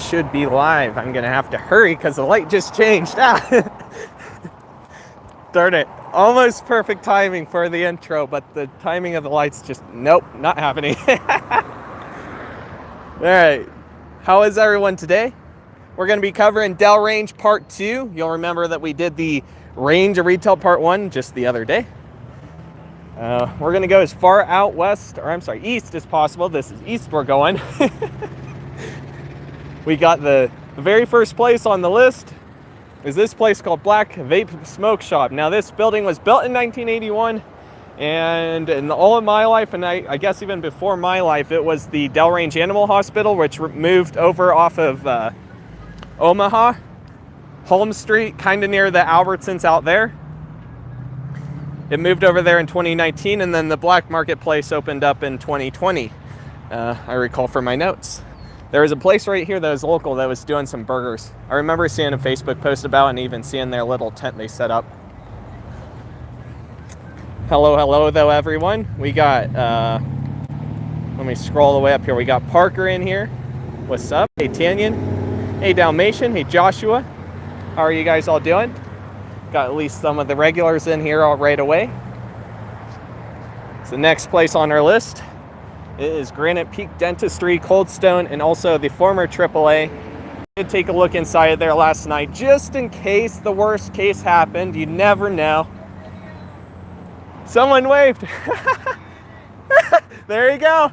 should be live. I'm gonna have to hurry because the light just changed. Ah. Darn it. Almost perfect timing for the intro, but the timing of the lights just, nope, not happening. All right, how is everyone today? We're gonna be covering Dell Range Part 2. You'll remember that we did the Range of Retail Part 1 just the other day. We're gonna go as far out west, or I'm sorry, east as possible. This is east we're going. We got the very first place on the list is this place called Black Vape Smoke Shop. Now this building was built in 1981, and in all of my life, and I guess even before my life, it was the Dell Range Animal Hospital, which moved over off of Omaha, Holmes Street, kind of near the Albertsons out there. It moved over there in 2019, and then the Black Marketplace opened up in 2020. I recall from my notes. There was a place right here that was local that was doing some burgers. I remember seeing a Facebook post about it and even seeing their little tent they set up. Hello though, everyone. We got, let me scroll all the way up here. We got Parker in here. What's up? Hey, Tanyan. Hey, Dalmatian. Hey, Joshua. How are you guys all doing? Got at least some of the regulars in here all right away. So the next place on our list is Granite Peak Dentistry, Cold Stone, and also the former Triple A. I did take a look inside of there last night, just in case the worst case happened. You never know. Someone waved. There you go.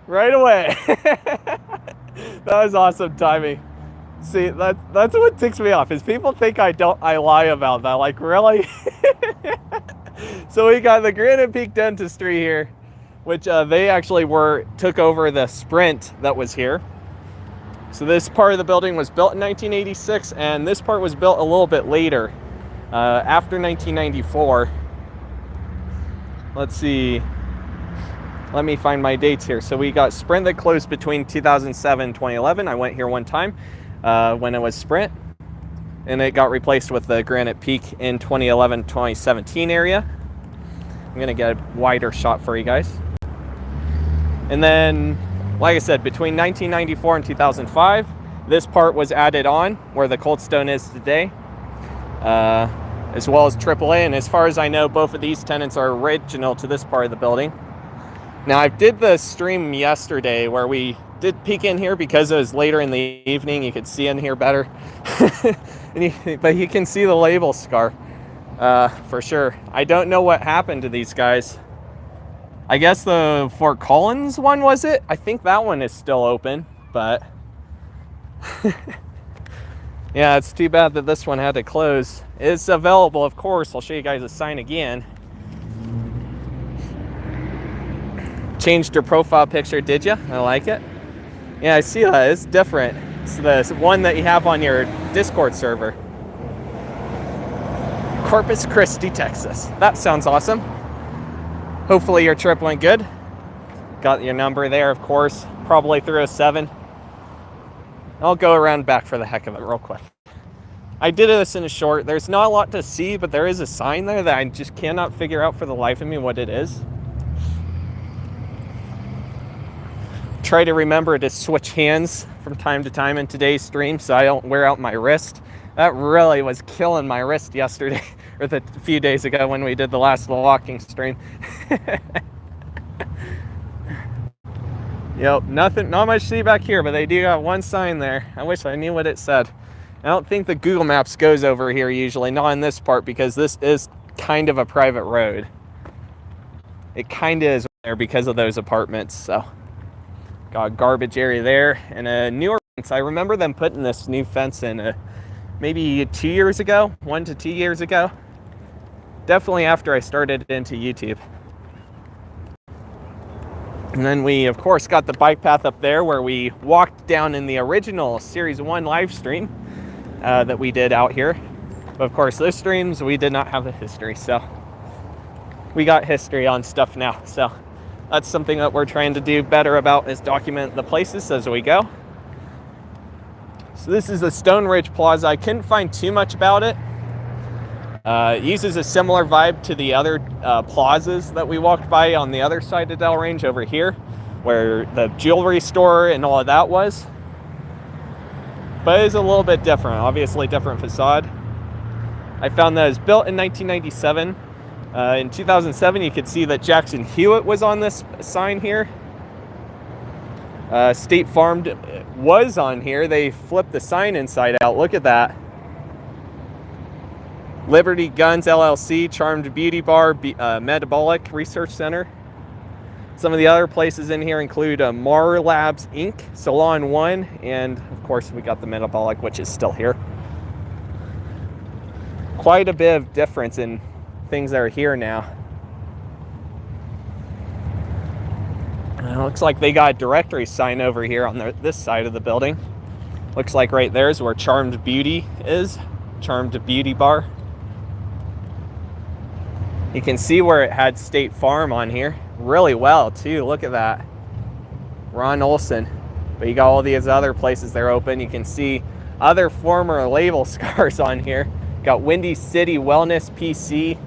Right away. That was awesome timing. See, that's what ticks me off, is people think I lie about that. Like, really? So we got the Granite Peak Dentistry here, which they actually took over the Sprint that was here. So this part of the building was built in 1986, and this part was built a little bit later, after 1994. Let's see. Let me find my dates here. So we got Sprint that closed between 2007 and 2011. I went here one time when it was Sprint, and it got replaced with the Granite Peak in 2011-2017 area. I'm gonna get a wider shot for you guys. And then, like I said, between 1994 and 2005, this part was added on where the Cold Stone is today, as well as AAA. And as far as I know, both of these tenants are original to this part of the building. Now, I did the stream yesterday where we did peek in here because it was later in the evening. You could see in here better. But you can see the label scar for sure. I don't know what happened to these guys. I guess the Fort Collins one, was it? I think that one is still open, but yeah, it's too bad that this one had to close. It's available, of course. I'll show you guys a sign again. Changed your profile picture, did you? I like it. Yeah, I see that. It's different. It's the one that you have on your Discord server. Corpus Christi, Texas. That sounds awesome. Hopefully your trip went good. Got your number there, of course. Probably through a 7. I'll go around back for the heck of it real quick. I did this in a short. There's not a lot to see, but there is a sign there that I just cannot figure out for the life of me what it is. Try to remember to switch hands from time to time in today's stream so I don't wear out my wrist. That really was killing my wrist yesterday, or a few days ago when we did the last walking stream. Yep, not much to see back here, but they do got one sign there. I wish I knew what it said. I don't think the Google Maps goes over here usually, not in this part, because this is kind of a private road. It kind of is there because of those apartments, so. Got a garbage area there, and a newer fence. I remember them putting this new fence in maybe 2 years ago, 1 to 2 years ago. Definitely after I started into YouTube. And then we, of course, got the bike path up there where we walked down in the original Series 1 live stream that we did out here. But of course, those streams, we did not have the history, so we got history on stuff now. So that's something that we're trying to do better about, is document the places as we go. So this is the Stone Ridge Plaza. I couldn't find too much about it. It uses a similar vibe to the other plazas that we walked by on the other side of Dell Range over here, where the jewelry store and all of that was. but it is a little bit different. Obviously different facade. I found that it was built in 1997. In 2007, you could see that Jackson Hewitt was on this sign here. State Farm was on here. They flipped the sign inside out. Look at that. Liberty Guns LLC, Charmed Beauty Bar, Metabolic Research Center. Some of the other places in here include Mar Labs Inc., Salon One, and of course we got the Metabolic, which is still here. Quite a bit of difference in things that are here now. It looks like they got a directory sign over here on this side of the building. Looks like right there is where Charmed Beauty is. Charmed Beauty Bar. You can see where it had State Farm on here really well too. Look at that. Ron Olson. But you got all these other places that are open. You can see other former label scars on here. Got Windy City Wellness PC.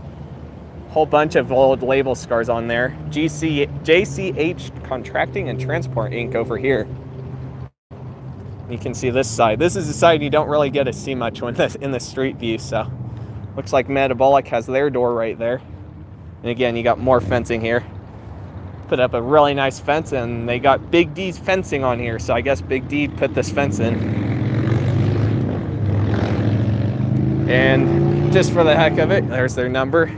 Whole bunch of old label scars on there. JCH Contracting and Transport Inc. over here. You can see this side. This is the side you don't really get to see much when in the street view. So looks like Metabolic has their door right there. And again, you got more fencing here. Put up a really nice fence, and they got Big D's fencing on here. So I guess Big D put this fence in. And just for the heck of it, there's their number.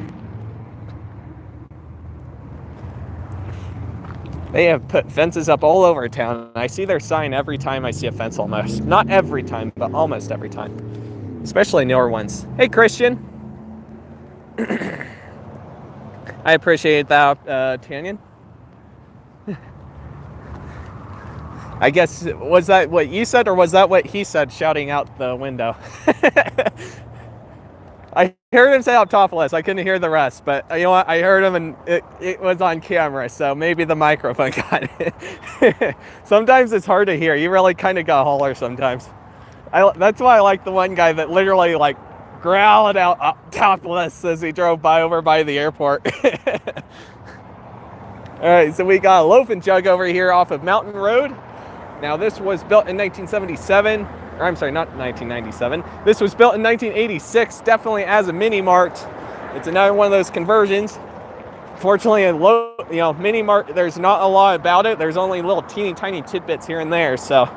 They have put fences up all over town. I see their sign every time I see a fence almost. Not every time, but almost every time. Especially newer ones. Hey, Christian. I appreciate that, Tanyan. I guess, was that what you said, or was that what he said, shouting out the window? I heard him say Optopolis. I couldn't hear the rest, but you know what? I heard him, and it was on camera, so maybe the microphone got it. Sometimes it's hard to hear. You really kind of got to holler sometimes. That's why I like the one guy that literally like growled out Optopolis as he drove by over by the airport. All right, so we got a Loaf and Jug over here off of Mountain Road. Now this was built in 1977. Or I'm sorry, not 1997. This was built in 1986, definitely as a Mini Mart. It's another one of those conversions. Fortunately, Mini Mart, there's not a lot about it. There's only little teeny tiny tidbits here and there, so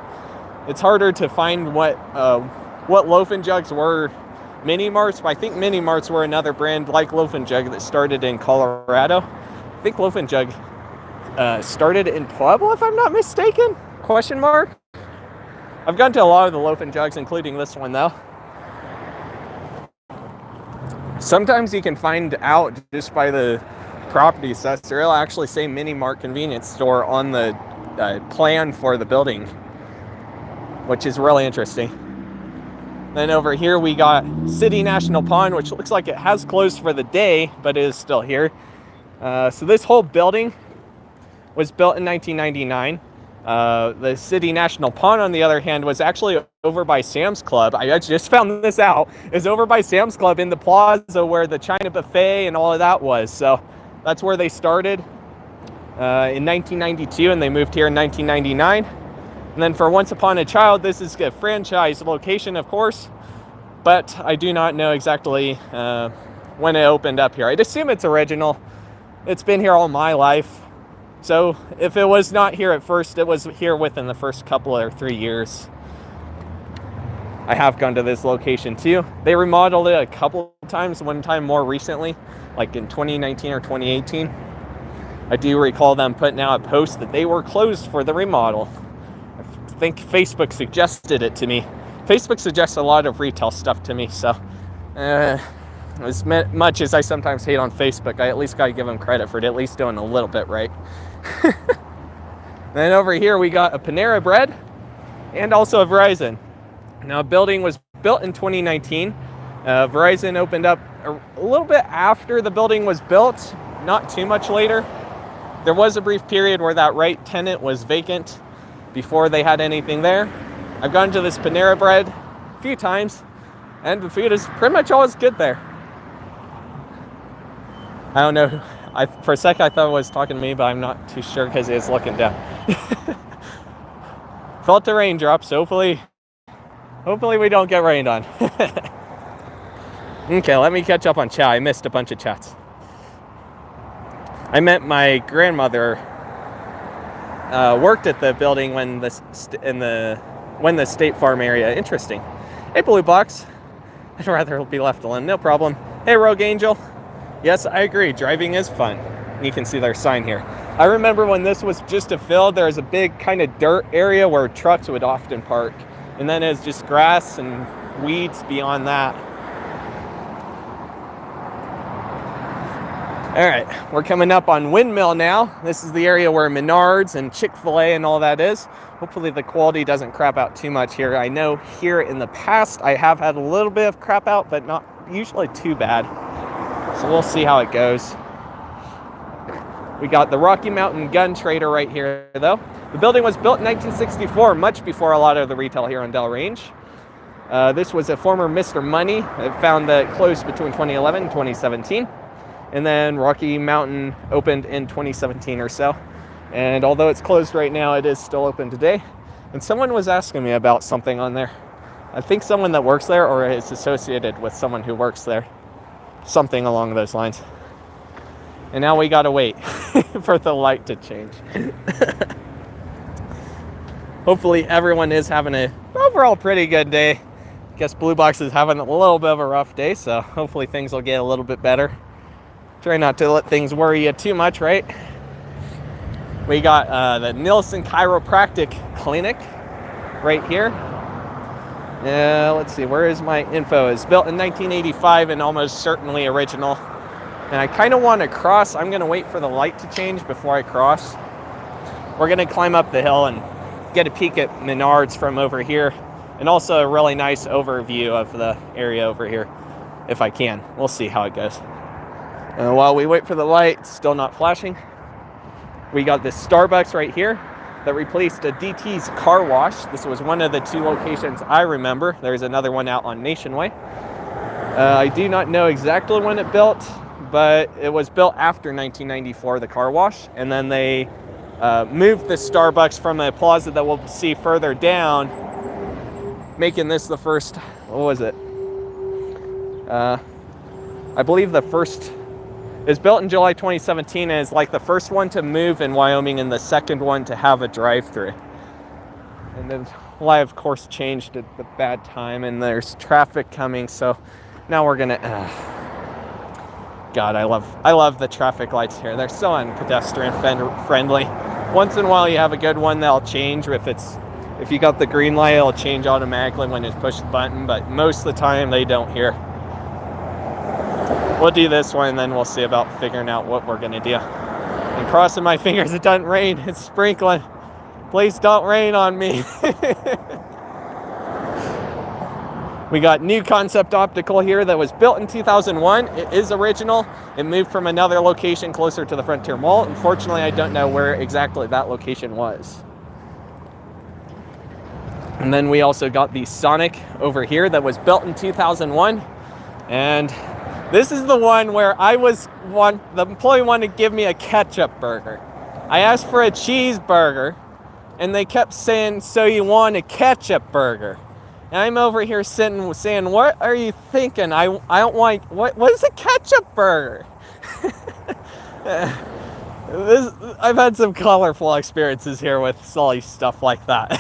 it's harder to find what Loaf and Jugs were Mini Marts. But I think Mini Marts were another brand like Loaf and Jug that started in Colorado. I think Loaf and Jug started in Pueblo, if I'm not mistaken? Question mark. I've gone to a lot of the Loaf and Jugs, including this one, though. Sometimes you can find out just by the property assessor. It'll actually say Mini Mart convenience store on the plan for the building, which is really interesting. Then over here we got City National Pond, which looks like it has closed for the day, but it is still here. So this whole building was built in 1999. The City National Pond, on the other hand, was actually over by Sam's Club. I just found this out. It's over by Sam's Club in the Plaza where the China Buffet and all of that was. So that's where they started in 1992, and they moved here in 1999. And then for Once Upon a Child, this is a franchise location, of course, but I do not know exactly when it opened up here. I'd assume it's original. It's been here all my life. So if it was not here at first, it was here within the first couple or 3 years. I have gone to this location too. They remodeled it a couple times, one time more recently, like in 2019 or 2018. I do recall them putting out a post that they were closed for the remodel. I think Facebook suggested it to me. Facebook suggests a lot of retail stuff to me, so as much as I sometimes hate on Facebook, I at least gotta give them credit for it at least doing a little bit right. Then over here we got a Panera Bread and also a Verizon. Now, building was built in 2019. Verizon opened up a little bit after the building was built, not too much later. There was a brief period where that right tenant was vacant before they had anything there. I've gone to this Panera Bread a few times, and the food is pretty much always good there. I don't know. For a sec, I thought it was talking to me, but I'm not too sure because it is looking down. Felt the raindrops. Hopefully Hopefully we don't get rained on. Okay, let me catch up on chat. I missed a bunch of chats. I met my grandmother worked at the building when the State Farm area. Interesting. Hey, Blue Box. I'd rather be left alone. No problem. Hey, Rogue Angel. Yes, I agree. Driving is fun. You can see their sign here. I remember when this was just a field, there was a big kind of dirt area where trucks would often park. And then it's just grass and weeds beyond that. All right, we're coming up on Windmill now. This is the area where Menards and Chick Fil A and all that is. Hopefully the quality doesn't crap out too much here. I know here in the past I have had a little bit of crap out, but not usually too bad. So we'll see how it goes. We got the Rocky Mountain Gun Trader right here, though. The building was built in 1964, much before a lot of the retail here on Dell Range. This was a former Mr. Money. It found that it closed between 2011 and 2017. And then Rocky Mountain opened in 2017 or so. And although it's closed right now, it is still open today. And someone was asking me about something on there. I think someone that works there or is associated with someone who works there. Something along those lines. And now we gotta wait for the light to change. Hopefully everyone is having an overall pretty good day. Guess Blue Box is having a little bit of a rough day, so hopefully things will get a little bit better. Try not to let things worry you too much, right? We got the Neilson Chiropractic Clinic right here. Let's see, where is my info? It's built in 1985 and almost certainly original. And I kind of want to cross. I'm going to wait for the light to change before I cross. We're going to climb up the hill and get a peek at Menards from over here. And also a really nice overview of the area over here, if I can. We'll see how it goes. While we wait for the light, it's still not flashing. We got this Starbucks right here that replaced a DT's car wash. This was one of the two locations I remember. There's another one out on Nationway. I do not know exactly when it built, but it was built after 1994, the car wash. And then they moved the Starbucks from a plaza that we'll see further down, making this the first, what was it? I believe the first, it was built in July 2017 and is like the first one to move in Wyoming and the second one to have a drive-through. And then life, of course, changed at the bad time and there's traffic coming, so now we're gonna, God, I love the traffic lights here. They're so unpedestrian friendly. Once in a while you have a good one that'll change. If you got the green light, it'll change automatically when you push the button, but most of the time they don't here. We'll do this one and then we'll see about figuring out what we're gonna do. And crossing my fingers it doesn't rain, it's sprinkling. Please don't rain on me. We got new concept optical here that was built in 2001. It is original. It moved from another location closer to the Frontier Mall. Unfortunately, I don't know where exactly that location was. And then we also got the Sonic over here that was built in 2001. And this is the one where the employee wanted to give me a ketchup burger. I asked for a cheeseburger, and they kept saying, "So you want a ketchup burger?" And I'm over here sitting saying, "What are you thinking? I don't want, what is a ketchup burger?" I've had some colorful experiences here with silly stuff like that.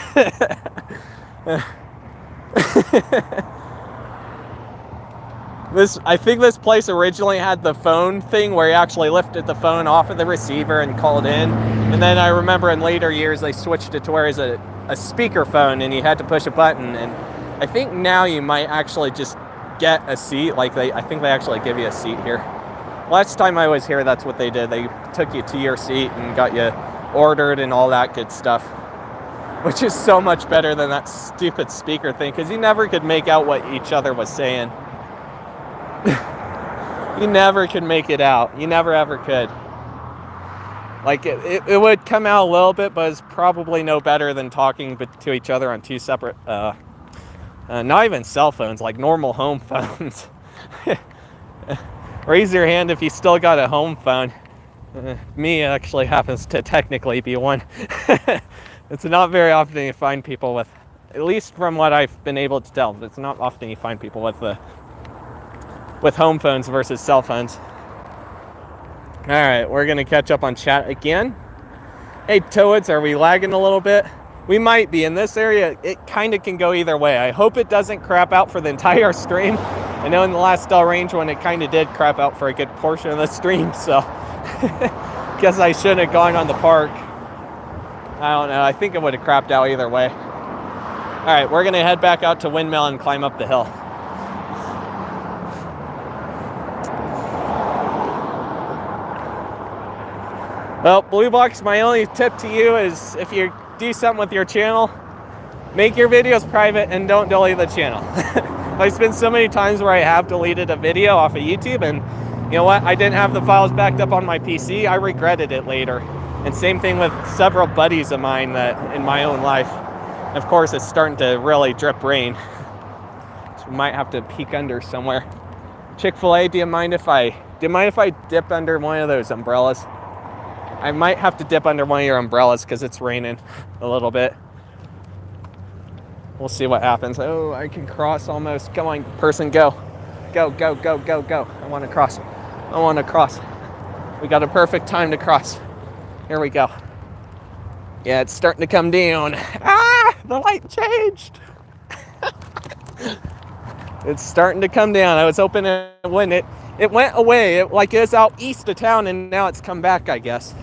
I think this place originally had the phone thing where you actually lifted the phone off of the receiver and called in. And then I remember in later years they switched it to where it's a speaker phone and you had to push a button. And I think now you might actually just get a seat. I think they actually give you a seat here. Last time I was here, that's what they did. They took you to your seat and got you ordered and all that good stuff. Which is so much better than that stupid speaker thing, because you never could make out what each other was saying. You never could make it out. You never ever could. Like, it would come out a little bit, but it's probably no better than talking to each other on two separate, not even cell phones, like normal home phones. Raise your hand if you still got a home phone. Me actually happens to technically be one. It's not very often you find people with At least from what I've been able to tell. It's not often you find people with home phones versus cell phones. All right, we're gonna catch up on chat again. Hey, Toads, are we lagging a little bit? We might be. In this area, it kind of can go either way. I hope it doesn't crap out for the entire stream. I know in the last Dell range one, it kind of did crap out for a good portion of the stream, so guess I shouldn't have gone on the park. I don't know. I think it would have crapped out either way. All right, we're gonna head back out to Windmill and climb up the hill. Well, Blue Box, my only tip to you is if you do something with your channel, make your videos private and don't delete the channel. There's been so many times where I have deleted a video off of YouTube, and you know what? I didn't have the files backed up on my PC. I regretted it later. And same thing with several buddies of mine that in my own life. Of course, it's starting to really drip rain, so we might have to peek under somewhere. Chick Fil A, do you mind if I dip under one of those umbrellas? I might have to dip under one of your umbrellas because it's raining a little bit. We'll see what happens. Oh, I can cross almost. Come on, person, go. Go, go, go, go, go. I want to cross. I want to cross. We got a perfect time to cross. Here we go. Yeah, it's starting to come down. Ah, the light changed. It's starting to come down. I was hoping it wouldn't. It went away. It was out east of town, and now it's come back, I guess.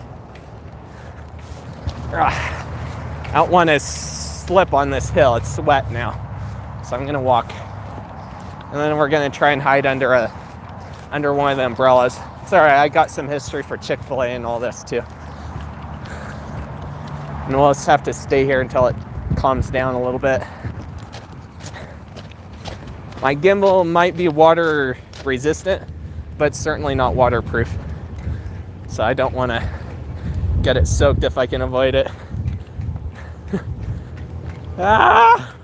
I don't want to slip on this hill. It's wet now, so I'm gonna walk, and then we're gonna try and hide under one of the umbrellas. It's all right. I got some history for Chick Fil A and all this too, and we'll just have to stay here until it calms down a little bit. My gimbal might be water resistant, but certainly not waterproof, so I don't want to get it soaked if I can avoid it. Ah!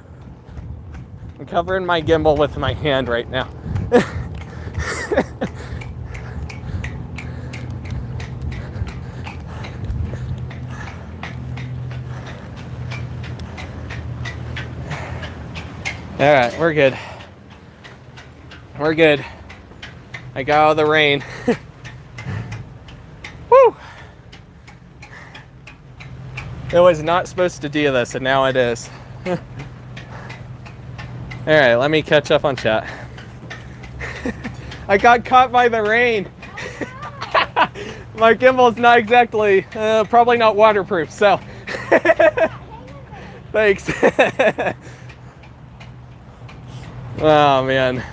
I'm covering my gimbal with my hand right now. All right, we're good. We're good. I got out of the rain. Woo! It was not supposed to do this, and now it is. All right, let me catch up on chat. I got caught by the rain. My gimbal's not exactly, probably not waterproof, so. Thanks. Oh, man.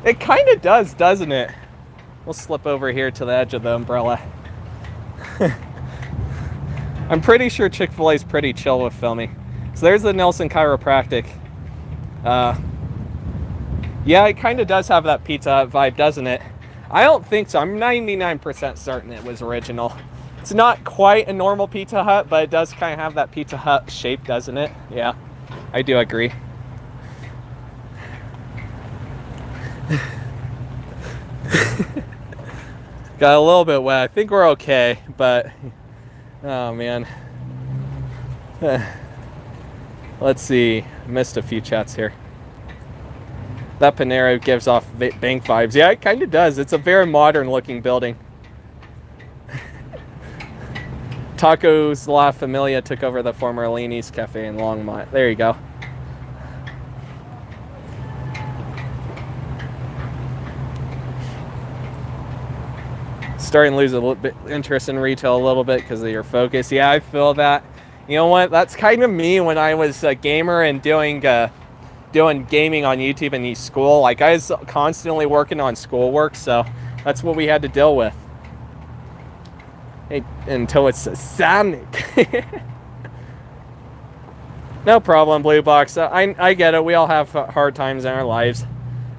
It kind of does, doesn't it? We'll slip over here to the edge of the umbrella. I'm pretty sure Chick Fil A is pretty chill with filming. So there's the Neilson Chiropractic. Yeah, it kind of does have that Pizza Hut vibe, doesn't it? I don't think so. I'm 99% certain it was original. It's not quite a normal Pizza Hut, but it does kind of have that Pizza Hut shape, doesn't it? Yeah, I do agree. Got a little bit wet. I think we're okay, but oh man. Let's see. Missed a few chats here. That Panera gives off bank vibes. Yeah, it kind of does. It's a very modern looking building. Tacos La Familia took over the former Leanie's Cafe in Longmont. There you go. Starting to lose a little bit interest in retail a little bit because of your focus. Yeah, I feel that. You know what? That's kind of me when I was a gamer and doing gaming on YouTube in school. Like, I was constantly working on schoolwork, so that's what we had to deal with. Hey, until it's Sonic. No problem, Blue Box. I get it. We all have hard times in our lives.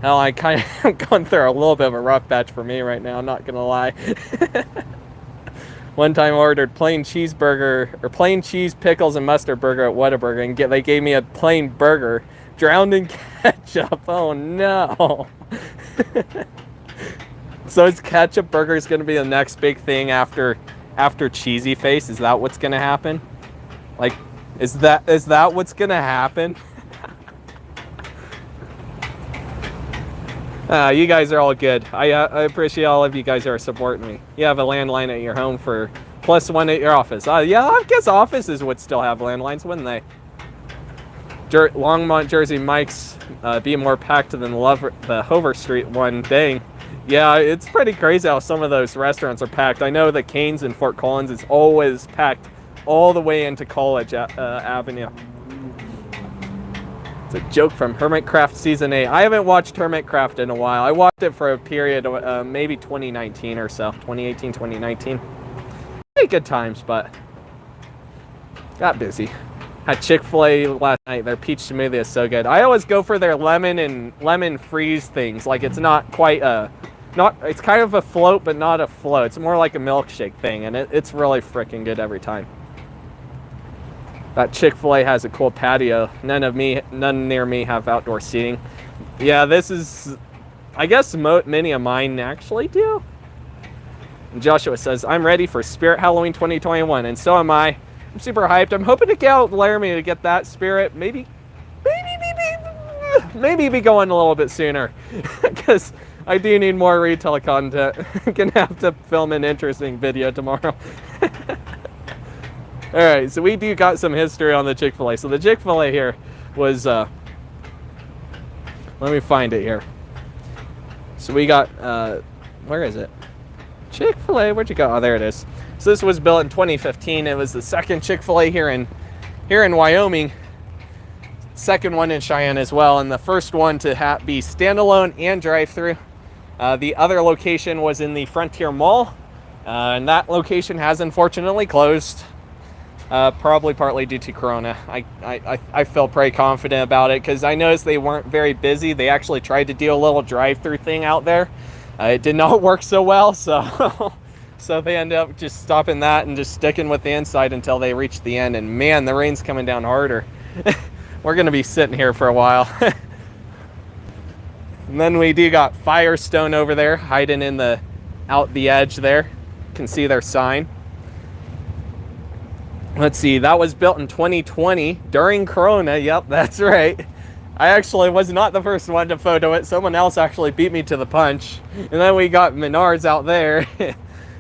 Hell, I kind of am going through a little bit of a rough patch for me right now, I'm not gonna lie. One time I ordered plain cheeseburger, or plain cheese, pickles, and mustard burger at Whataburger, and they gave me a plain burger drowned in ketchup. Oh no. So is ketchup burger is gonna be the next big thing after Cheesy Face? Is that what's gonna happen? Like, Is that what's gonna happen? You guys are all good. I appreciate all of you guys who are supporting me. You have a landline at your home for +1 at your office. Yeah, I guess offices would still have landlines, wouldn't they? Longmont, Jersey Mike's be more packed than the Hover Street one. Dang. Yeah, it's pretty crazy how some of those restaurants are packed. I know the Cane's in Fort Collins is always packed all the way into College Avenue. It's a joke from Hermitcraft Season 8. I haven't watched Hermitcraft in a while. I watched it for a period of maybe 2019 or so. 2018, 2019. Pretty good times, but got busy. Had Chick Fil A last night. Their peach smoothie is so good. I always go for their lemon freeze things. Like, it's not quite it's kind of a float, but not a float. It's more like a milkshake thing, and it's really freaking good every time. That Chick Fil A has a cool patio. None near me have outdoor seating. Yeah, this is, I guess many of mine actually do. And Joshua says, I'm ready for Spirit Halloween 2021, and so am I. I'm super hyped. I'm hoping to get Laramie to get that Spirit. Maybe be going a little bit sooner, because I do need more retail content. I'm gonna have to film an interesting video tomorrow. All right, so we do got some history on the Chick Fil A. So the Chick Fil A here was, let me find it here. So we got, where is it? Chick Fil A, where'd you go? Oh, there it is. So this was built in 2015. It was the second Chick Fil A here in Wyoming. Second one in Cheyenne as well, and the first one to be standalone and drive-through. The other location was in the Frontier Mall, and that location has unfortunately closed. Probably partly due to Corona. I feel pretty confident about it because I noticed they weren't very busy. They actually tried to do a little drive-through thing out there. It did not work so well, so so they ended up just stopping that and just sticking with the inside until they reached the end. And man, the rain's coming down harder. We're gonna be sitting here for a while. And then we do got Firestone over there hiding in out the edge there. You can see their sign. Let's see, that was built in 2020 during Corona. Yep, that's right. I actually was not the first one to photo it. Someone else actually beat me to the punch. And then we got Menards out there.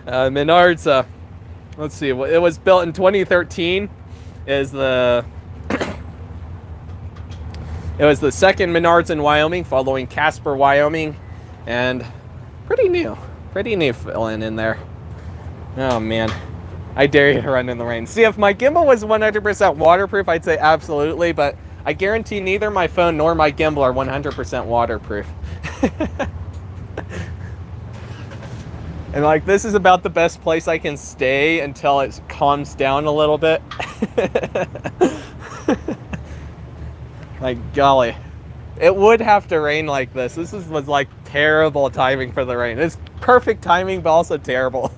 Menards, let's see, it was built in 2013. It was the second Menards in Wyoming, following Casper, Wyoming. And pretty new filling in there. Oh man. I dare you to run in the rain. See, if my gimbal was 100% waterproof, I'd say absolutely, but I guarantee neither my phone nor my gimbal are 100% waterproof. And like, this is about the best place I can stay until it calms down a little bit. Like, golly. It would have to rain like this. This was like terrible timing for the rain. It's perfect timing, but also terrible.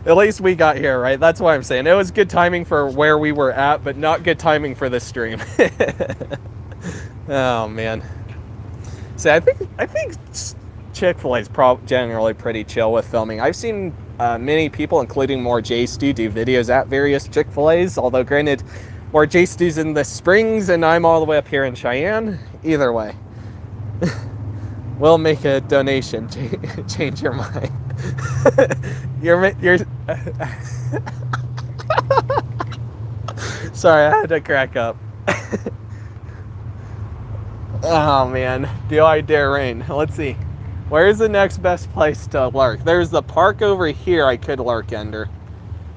At least we got here, right? That's why I'm saying it was good timing for where we were at, but not good timing for this stream. Oh man. See, I think Chick Fil A is generally pretty chill with filming. I've seen many people, including more J-Stu, do videos at various Chick Fil A's. Although, granted, more J-Stu's in the Springs, and I'm all the way up here in Cheyenne. Either way, we'll make a donation. Change your mind. You're sorry, I had to crack up. Oh man, do I dare rain? Let's see, where's the next best place to lurk? There's the park over here I could lurk under.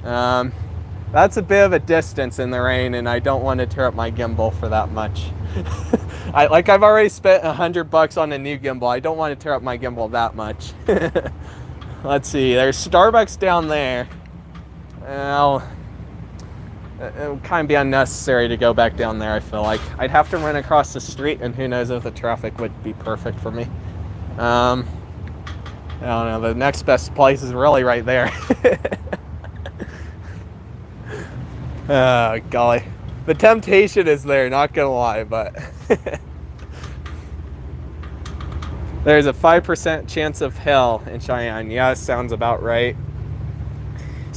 That's a bit of a distance in the rain, and I don't want to tear up my gimbal for that much. I've already spent $100 on a new gimbal. I don't want to tear up my gimbal that much. Let's see, there's Starbucks down there. Well, it would kind of be unnecessary to go back down there, I feel like. I'd have to run across the street, and who knows if the traffic would be perfect for me. I don't know, the next best place is really right there. Oh, golly. The temptation is there, not gonna lie, but... There's a 5% chance of hail in Cheyenne. Yeah, sounds about right.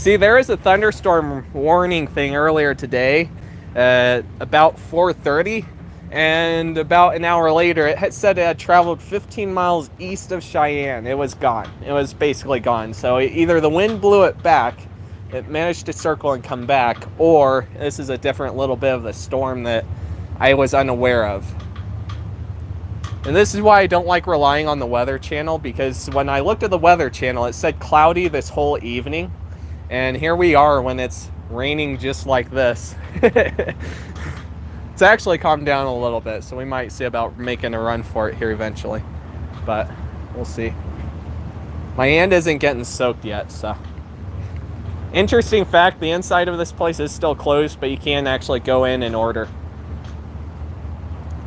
See, there is a thunderstorm warning thing earlier today at about 4:30, and about an hour later it had said it had traveled 15 miles east of Cheyenne. It was gone. It was basically gone. So either the wind blew it back, it managed to circle and come back, or this is a different little bit of the storm that I was unaware of. And this is why I don't like relying on the Weather Channel, because when I looked at the Weather Channel, it said cloudy this whole evening. And here we are when it's raining just like this. It's actually calmed down a little bit, so we might see about making a run for it here eventually. But we'll see. My hand isn't getting soaked yet, so. Interesting fact, the inside of this place is still closed, but you can actually go in and order.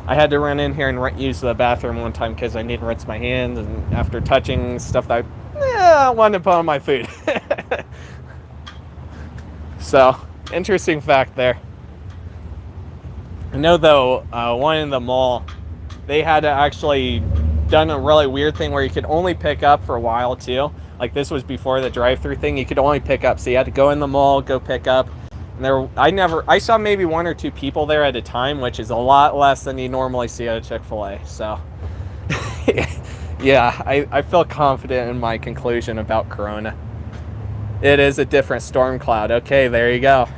I had to run in here and use the bathroom one time because I need to rinse my hands, and after touching stuff that I wanted to put on my food. So, interesting fact there. I know though, one in the mall, they had actually done a really weird thing where you could only pick up for a while too. Like this was before the drive-through thing, you could only pick up. So you had to go in the mall, go pick up. And I saw maybe 1 or 2 people there at a time, which is a lot less than you normally see at a Chick Fil A. So, yeah, I feel confident in my conclusion about Corona. It is a different storm cloud. Okay, there you go.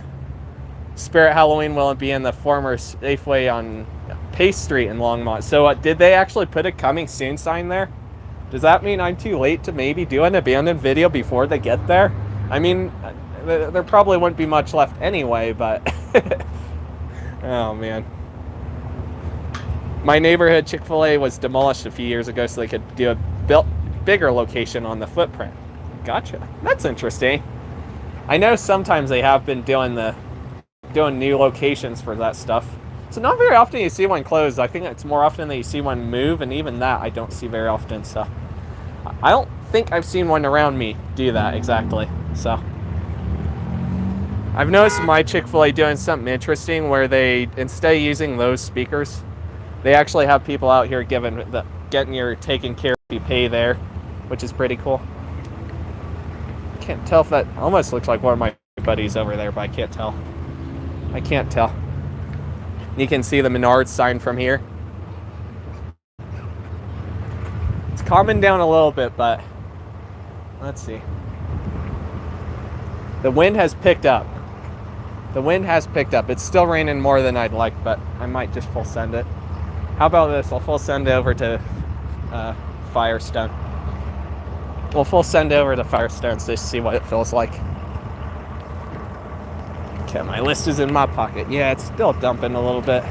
Spirit Halloween will be in the former Safeway on Pace Street in Longmont. So did they actually put a coming soon sign there? Does that mean I'm too late to maybe do an abandoned video before they get there? I mean, there probably wouldn't be much left anyway, but oh man. My neighborhood Chick Fil A was demolished a few years ago so they could do a bigger location on the footprint. Gotcha. That's interesting. I know sometimes they have been doing new locations for that stuff. So not very often you see one close. I think it's more often that you see one move, and even that I don't see very often. So I don't think I've seen one around me do that exactly. So I've noticed my Chick Fil A doing something interesting where they, instead of using those speakers, they actually have people out here getting your taken care of, you pay there, which is pretty cool. Can't tell if that almost looks like one of my buddies over there, but I can't tell. I can't tell. You can see the Menards sign from here. It's calming down a little bit, but let's see. The wind has picked up. The wind has picked up. It's still raining more than I'd like, but I might just full send it. How about this? I'll full send it over to Firestone. We'll full send it over to Firestone just to see what it feels like. Okay, my list is in my pocket. Yeah, it's still dumping a little bit.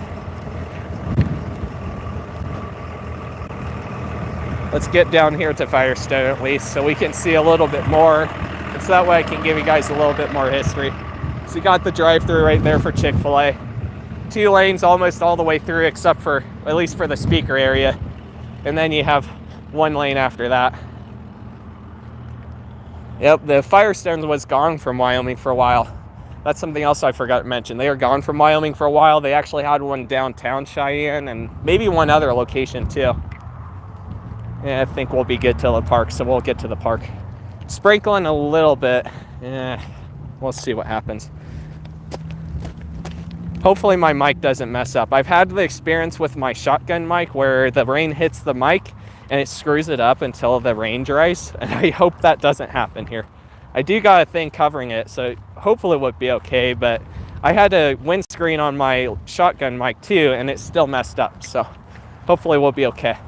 Let's get down here to Firestone at least so we can see a little bit more. And so that way I can give you guys a little bit more history. So you got the drive-through right there for Chick Fil A. 2 lanes almost all the way through except for, at least for the speaker area. And then you have 1 lane after that. Yep, the Firestone was gone from Wyoming for a while. That's something else I forgot to mention. They were gone from Wyoming for a while. They actually had one downtown Cheyenne and maybe one other location too. Yeah, I think we'll be good till the park, so we'll get to the park. Sprinkling a little bit. Yeah, we'll see what happens. Hopefully my mic doesn't mess up. I've had the experience with my shotgun mic where the rain hits the mic and it screws it up until the rain dries, and I hope that doesn't happen here. I do got a thing covering it, so hopefully it would be okay, but I had a windscreen on my shotgun mic too, and it still messed up, so hopefully we'll be okay.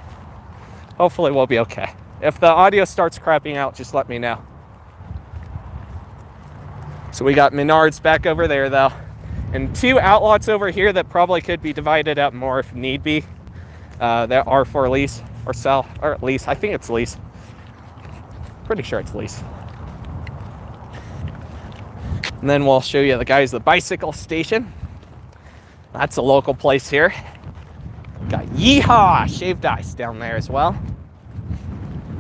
Hopefully we'll be okay. If the audio starts crapping out, just let me know. So we got Menards back over there though, and 2 outlots over here that probably could be divided up more if need be. That are for lease or sell, or lease. I think it's lease. Pretty sure it's lease. And then we'll show you the bicycle station. That's a local place here. Got Yeehaw shaved ice down there as well.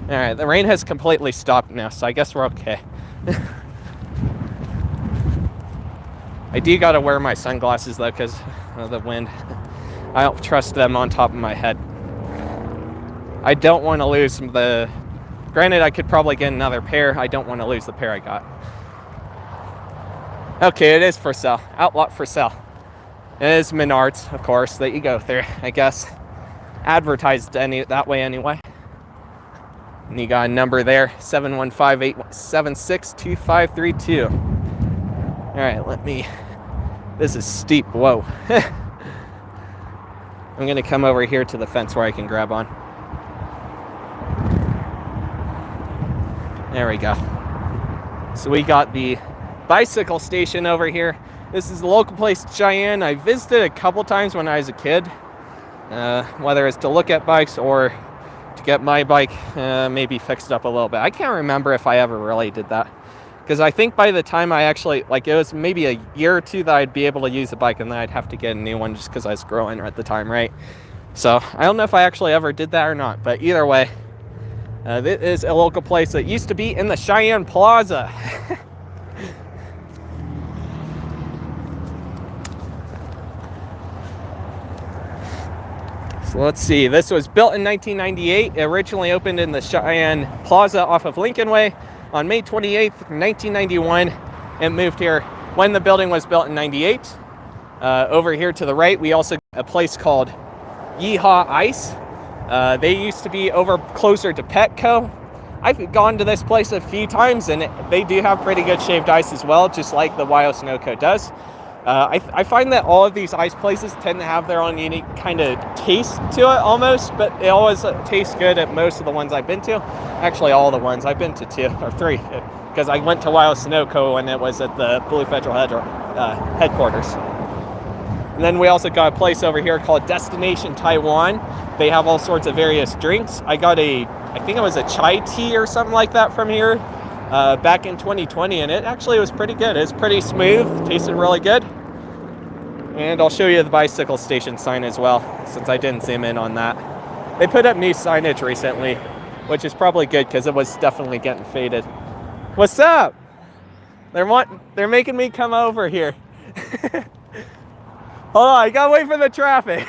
All right, the rain has completely stopped now, so I guess we're okay. I do gotta wear my sunglasses though because of the wind. I don't trust them on top of my head. I don't want to lose the... Granted, I could probably get another pair. I don't want to lose the pair I got. Okay, it is for sale. Outlot for sale. It is Menards, of course, that you go through, I guess. Advertised that way anyway. And you got a number there, 715-876-2532. All right, this is steep, whoa. I'm gonna come over here to the fence where I can grab on. There we go. So we got the bicycle station over here. This is the local place in Cheyenne. I visited a couple times when I was a kid, whether it's to look at bikes or to get my bike maybe fixed up a little bit. I can't remember if I ever really did that, because I think by the time I actually, it was maybe a year or two that I'd be able to use the bike, and then I'd have to get a new one just because I was growing at the time, right? So I don't know if I actually ever did that or not, but either way, this is a local place that used to be in the Cheyenne Plaza. So let's see, this was built in 1998. It originally opened in the Cheyenne Plaza off of Lincoln Way on May 28th, 1991. It moved here when the building was built in 98. Over here to the right, we also got a place called Yeehaw Ice. They used to be over closer to Petco. I've gone to this place a few times, and they do have pretty good shaved ice as well, just like the Wyo Sunoco does. I find that all of these ice places tend to have their own unique kind of taste to it almost, but it always tastes good at most of the ones I've been to. Actually, all the ones I've been to 2 or 3, because I went to Wyo Sunoco when it was at the Blue Federal headquarters. And then we also got a place over here called Destination Taiwan. They have all sorts of various drinks. I got I think it was a chai tea or something like that from here back in 2020, and it actually was pretty good. It's pretty smooth, tasted really good. And I'll show you the bicycle station sign as well, since I didn't zoom in on that. They put up new signage recently, which is probably good because it was definitely getting faded. What's up? They're making me come over here. Hold on, I gotta wait for the traffic.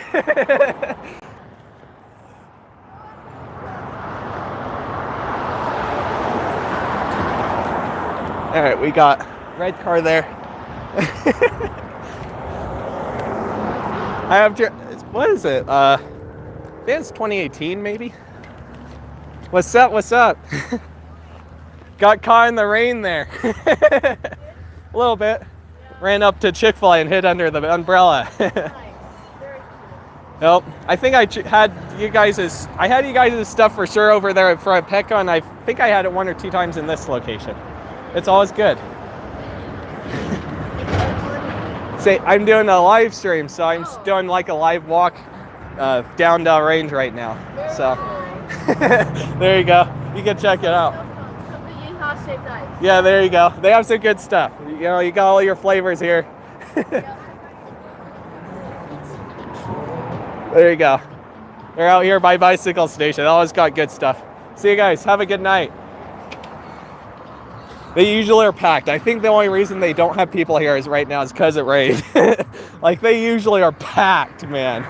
All right, we got red car there. I have, what is it? I think it's 2018 maybe. What's up, what's up? Got caught in the rain there. A little bit. Ran up to Chick Fil A and hid under the umbrella. Nope. I think I had you guys' stuff for sure over there at front Petco, and I think I had it 1 or 2 times in this location. It's always good. Say, I'm doing a live stream, so I'm doing like a live walk down Dell range right now. So there you go. You can check it out. Yeah, there you go. They have some good stuff. You know, you got all your flavors here. There you go. They're out here by bicycle station. Always got good stuff. See you guys. Have a good night. They usually are packed. I think the only reason they don't have people here is right now is because it rained. Like, they usually are packed, man.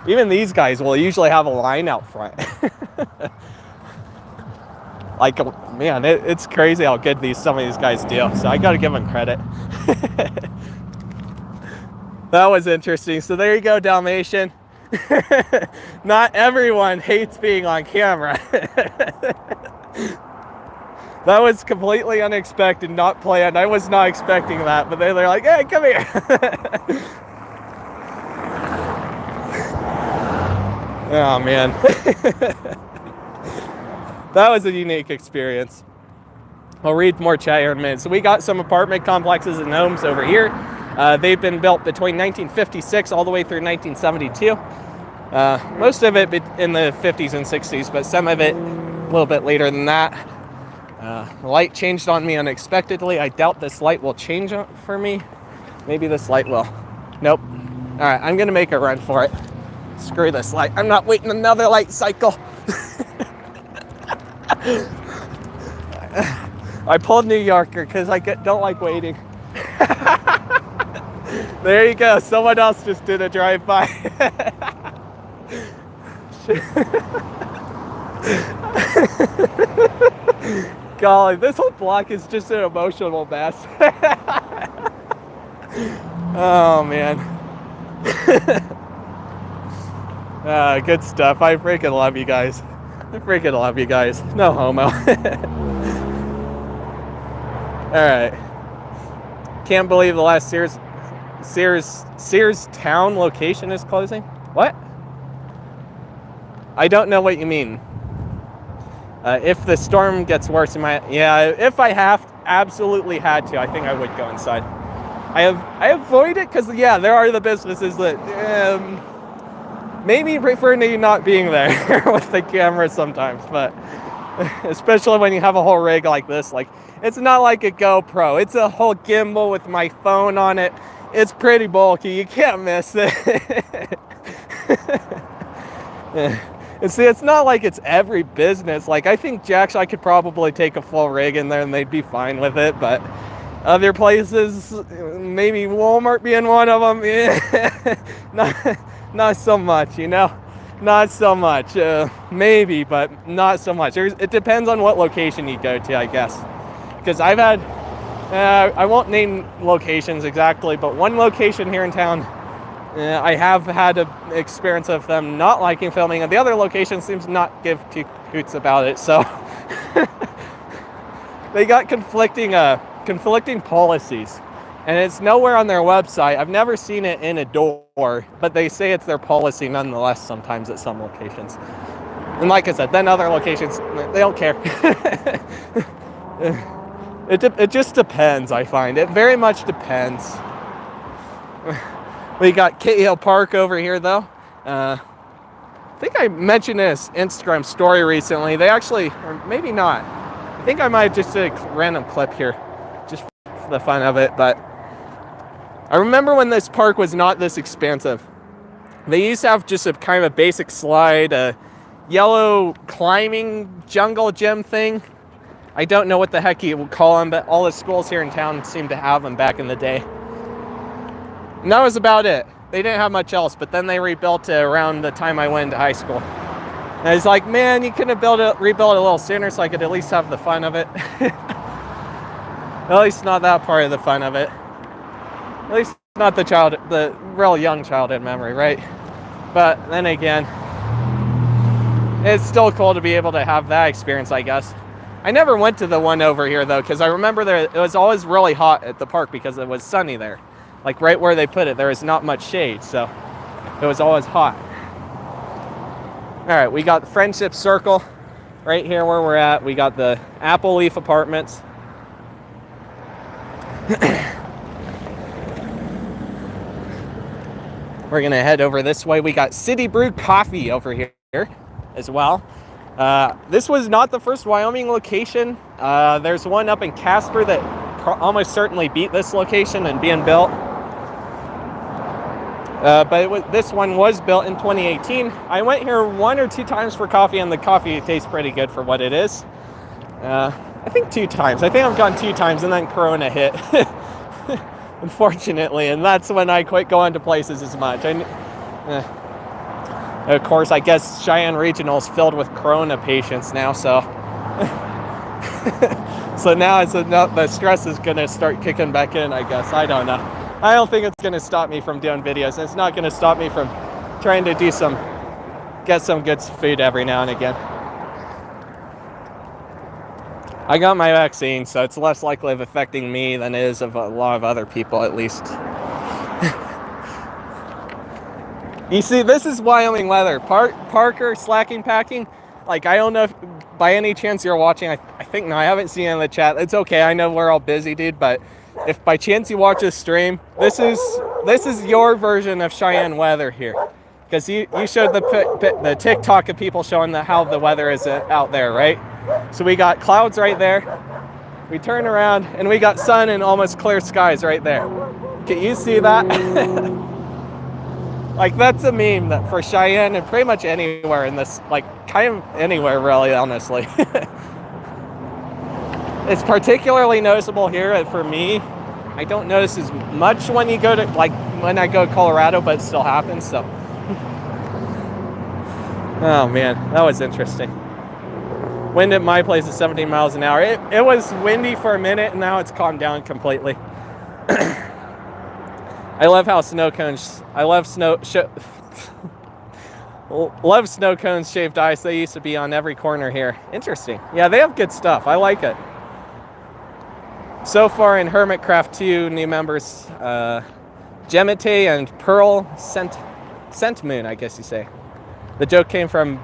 Even these guys will usually have a line out front. Like, man, it's crazy how good some of these guys do. So I got to give them credit. That was interesting. So there you go, Dalmatian. Not everyone hates being on camera. That was completely unexpected, not planned. I was not expecting that, but they're like, hey, come here. Oh, man. That was a unique experience. I'll read more chat here in a minute. So we got some apartment complexes and homes over here. They've been built between 1956 all the way through 1972. Most of it in the 50s and 60s, but some of it a little bit later than that. The light changed on me unexpectedly. I doubt this light will change for me. Maybe this light will. Nope. All right, I'm gonna make a run for it. Screw this light. I'm not waiting another light cycle. I pulled New Yorker because I don't like waiting. There you go. Someone else just did a drive-by. golly, this whole block is just an emotional mess. Oh, man. Good stuff. I freaking love you guys. I freaking love you guys. No homo. Alright. Can't believe the last Sears town location is closing. What? I don't know what you mean. If the storm gets worse, if I absolutely had to, I think I would go inside. I avoid it because, yeah, there are the businesses that maybe prefer me not being there with the camera sometimes, but especially when you have a whole rig like this. Like, it's not like a GoPro. It's a whole gimbal with my phone on it. It's pretty bulky. You can't miss it. And see, it's not like it's every business. Like, I think Jack's, I could probably take a full rig in there and they'd be fine with it, but other places, maybe Walmart being one of them, not so much, you know? Not so much. Maybe, but not so much. It depends on what location you go to, I guess. Because I've had, I won't name locations exactly, but one location here in town, I have had an experience of them not liking filming, and the other location seems to not give two hoots about it, so they got conflicting policies, and it's nowhere on their website. I've never seen it in a door, but they say it's their policy nonetheless sometimes at some locations. And like I said, then other locations, they don't care. It just depends, I find. It very much depends. We got Cahill Park over here, though. I think I mentioned this Instagram story recently. They actually, or maybe not. I think I might just did a random clip here, just for the fun of it. But I remember when this park was not this expansive. They used to have just a kind of a basic slide, a yellow climbing jungle gym thing. I don't know what the heck you would call them, but all the schools here in town seemed to have them back in the day. And that was about it. They didn't have much else, but then they rebuilt it around the time I went to high school. And I was like, man, you could have rebuilt it a little sooner so I could at least have the fun of it. At least not that part of the fun of it. At least not the real young childhood memory, right? But then again, it's still cool to be able to have that experience, I guess. I never went to the one over here, though, because I remember it was always really hot at the park because it was sunny there. Like right where they put it, there is not much shade, so it was always hot. All right, we got the Friendship Circle right here where we're at. We got the Apple Leaf Apartments. We're gonna head over this way. We got City Brewed Coffee over here as well. This was not the first Wyoming location. There's one up in Casper that almost certainly beat this location and being built. But this one was built in 2018. I went here 1 or 2 times for coffee, and the coffee tastes pretty good for what it is. I think 2 times. I think I've gone 2 times, and then Corona hit, unfortunately, and that's when I quit going to places as much. Of course, I guess Cheyenne Regional is filled with Corona patients now, so so now the stress is going to start kicking back in, I guess. I don't know. I don't think it's going to stop me from doing videos. It's not going to stop me from trying to get some good food every now and again. I got my vaccine, so it's less likely of affecting me than it is of a lot of other people, at least. You see, this is Wyoming weather. Parker, slacking, packing. Like, I don't know if by any chance you're watching. I think, no, I haven't seen it in the chat. It's okay. I know we're all busy, dude, but if by chance you watch this stream, this is your version of Cheyenne weather here, because you showed the TikTok of people showing how the weather is out there, right? So we got clouds right there. We turn around and we got sun and almost clear skies right there. Can you see that? Like, that's a meme that for Cheyenne and pretty much anywhere in this, like, kind of anywhere really, honestly. It's particularly noticeable here for me. I don't notice as much when you go to, like, when I go to Colorado, but it still happens, so. Oh man, that was interesting. Wind at my place is 17 miles an hour. It was windy for a minute, and now it's calmed down completely. I love how snow cones. I love love snow cones, shaved ice. They used to be on every corner here. Interesting. Yeah, they have good stuff. I like it. So far in Hermitcraft 2, new members, Gemite and Pearl Scent Moon, I guess you say. The joke came from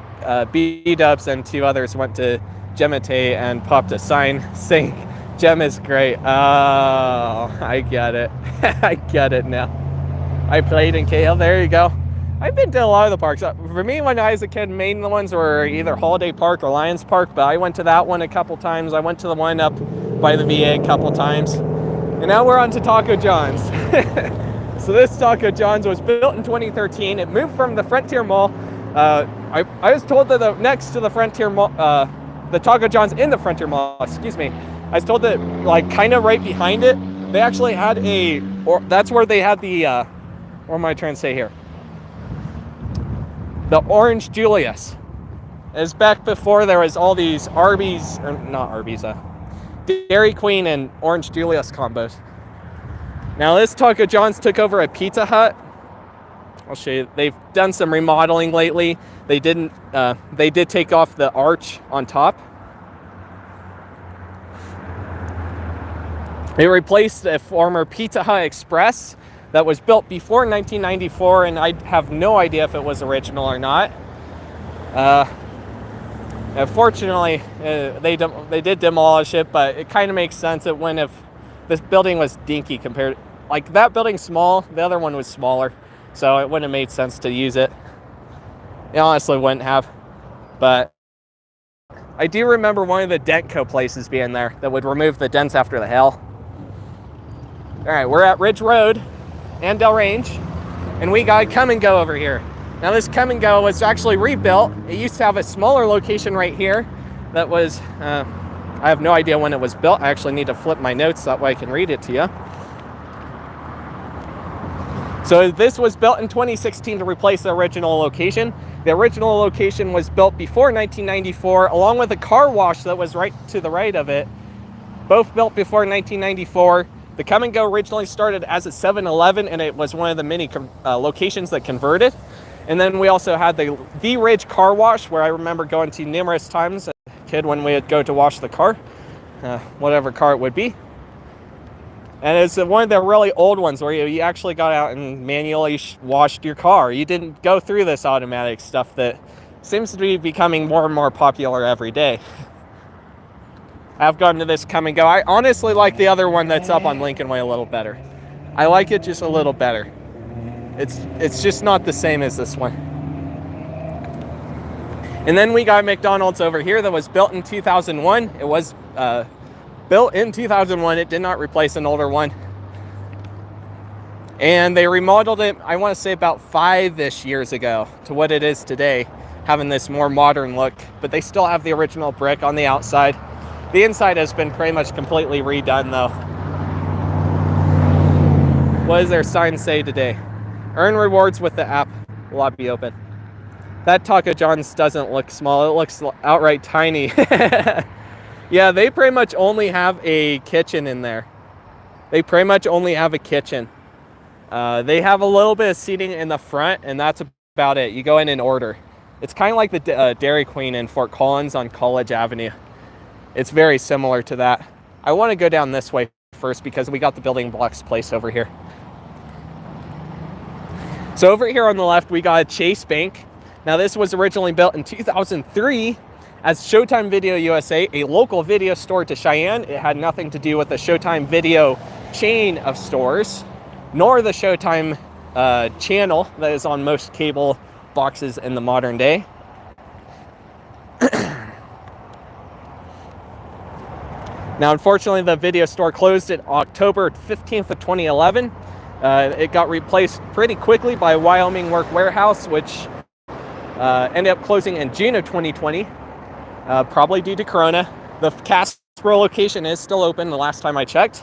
B-dubs, and 2 others went to Gemite and popped a sign saying, Gem is great. Oh, I get it. I get it now. I played in Cahill. There you go. I've been to a lot of the parks. For me, when I was a kid, main ones were either Holiday Park or Lions Park, but I went to that one a couple times. I went to the one up by the VA a couple times. And now we're on to Taco John's. So this Taco John's was built in 2013. It moved from the Frontier Mall. I was told that next to the Frontier Mall, the Taco John's in the Frontier Mall, excuse me, I was told that like kind of right behind it, they actually had that's where they had the, what am I trying to say here? The Orange Julius. It's back before there was all these Arby's, or not Arby's, Dairy Queen and Orange Julius combos. Now this Taco John's took over a Pizza Hut. I'll show you. They've done some remodeling lately. They did take off the arch on top. They replaced a former Pizza Hut Express that was built before 1994, and I have no idea if it was original or not. Fortunately, they did demolish it, but it kind of makes sense. It wouldn't have. This building was dinky compared. Like that building's small, the other one was smaller, so it wouldn't have made sense to use it. It honestly wouldn't have. But I do remember one of the Dentco places being there that would remove the dents after the hail. All right, we're at Ridge Road and Del Range, and we got Come and Go over here. Now this Come and Go was actually rebuilt. It used to have a smaller location right here that was, I have no idea when it was built. I actually need to flip my notes, that way I can read it to you. So this was built in 2016 to replace the original location. The original location was built before 1994, along with a car wash that was right to the right of it. Both built before 1994. The Come and Go originally started as a 7-Eleven, and it was one of the many locations that converted. And then we also had the Ridge Car Wash, where I remember going to numerous times as a kid when we would go to wash the car, whatever car it would be. And it's one of the really old ones where you actually got out and manually washed your car. You didn't go through this automatic stuff that seems to be becoming more and more popular every day. I've gone to this Come and Go. I honestly like the other one that's up on Lincoln Way a little better. I like it just a little better. It's just not the same as this one. And then we got McDonald's over here that was built in 2001. It was built in 2001. It did not replace an older one. And they remodeled it, I want to say about 5-ish years ago to what it is today, having this more modern look. But they still have the original brick on the outside. The inside has been pretty much completely redone though. What does their sign say today? Earn rewards with the app. Will not be open. That Taco John's doesn't look small. It looks outright tiny. Yeah, they pretty much only have a kitchen in there. They pretty much only have a kitchen. They have a little bit of seating in the front, and that's about it. You go in and order. It's kind of like the Dairy Queen in Fort Collins on College Avenue. It's very similar to that. I want to go down this way first because we got the building blocks place over here. So over here on the left, we got a Chase Bank. Now this was originally built in 2003 as Showtime Video USA, a local video store to Cheyenne. It had nothing to do with the Showtime Video chain of stores, nor the Showtime channel that is on most cable boxes in the modern day. Now, unfortunately, the video store closed at October 15th of 2011. It got replaced pretty quickly by Wyoming Work Warehouse, which ended up closing in June of 2020, probably due to Corona. The Casper location is still open the last time I checked.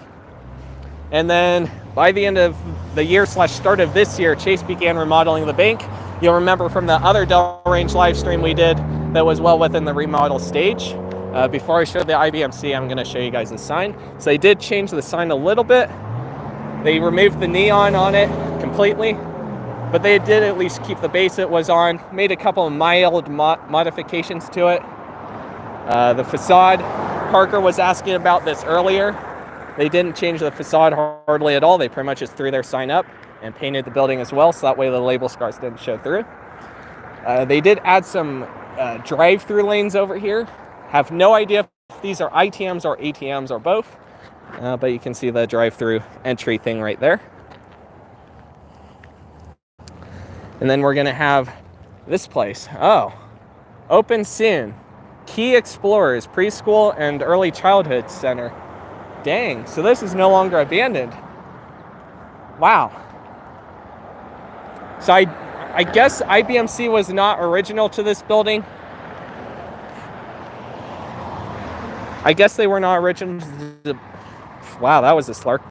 And then by the end of the year / start of this year, Chase began remodeling the bank. You'll remember from the other Del Range live stream we did that was well within the remodel stage. Before I show the IBMC, I'm going to show you guys the sign. So they did change the sign a little bit. They removed the neon on it completely, but they did at least keep the base it was on, made a couple of mild modifications to it. The facade, Parker was asking about this earlier. They didn't change the facade hardly at all. They pretty much just threw their sign up and painted the building as well, so that way the label scars didn't show through. They did add some drive-through lanes over here. Have no idea if these are ITMs or ATMs or both, but you can see the drive-through entry thing right there. And then we're gonna have this place. Oh, open soon. Key Explorers Preschool and Early Childhood Center. Dang, so this is no longer abandoned. Wow. So I guess IBMC was not original to this building. I guess they were not original to the... Wow, that was a slur.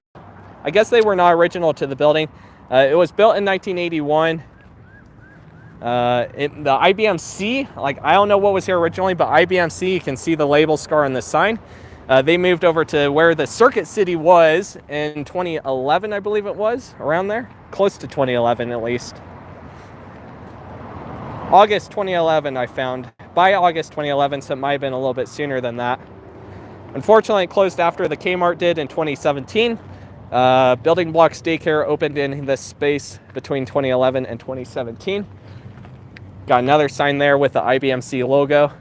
I guess they were not original to the building. It was built in 1981. The IBMC, like, I don't know what was here originally, but IBMC, you can see the label scar on the sign. They moved over to where the Circuit City was in 2011, I believe it was, around there. Close to 2011, at least. August 2011, I found. By August 2011, so it might have been a little bit sooner than that. Unfortunately, it closed after the Kmart did in 2017. Building Blocks Daycare opened in this space between 2011 and 2017. Got another sign there with the IBMC logo.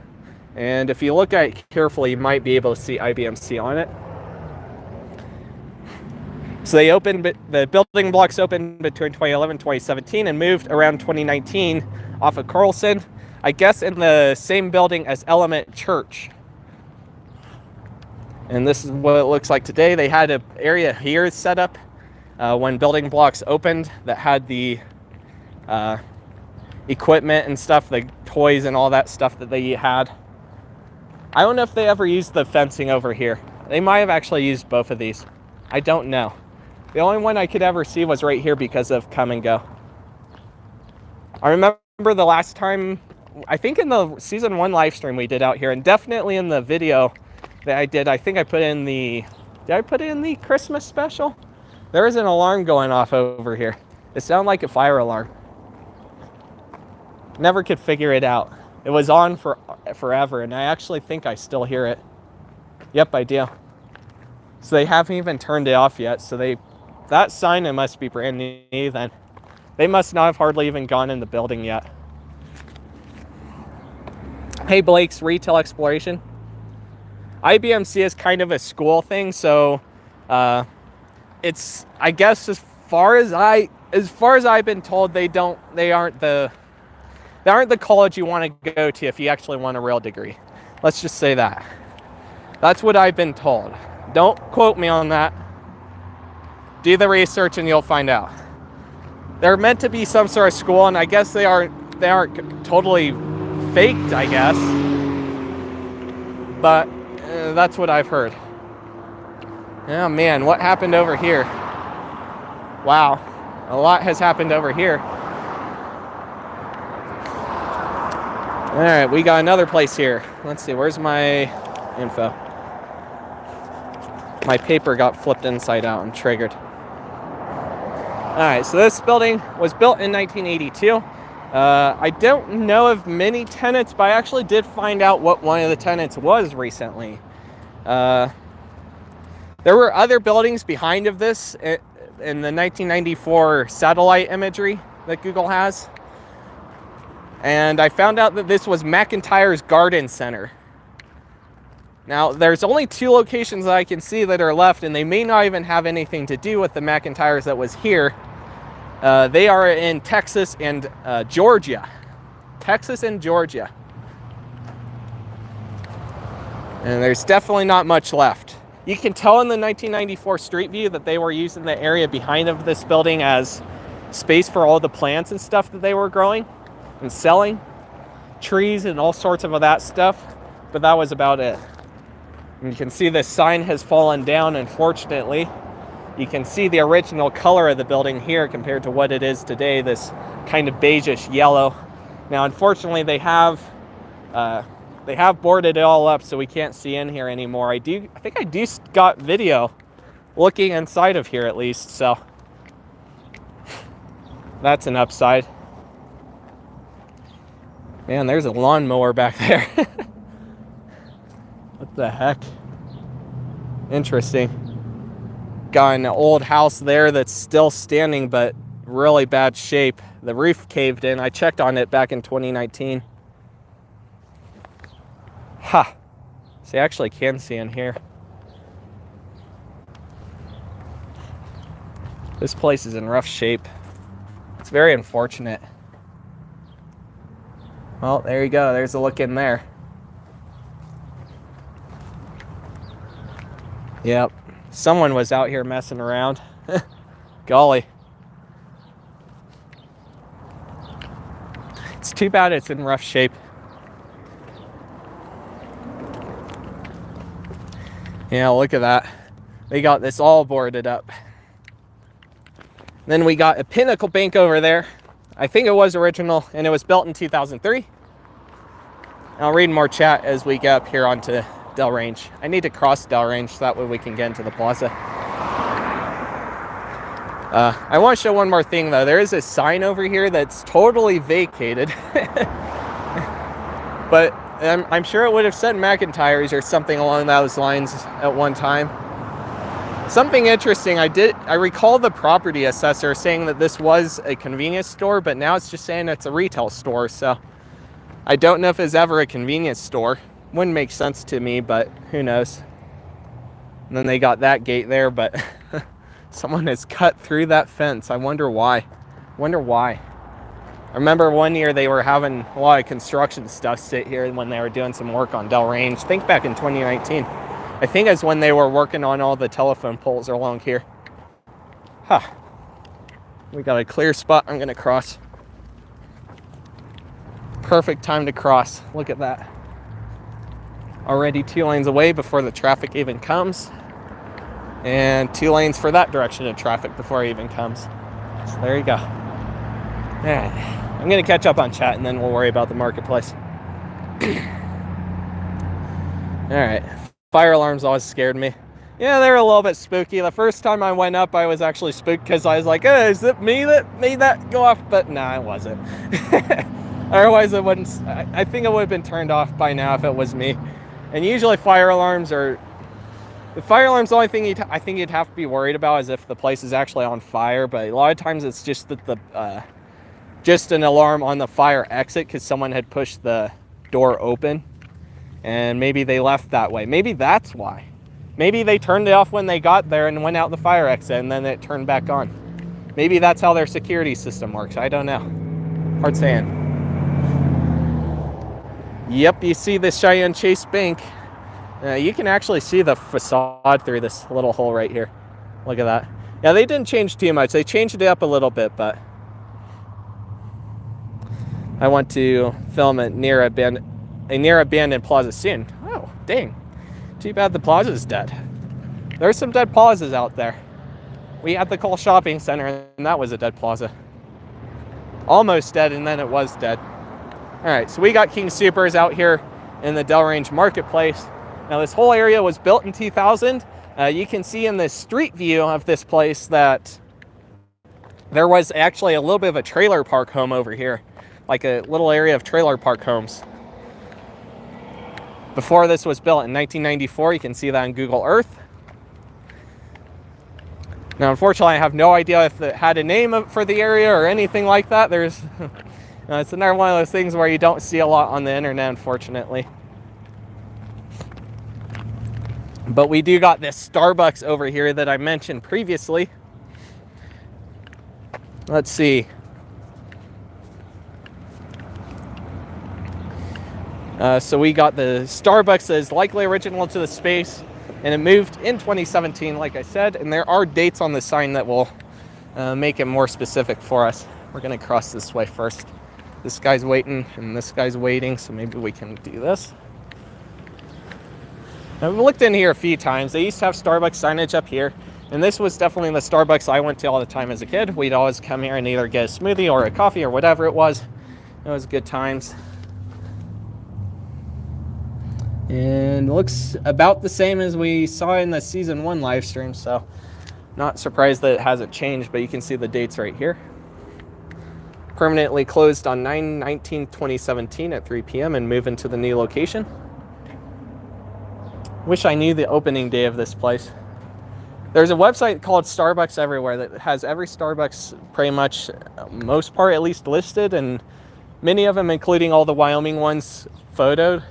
And if you look at it carefully, you might be able to see IBMC on it. So they opened, the Building Blocks opened between 2011 and 2017 and moved around 2019 off of Carlson, I guess in the same building as Element Church. And this is what it looks like today. They had an area here set up when Building Blocks opened that had the equipment and stuff, the toys and all that stuff that they had. I don't know if they ever used the fencing over here. They might have actually used both of these. I don't know. The only one I could ever see was right here because of Come and Go. I remember the last time, I think in the season 1 live stream we did out here, and definitely in the video that I did, I think I put in the, did I put in the Christmas special? There is an alarm going off over here. It sounded like a fire alarm. Never could figure it out. It was on for forever, and I actually think I still hear it. Yep, I do. So they haven't even turned it off yet, so that sign, it must be brand new then. They must not have hardly even gone in the building yet. Hey, Blake's Retail Exploration. IBMC is kind of a school thing, so it's, I guess, as far as I've been told, they aren't the college you want to go to if you actually want a real degree. Let's just say that. That's what I've been told. Don't quote me on that. Do the research and you'll find out. They're meant to be some sort of school, and I guess they aren't totally faked, I guess. But that's what I've heard. Oh man, what happened over here? Wow, a lot has happened over here. All right, we got another place here. Let's see, where's my info? My paper got flipped inside out and triggered. All right, so this building was built in 1982. I don't know of many tenants, but I actually did find out what one of the tenants was recently. There were other buildings behind of this in the 1994 satellite imagery that Google has. And I found out that this was McIntyre's Garden Center. Now, there's only 2 locations that I can see that are left, and they may not even have anything to do with the McIntyres that was here. They are in Texas and Georgia. Texas and Georgia. And there's definitely not much left. You can tell in the 1994 street view that they were using the area behind of this building as space for all the plants and stuff that they were growing and selling. Trees and all sorts of that stuff. But that was about it. And you can see this sign has fallen down, unfortunately. You can see the original color of the building here compared to what it is today, this kind of beigeish yellow. Now, unfortunately, they have They have boarded it all up, so we can't see in here anymore. I think I do got video looking inside of here at least, so that's an upside. Man, there's a lawnmower back there. What the heck? Interesting. Got an old house there that's still standing, but really bad shape. The roof caved in. I checked on it back in 2019. Ha! So you actually can see in here. This place is in rough shape. It's very unfortunate. Well, there you go. There's a look in there. Yep. Someone was out here messing around. Golly. It's too bad it's in rough shape. Yeah, look at that. We got this all boarded up. Then we got a Pinnacle Bank over there. I think it was original, and it was built in 2003. I'll read more chat as we get up here onto Dell Range. I need to cross Dell Range so that way we can get into the plaza. I want to show one more thing though. There is a sign over here that's totally vacated. But I'm sure it would have said McIntyre's or something along those lines at one time. Something interesting, I recall the property assessor saying that this was a convenience store, but now it's just saying it's a retail store, so I don't know if it's ever a convenience store. Wouldn't make sense to me, but who knows. And then they got that gate there, but someone has cut through that fence. I wonder why. I remember one year they were having a lot of construction stuff sit here when they were doing some work on Dell Range. Think back in 2019. I think it's when they were working on all the telephone poles along here. Huh. We got a clear spot I'm gonna cross. Perfect time to cross. Look at that. Already 2 lanes away before the traffic even comes. And 2 lanes for that direction of traffic before it even comes. So there you go. Man. I'm gonna catch up on chat and then we'll worry about the marketplace. All right. Fire alarms always scared me. Yeah, they're a little bit spooky. The first time I went up, I was actually spooked because I was like, oh, is it me that made that go off? But nah, it wasn't. Otherwise, it wouldn't. I think it would have been turned off by now if it was me. And usually fire alarms are... The fire alarm's the only thing I think you'd have to be worried about is if the place is actually on fire. But a lot of times it's just that just an alarm on the fire exit because someone had pushed the door open. And maybe they left that way. Maybe that's why. Maybe they turned it off when they got there and went out the fire exit and then it turned back on. Maybe that's how their security system works. I don't know. Hard saying. Yep, you see this Cheyenne Chase Bank. You can actually see the facade through this little hole right here. Look at that. Yeah, they didn't change too much. They changed it up a little bit, but I want to film a near abandoned plaza soon. Oh, dang. Too bad the plaza's dead. There's some dead plazas out there. We had the Cole Shopping Center, and that was a dead plaza. Almost dead, and then it was dead. All right, so we got Kingsoopers out here in the Dell Range Marketplace. Now, this whole area was built in 2000. You can see in the street view of this place that there was actually a little bit of a trailer park home over here, like a little area of trailer park homes. Before this was built in 1994, you can see that on Google Earth. Now, unfortunately, I have no idea if it had a name for the area or anything like that. It's another one of those things where you don't see a lot on the internet, unfortunately. But we do got this Starbucks over here that I mentioned previously. Let's see. So we got the Starbucks that is likely original to the space, and it moved in 2017, like I said, and there are dates on the sign that will make it more specific for us. We're gonna cross this way first. This guy's waiting, and this guy's waiting, so maybe we can do this. Now, we've looked in here a few times. They used to have Starbucks signage up here, and this was definitely the Starbucks I went to all the time as a kid. We'd always come here and either get a smoothie or a coffee or whatever it was. It was good times. And looks about the same as we saw in the season 1 live stream, so not surprised that it hasn't changed, but you can see the dates right here. Permanently closed on 9/19/2017 at 3 p.m. and moving to the new location. Wish I knew the opening day of this place. There's a website called Starbucks Everywhere that has every Starbucks pretty much, most part at least, listed, and many of them, including all the Wyoming ones, photoed.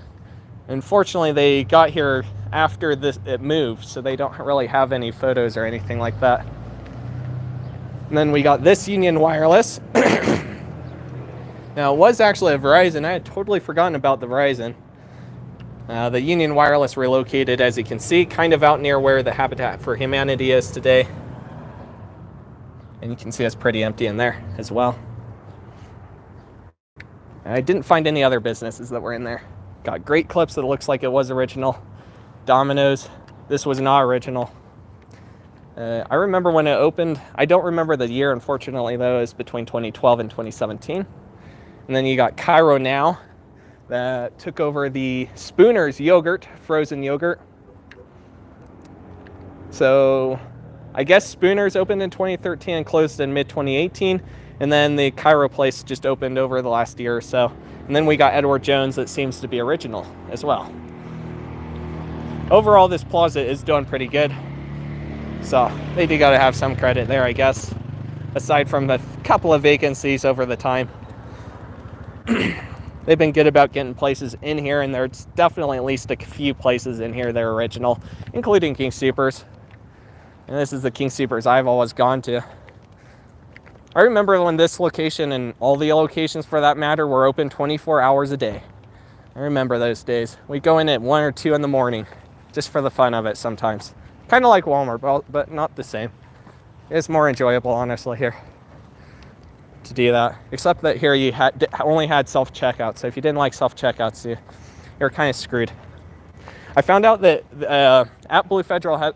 Unfortunately, they got here after it moved, so they don't really have any photos or anything like that. And then we got this Union Wireless. Now, it was actually a Verizon. I had totally forgotten about the Verizon. The Union Wireless relocated, as you can see, kind of out near where the Habitat for Humanity is today. And you can see it's pretty empty in there as well. I didn't find any other businesses that were in there. Got Great Clips that looks like it was original. Domino's. This was not original. I remember when it opened. I don't remember the year, unfortunately, though. It was between 2012 and 2017. And then you got Cairo Now, that took over the Spooner's yogurt, frozen yogurt. So I guess Spooner's opened in 2013 and closed in mid-2018. And then the Cairo place just opened over the last year or so. And then we got Edward Jones that seems to be original as well. Overall, this plaza is doing pretty good. So they do gotta have some credit there, I guess. Aside from a couple of vacancies over the time. They've been good about getting places in here, and there's definitely at least a few places in here that are original, including Kingsoopers. And this is the Kingsoopers I've always gone to. I remember when this location, and all the locations for that matter, were open 24 hours a day. I remember those days. We'd go in at 1 or 2 in the morning, just for the fun of it sometimes. Kind of like Walmart, but not the same. It's more enjoyable, honestly, here to do that. Except that here you only had self-checkout, so if you didn't like self-checkouts, you're kind of screwed. I found out that at Blue Federal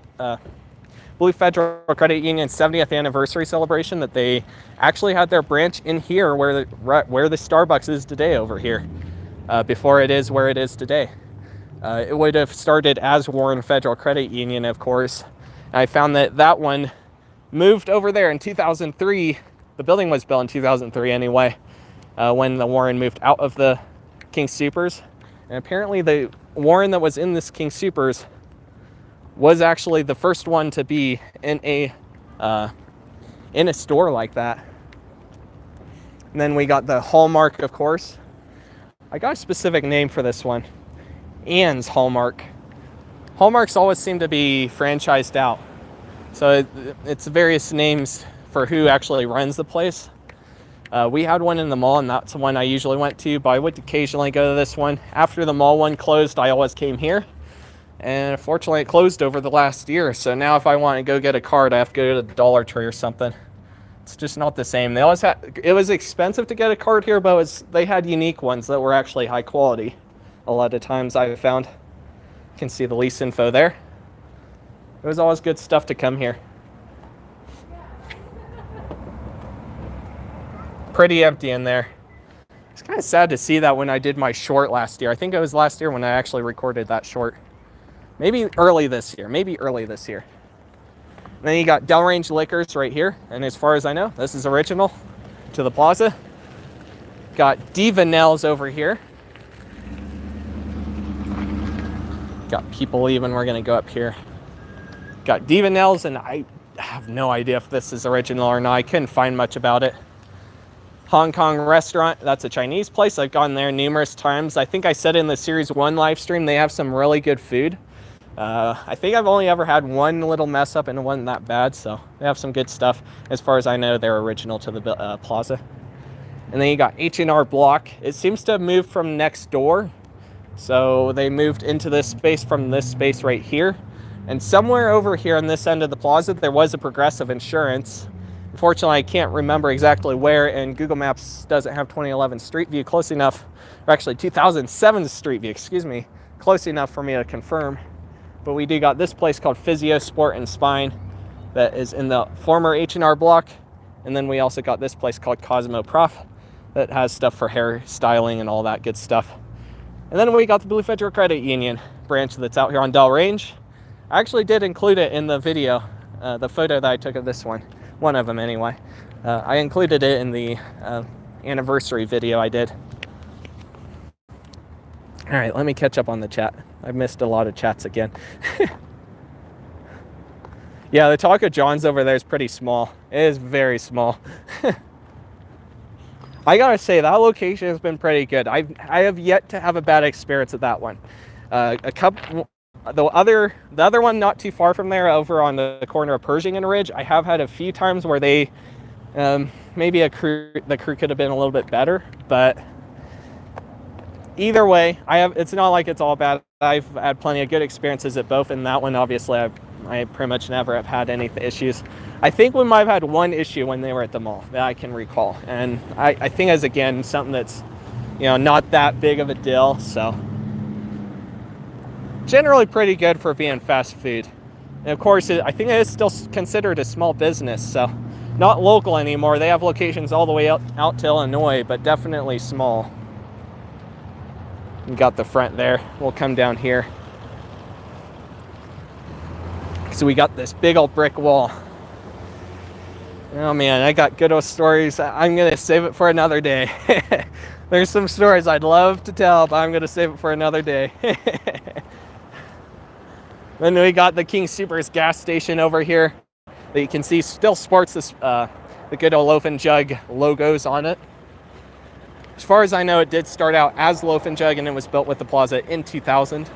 Credit Union's 70th anniversary celebration, that they actually had their branch in here where the Starbucks is today over here, before it is where it is today. It would have started as Warren Federal Credit Union, of course. And I found that one moved over there in 2003. The building was built in 2003 anyway, when the Warren moved out of the Kingsoopers. And apparently the Warren that was in this Kingsoopers was actually the first one to be in a store like that. And then we got the Hallmark, of course. I got a specific name for this one. Ann's Hallmark. Hallmarks always seem to be franchised out. So it's various names for who actually runs the place. We had one in the mall, and that's the one I usually went to, but I would occasionally go to this one. After the mall one closed, I always came here. And unfortunately, it closed over the last year. So now if I want to go get a card, I have to go to the Dollar Tree or something. It's just not the same. They always had, it was expensive to get a card here, but they had unique ones that were actually high quality. A lot of times I've found. You can see the lease info there. It was always good stuff to come here. Pretty empty in there. It's kind of sad to see that when I did my short last year. I think it was last year when I actually recorded that short. Maybe early this year. And then you got Delrange Liquors right here. And as far as I know, this is original to the plaza. Got Diva Nails over here. Got people leaving. We're going to go up here. Got Diva Nails, and I have no idea if this is original or not. I couldn't find much about it. Hong Kong Restaurant. That's a Chinese place. I've gone there numerous times. I think I said in the Series 1 live stream, they have some really good food. I think I've only ever had one little mess up, and it wasn't that bad, so they have some good stuff. As far as I know, they're original to the plaza. And then you got H&R Block. It seems to have moved from next door. So they moved into this space from this space right here. And somewhere over here on this end of the plaza, there was a Progressive Insurance. Unfortunately, I can't remember exactly where, and Google Maps doesn't have 2011 Street View close enough, or actually 2007 Street View, excuse me, close enough for me to confirm. But we do got this place called Physio Sport and Spine that is in the former H&R Block. And then we also got this place called Cosmo Prof that has stuff for hair styling and all that good stuff. And then we got the Blue Federal Credit Union branch that's out here on Dell Range. I actually did include it in the video, the photo that I took of this one of them anyway. I included it in the anniversary video I did. All right, let me catch up on the chat. I've missed a lot of chats again. Yeah, the Taco John's over there is pretty small. It is very small. I gotta say, that location has been pretty good. I have yet to have a bad experience at that one. The other one not too far from there, over on the corner of Pershing and Ridge, I have had a few times where they, maybe the crew could have been a little bit better, but either way, it's not like it's all bad. I've had plenty of good experiences at both, and that one, obviously, I pretty much never have had any issues. I think we might have had one issue when they were at the mall that I can recall, and I think as again something that's, you know, not that big of a deal. So generally pretty good for being fast food. And of course, I think it is still considered a small business, so not local anymore. They have locations all the way out to Illinois, but definitely small. You got the front there. We'll come down here. So we got this big old brick wall. Oh man, I got good old stories. I'm gonna save it for another day. There's some stories I'd love to tell, but I'm gonna save it for another day. Then we got the Kingsoopers gas station over here that you can see still sports this, the good old Loaf and Jug logos on it. As far as I know, it did start out as Loaf and Jug, and it was built with the Plaza in 2000.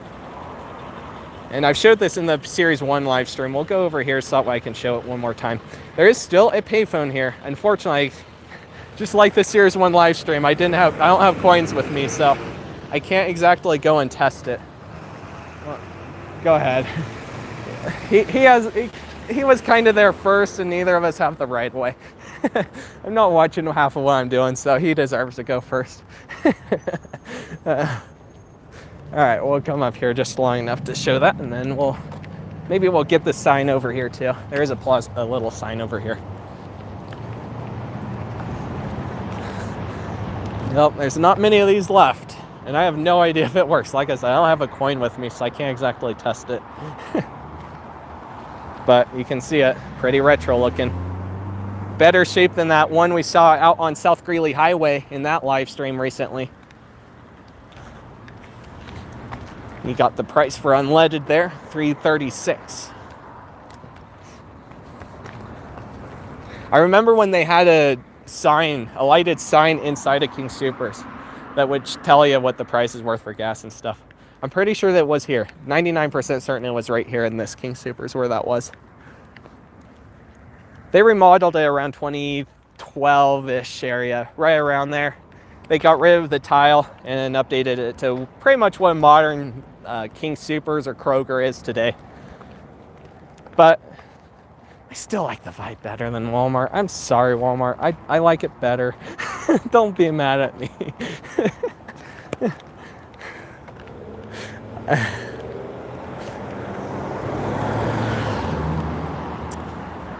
And I've showed this in the Series 1 live stream. We'll go over here so that way I can show it one more time. There is still a payphone here. Unfortunately, just like the Series 1 live stream, I don't have coins with me, so I can't exactly go and test it. Well, go ahead. He was kind of there first, and neither of us have the right way. I'm not watching half of what I'm doing, so he deserves to go first. All right, we'll come up here just long enough to show that, and then maybe we'll get the sign over here too. There is a little sign over here. Nope, there's not many of these left, and I have no idea if it works. Like I said, I don't have a coin with me, so I can't exactly test it. But you can see it, pretty retro looking. Better shape than that one we saw out on South Greeley Highway in that live stream recently. You got the price for unleaded there, $3.36. I remember when they had a lighted sign inside of Kingsoopers that would tell you what the price is worth for gas and stuff. I'm pretty sure that it was here. 99% certain it was right here in this Kingsoopers where that was. They remodeled it around 2012-ish area, right around there. They got rid of the tile and updated it to pretty much what a modern Kingsoopers or Kroger is today. But I still like the vibe better than Walmart. I'm sorry, Walmart. I like it better. Don't be mad at me.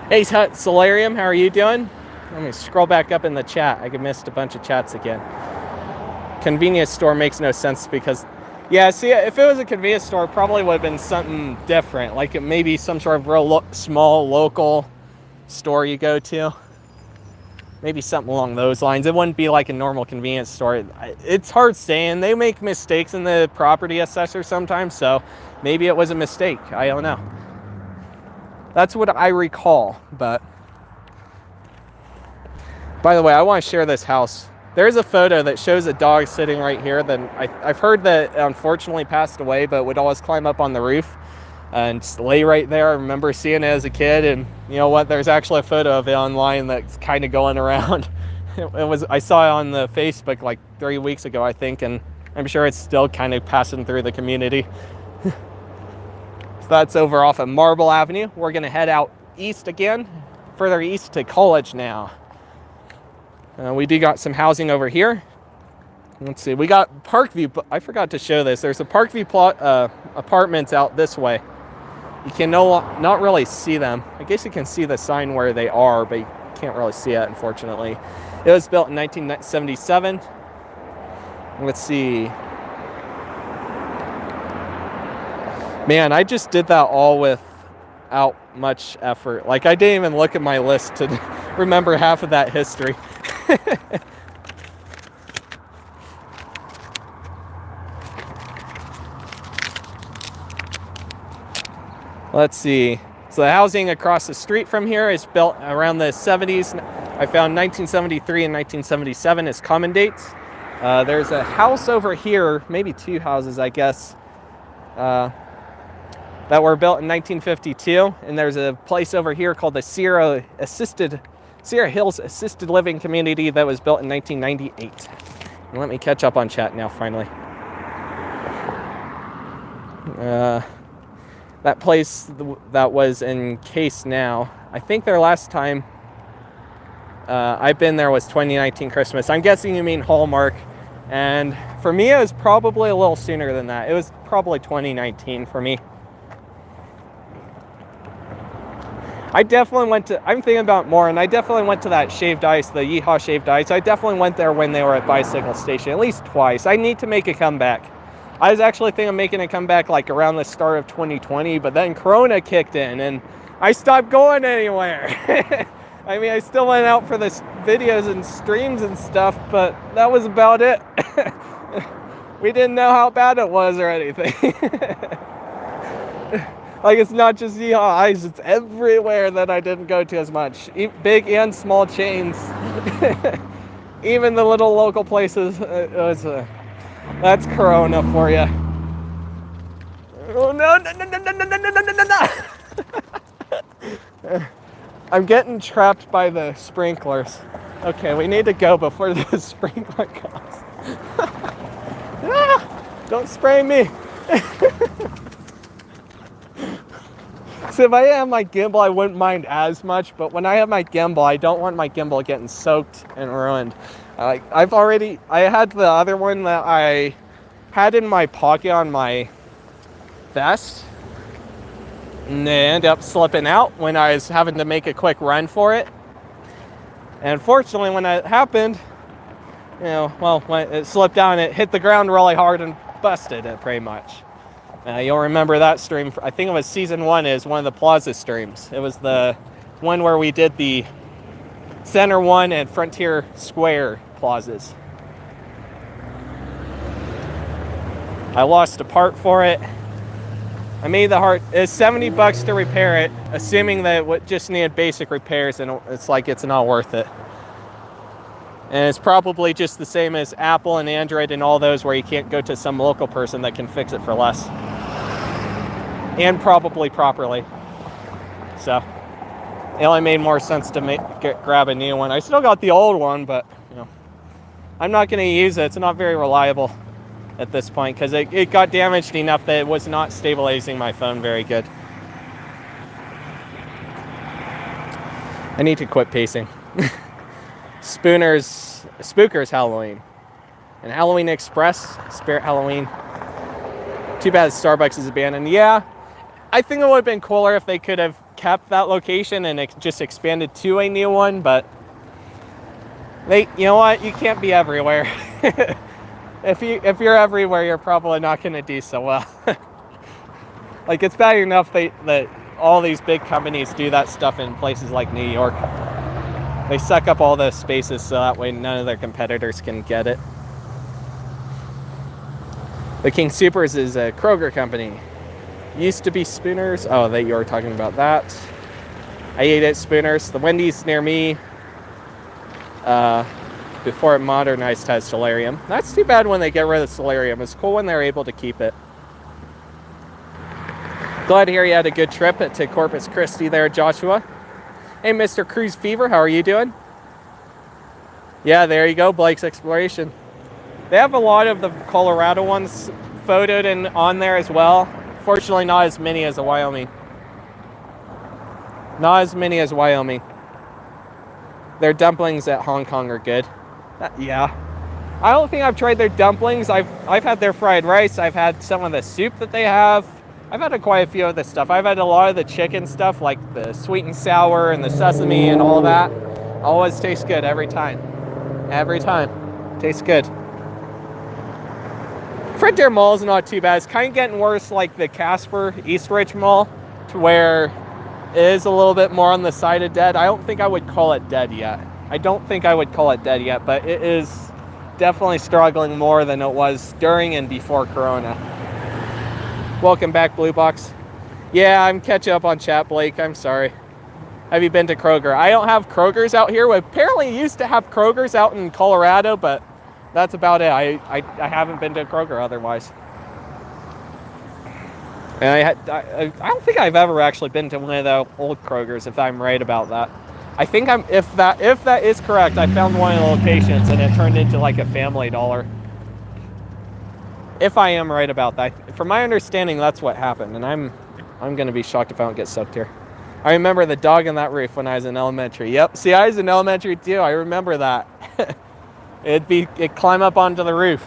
Hey, Solarium, how are you doing? Let me scroll back up in the chat. I missed a bunch of chats again. Convenience store makes no sense because, yeah, see, if it was a convenience store, it probably would have been something different. Like it maybe some sort of real small local store you go to. Maybe something along those lines. It wouldn't be like a normal convenience store. It's hard saying. They make mistakes in the property assessor sometimes, so maybe it was a mistake. I don't know. That's what I recall, but by the way, I want to share this house. There's a photo that shows a dog sitting right here that I've heard that unfortunately passed away, but would always climb up on the roof and just lay right there. I remember seeing it as a kid, and you know what? There's actually a photo of it online that's kind of going around. I saw it on the Facebook like 3 weeks ago, I think, and I'm sure it's still kind of passing through the community. So that's over off of Marble Avenue. We're gonna head out east again, further east to College now. We do got some housing over here. Let's see, we got Parkview. I forgot to show this. There's a Parkview apartments out this way. You can not really see them. I guess you can see the sign where they are, but you can't really see it, unfortunately. It was built in 1977. Let's see. Man, I just did that all without much effort. Like, I didn't even look at my list to remember half of that history. Let's see. So the housing across the street from here is built around the 70s. I found 1973 and 1977 as common dates. There's a house over here, maybe two houses, I guess, that were built in 1952. And there's a place over here called the Sierra Hills Assisted Living Community that was built in 1998. And let me catch up on chat now, finally. That place that was in Case now, I think their last time I've been there was 2019 Christmas. I'm guessing you mean Hallmark. And for me, it was probably a little sooner than that. It was probably 2019 for me. I definitely went to, I'm thinking about more, and I definitely went to that shaved ice, the Yeehaw shaved ice. I definitely went there when they were at Bicycle Station, at least twice. I need to make a comeback. I was actually thinking of making a comeback like around the start of 2020, but then Corona kicked in and I stopped going anywhere. I mean, I still went out for the videos and streams and stuff, but that was about it. We didn't know how bad it was or anything. Like, it's not just Yeehaw Ice, it's everywhere that I didn't go to as much. Big and small chains. Even the little local places. It was that's Corona for you. Oh, no. I'm getting trapped by the sprinklers. Okay, we need to go before the sprinkler comes. Don't spray me. So if I have my gimbal, I wouldn't mind as much, but when I have my gimbal, I don't want my gimbal getting soaked and ruined. I had the other one that I had in my pocket on my vest, and they ended up slipping out when I was having to make a quick run for it. And fortunately, when that happened, when it slipped down, it hit the ground really hard and busted it pretty much. You'll remember that stream. I think it was season 1 is one of the Plaza streams. It was the one where we did the Center 1 and Frontier Square plazas. I lost a part for it. I made the heart. It's $70 to repair it, assuming that it just needed basic repairs, and it's like it's not worth it. And it's probably just the same as Apple and Android and all those where you can't go to some local person that can fix it for less. And probably properly. So it only made more sense to grab a new one. I still got the old one, but I'm not going to use it. It's not very reliable at this point because it got damaged enough that it was not stabilizing my phone very good. I need to quit pacing. Spookers Halloween. And Halloween Express, Spirit Halloween. Too bad Starbucks is abandoned. Yeah, I think it would have been cooler if they could have kept that location and just expanded to a new one, but you know what? You can't be everywhere. If you're everywhere, you're probably not going to do so well. Like, it's bad enough that all these big companies do that stuff in places like New York. They suck up all the spaces so that way none of their competitors can get it. The Kingsoopers is a Kroger company. Used to be Spooners. Oh, you were talking about that. I ate at Spooners. The Wendy's near me, before it modernized, has solarium. That's too bad when they get rid of the solarium. It's cool when they're able to keep it. Glad to hear you had a good trip to Corpus Christi there, Joshua. Hey, Mr. Cruise Fever, how are you doing? Yeah, there you go, Blake's Exploration. They have a lot of the Colorado ones photoed and on there as well. Fortunately, not as many as the Wyoming. Not as many as Wyoming. Their dumplings at Hong Kong are good. Yeah. I don't think I've tried their dumplings. I've had their fried rice. I've had some of the soup that they have. I've had quite a few of the stuff. I've had a lot of the chicken stuff, like the sweet and sour and the sesame and all that. Always tastes good every time. Every time. Tastes good. Frontier Mall is not too bad. It's kind of getting worse like the Casper Eastridge Mall, to where it is a little bit more on the side of dead. I don't think I would call it dead yet. But it is definitely struggling more than it was during and before Corona. Welcome back, Blue Box. Yeah, I'm catching up on chat, Blake. I'm sorry. Have you been to Kroger? I don't have Kroger's out here. We apparently used to have Kroger's out in Colorado, but that's about it. I haven't been to Kroger otherwise. And I don't think I've ever actually been to one of the old Kroger's, if I'm right about that. I think if that is correct, I found one of the locations and it turned into like a Family Dollar. If I am right about that. From my understanding, that's what happened, and I'm going to be shocked if I don't get soaked here. I remember the dog on that roof when I was in elementary. Yep, see, I was in elementary too. I remember that. It'd climb up onto the roof.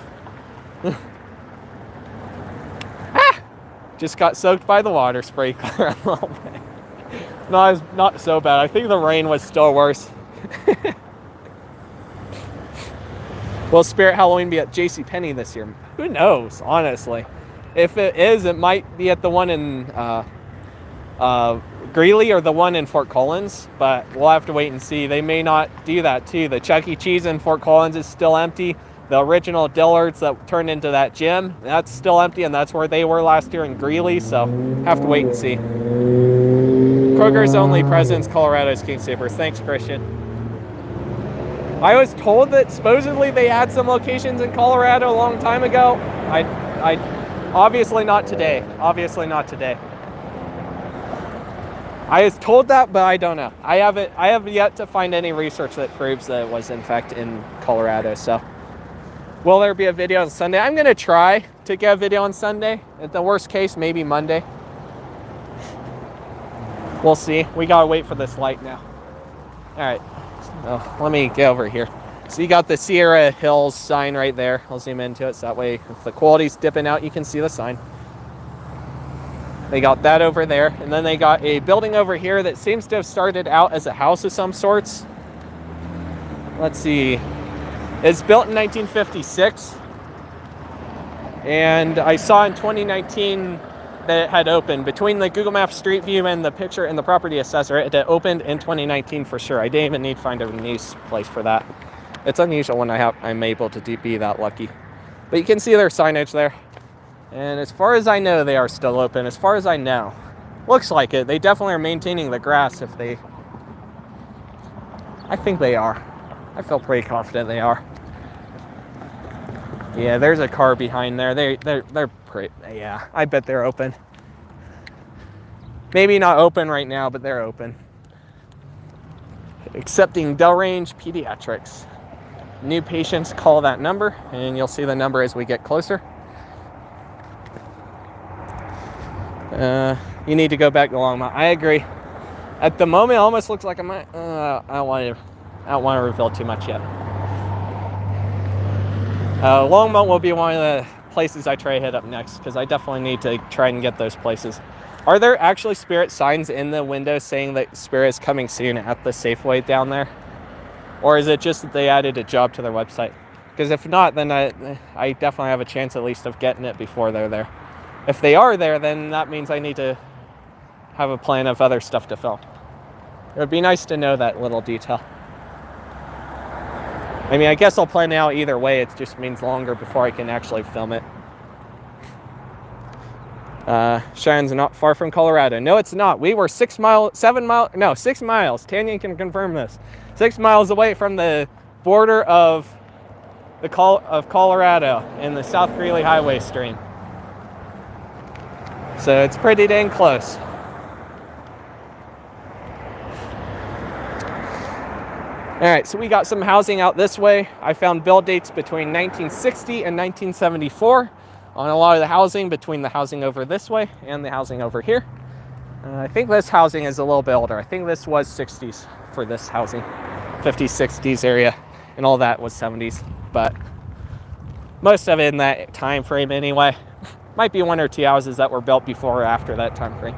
Just got soaked by the water sprinkler a little bit. No, it's not so bad. I think the rain was still worse. Will Spirit Halloween be at JCPenney this year? Who knows, honestly. If it is, it might be at the one in Greeley or the one in Fort Collins, but we'll have to wait and see. They may not do that too. The Chuck E. Cheese in Fort Collins is still empty. The original Dillard's that turned into that gym, that's still empty, and that's where they were last year in Greeley, so have to wait and see. Kroger's only presence, Colorado's Kingsoopers. Thanks, Christian. I was told that supposedly they had some locations in Colorado a long time ago. I obviously not today. Obviously not today. I was told that, but I don't know. I have yet to find any research that proves that it was in fact in Colorado, so. Will there be a video on Sunday? I'm going to try to get a video on Sunday. At the worst case, maybe Monday. We'll see. We got to wait for this light now. All right. Oh, let me get over here. So you got the Sierra Hills sign right there. I'll zoom into it so that way if the quality's dipping out, you can see the sign. They got that over there. And then they got a building over here that seems to have started out as a house of some sorts. Let's see. It's built in 1956, and I saw in 2019 that it had opened. Between the Google Maps Street View and the picture and the property assessor, it had opened in 2019 for sure. I didn't even need to find a news place for that. It's unusual when I'm able to be that lucky. But you can see their signage there. And as far as I know, they are still open. As far as I know. Looks like it. They definitely are maintaining the grass if they... I think they are. I feel pretty confident they are. Yeah, there's a car behind there. They're pretty, yeah, I bet they're open. Maybe not open right now, but they're open. Accepting Delrange Pediatrics. New patients, call that number, and you'll see the number as we get closer. You need to go back to Longmont. I agree. At the moment, it almost looks like I might. I don't want to reveal too much yet. Longmont will be one of the places I try to hit up next, because I definitely need to try and get those places. Are there actually Spirit signs in the window saying that Spirit is coming soon at the Safeway down there? Or is it just that they added a job to their website? Because if not, then I definitely have a chance at least of getting it before they're there. If they are there, then that means I need to have a plan of other stuff to film. It would be nice to know that little detail. I mean, I guess I'll plan it out either way. It just means longer before I can actually film it. Cheyenne's not far from Colorado. No, it's not. We were 6 miles. Tanya can confirm this. 6 miles away from the border of Colorado in the South Greeley Highway stream. So it's pretty dang close. All right, so we got some housing out this way. I found build dates between 1960 and 1974 on a lot of the housing, between the housing over this way and the housing over here. I think this housing is a little bit older. I think this was 60s for this housing, 50s, 60s area, and all that was 70s. But most of it in that time frame anyway. Might be one or two houses that were built before or after that time frame.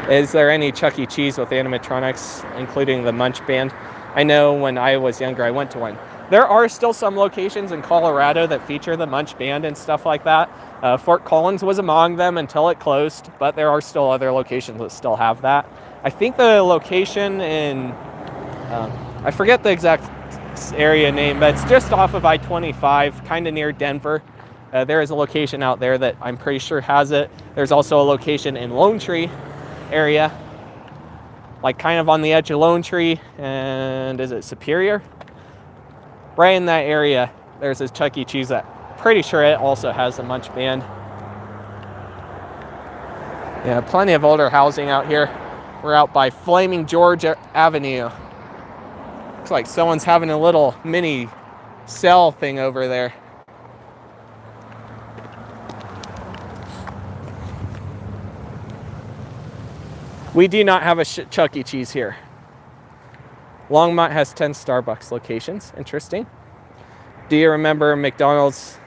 Is there any Chuck E. Cheese with animatronics, including the Munch Band? I know when I was younger, I went to one. There are still some locations in Colorado that feature the Munch Band and stuff like that. Fort Collins was among them until it closed, but there are still other locations that still have that. I think the location in, I forget the exact area name, but it's just off of I-25, kind of near Denver. There is a location out there that I'm pretty sure has it. There's also a location in Lone Tree area, like kind of on the edge of Lone Tree, and is it Superior? Right in that area, there's this Chuck E. Cheese that pretty sure it also has a Munch Band. Yeah, plenty of older housing out here. We're out by Flaming George Avenue. Looks like someone's having a little mini cell thing over there. We do not have a Chuck E. Cheese here. Longmont has 10 Starbucks locations. Interesting. Do you remember McDonald's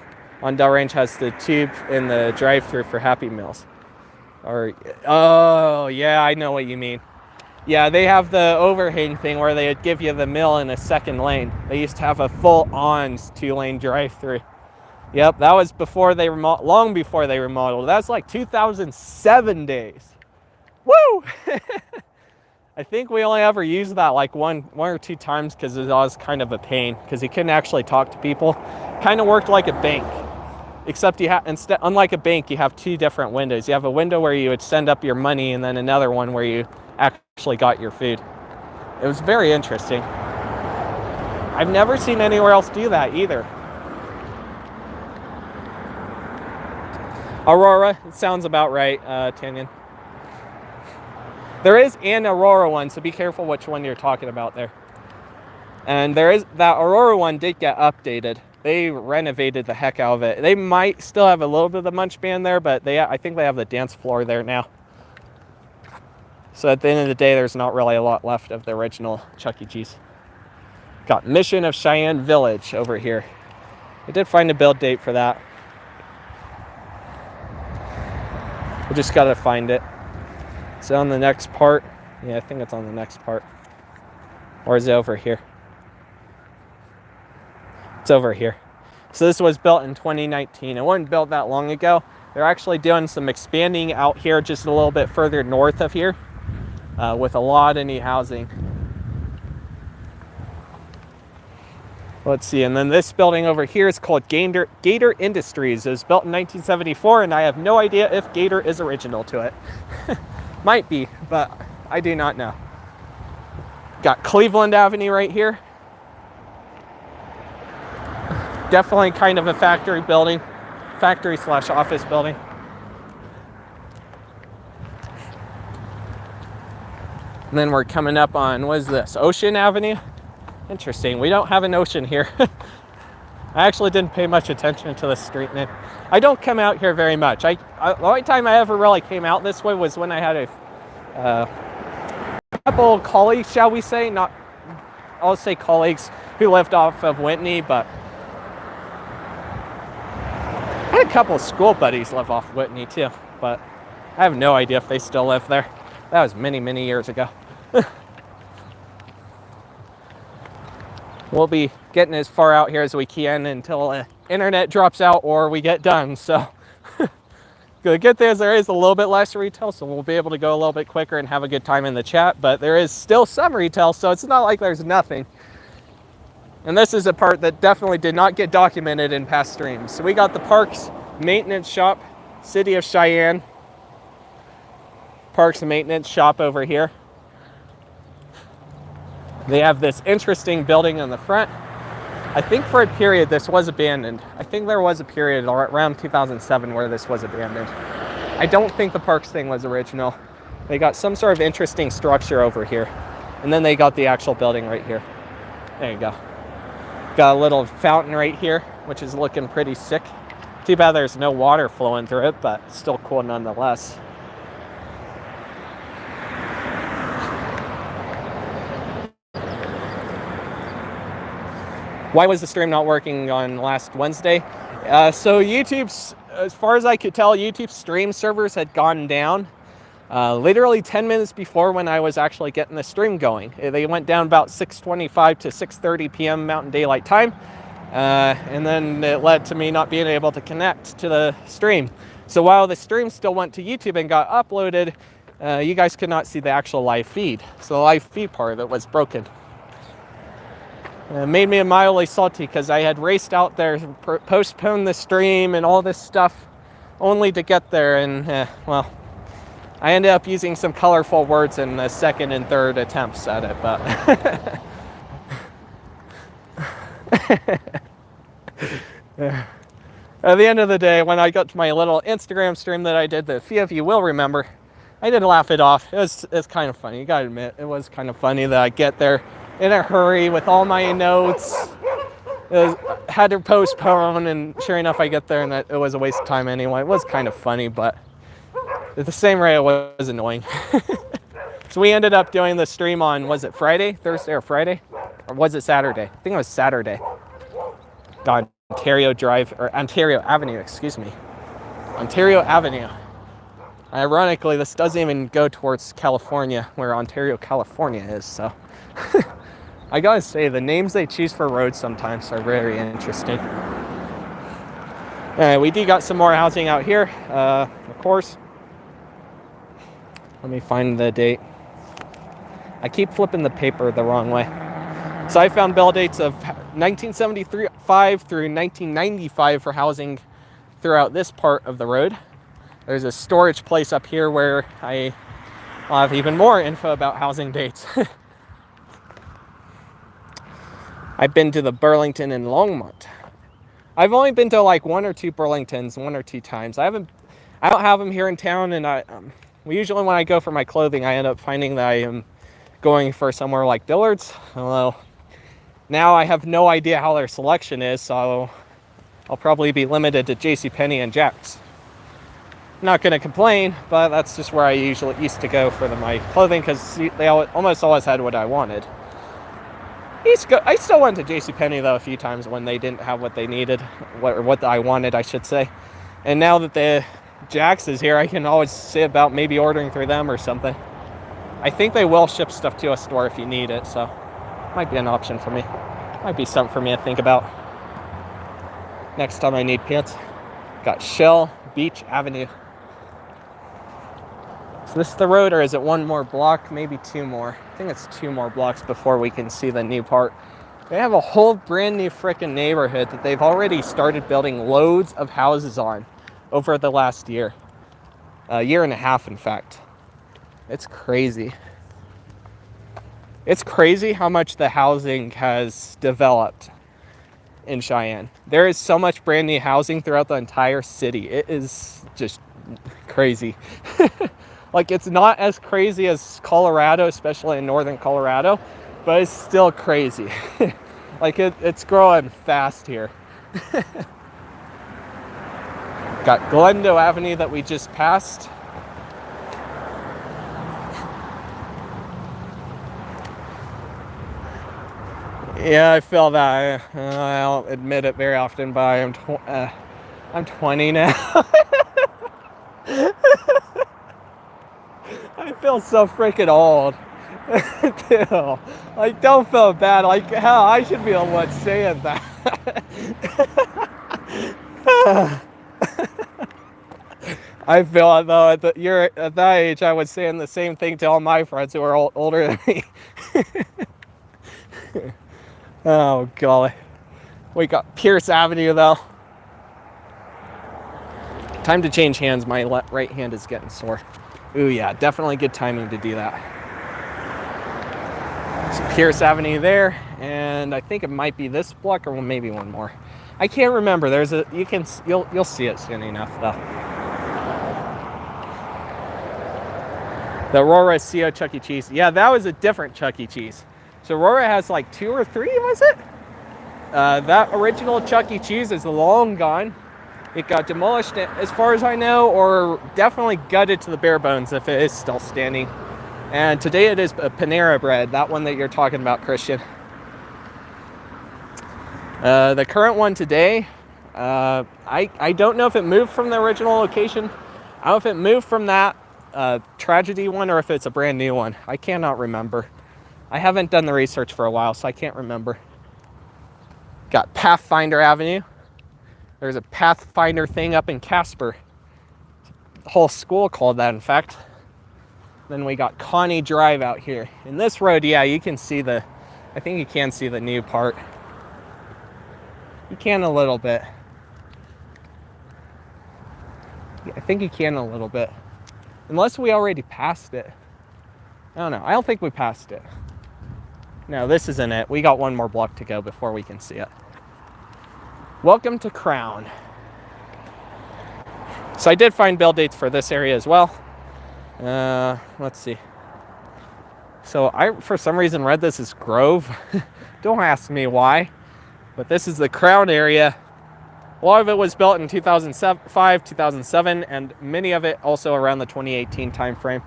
on Del Range has the tube in the drive-thru for Happy Meals? Or, oh, yeah, I know what you mean. Yeah, they have the overhang thing where they would give you the meal in a second lane. They used to have a full-on 2-lane drive-thru. Yep, that was before they long before they remodeled. That was like 2007 days. Woo! I think we only ever used that like one or two times because it was kind of a pain because you couldn't actually talk to people. Kind of worked like a bank, except you have unlike a bank, you have two different windows. You have a window where you would send up your money, and then another one where you actually got your food. It was very interesting. I've never seen anywhere else do that either. Aurora, it sounds about right, Tanyan. There is an Aurora one, so be careful which one you're talking about there. And there is, that Aurora one did get updated. They renovated the heck out of it. They might still have a little bit of the Munch Band there, but I think they have the dance floor there now. So at the end of the day, there's not really a lot left of the original Chuck E. Cheese. Got Mission of Cheyenne Village over here. I did find a build date for that. We just gotta find it. Is it on the next part? Yeah, I think it's on the next part. Or is it over here? It's over here. So this was built in 2019. It wasn't built that long ago. They're actually doing some expanding out here just a little bit further north of here with a lot of new housing. Let's see, and then this building over here is called Gator Industries. It was built in 1974, and I have no idea if Gator is original to it. Might be, but I do not know. Got Cleveland Avenue right here. Definitely kind of a factory building, factory/office building. And then we're coming up on, what is this, Ocean Avenue? Interesting, we don't have an ocean here. I actually didn't pay much attention to the street name. I don't come out here very much. The only time I ever really came out this way was when I had a couple colleagues, shall we say, I'll say colleagues who lived off of Whitney, but I had a couple of school buddies live off Whitney too, but I have no idea if they still live there. That was many, many years ago. We'll be getting as far out here as we can until the internet drops out or we get done. So the good thing is there is a little bit less retail, so we'll be able to go a little bit quicker and have a good time in the chat, but there is still some retail, so it's not like there's nothing. And this is a part that definitely did not get documented in past streams. So we got the Parks Maintenance Shop, City of Cheyenne. Parks and Maintenance Shop over here. They have this interesting building in the front. I think for a period this was abandoned. I think there was a period around 2007 where this was abandoned. I don't think the Parks thing was original. They got some sort of interesting structure over here. And then they got the actual building right here. There you go. Got a little fountain right here, which is looking pretty sick. Too bad there's no water flowing through it, but still cool nonetheless. Why was the stream not working on last Wednesday? So YouTube's, as far as I could tell, YouTube's stream servers had gone down. literally 10 minutes before when I was actually getting the stream going. They went down about 6:25 to 6:30 p.m. Mountain Daylight Time, and then it led to me not being able to connect to the stream. So while the stream still went to YouTube and got uploaded, you guys could not see the actual live feed. So the live feed part of it was broken. It made me mildly salty because I had raced out there, postponed the stream and all this stuff only to get there, and well, I ended up using some colorful words in the second and third attempts at it, but at the end of the day, when I got to my little Instagram stream that I did, that a few of you will remember, I did laugh it off. It's kind of funny, you gotta admit. It was kind of funny that I get there in a hurry with all my notes. Had to postpone, and sure enough, I get there and it was a waste of time anyway. It was kind of funny, but at the same rate, it was annoying. So we ended up doing the stream on, was it Friday, Thursday, or Friday? Or was it Saturday? I think it was Saturday. God, Ontario Avenue, excuse me. Ontario Avenue. Ironically, this doesn't even go towards California, where Ontario, California is, so. I gotta say, the names they choose for roads sometimes are very interesting. Alright, we do got some more housing out here, of course. Let me find the date. I keep flipping the paper the wrong way. So I found build dates of 1975 through 1995 for housing throughout this part of the road. There's a storage place up here where I'll have even more info about housing dates. I've been to the Burlington and Longmont. I've only been to like one or two Burlingtons, one or two times. I don't have them here in town, and usually when I go for my clothing, I end up finding that I am going for somewhere like Dillard's. Although now I have no idea how their selection is, so I'll probably be limited to JCPenney and Jack's. Not going to complain, but that's just where I usually used to go for my clothing, because they almost always had what I wanted. I still went to JCPenney though a few times when they didn't have what they needed, what I wanted, I should say. And now that the Jack's is here, I can always say about maybe ordering through them or something. I think they will ship stuff to a store if you need it, so might be an option for me. Might be something for me to think about next time I need pants. Got Shell Beach Avenue. Is this the road, or is it one more block? Maybe two more. I think it's two more blocks before we can see the new part. They have a whole brand new freaking neighborhood that they've already started building loads of houses on over the last year. A year and a half, in fact. It's crazy. It's crazy how much the housing has developed in Cheyenne. There is so much brand new housing throughout the entire city. It is just crazy. Like, it's not as crazy as Colorado, especially in northern Colorado, but it's still crazy. Like, it's growing fast here. Got Glendale Avenue that we just passed. Yeah, I feel that. I don't admit it very often, but I'm 20 now. I feel so freaking old. Dude, like, don't feel bad. Like, hell, I should be the one saying that. I feel it though. At that age, I was saying the same thing to all my friends who are older than me. Oh golly, we got Pierce Avenue though. Time to change hands. My right hand is getting sore. Ooh yeah, definitely good timing to do that. So Pierce Avenue there, and I think it might be this block or maybe one more. I can't remember. You'll see it soon enough though. The Aurora CO Chuck E. Cheese. Yeah, that was a different Chuck E. Cheese. So Aurora has like 2 or 3, was it? That original Chuck E. Cheese is long gone. It got demolished as far as I know, or definitely gutted to the bare bones if it is still standing. And today it is a Panera bread, that one that you're talking about, Christian. The current one today, I don't know if it moved from the original location. I don't know if it moved from that a tragedy one or if it's a brand new one. I cannot remember. I haven't done the research for a while, so I can't remember. Got Pathfinder Avenue. There's a Pathfinder thing up in Casper. The whole school called that, in fact. Then we got Connie Drive out here. In this road, yeah, you can see I think you can see the new part. You can a little bit. I think you can a little bit. Unless we already passed it. I don't know. I don't think we passed it. No, this isn't it. We got one more block to go before we can see it. Welcome to Crown. So I did find build dates for this area as well. Let's see. So I, for some reason, read this as Grove. Don't ask me why. But this is the Crown area. A lot of it was built in 2005, 2007, and many of it also around the 2018 time frame.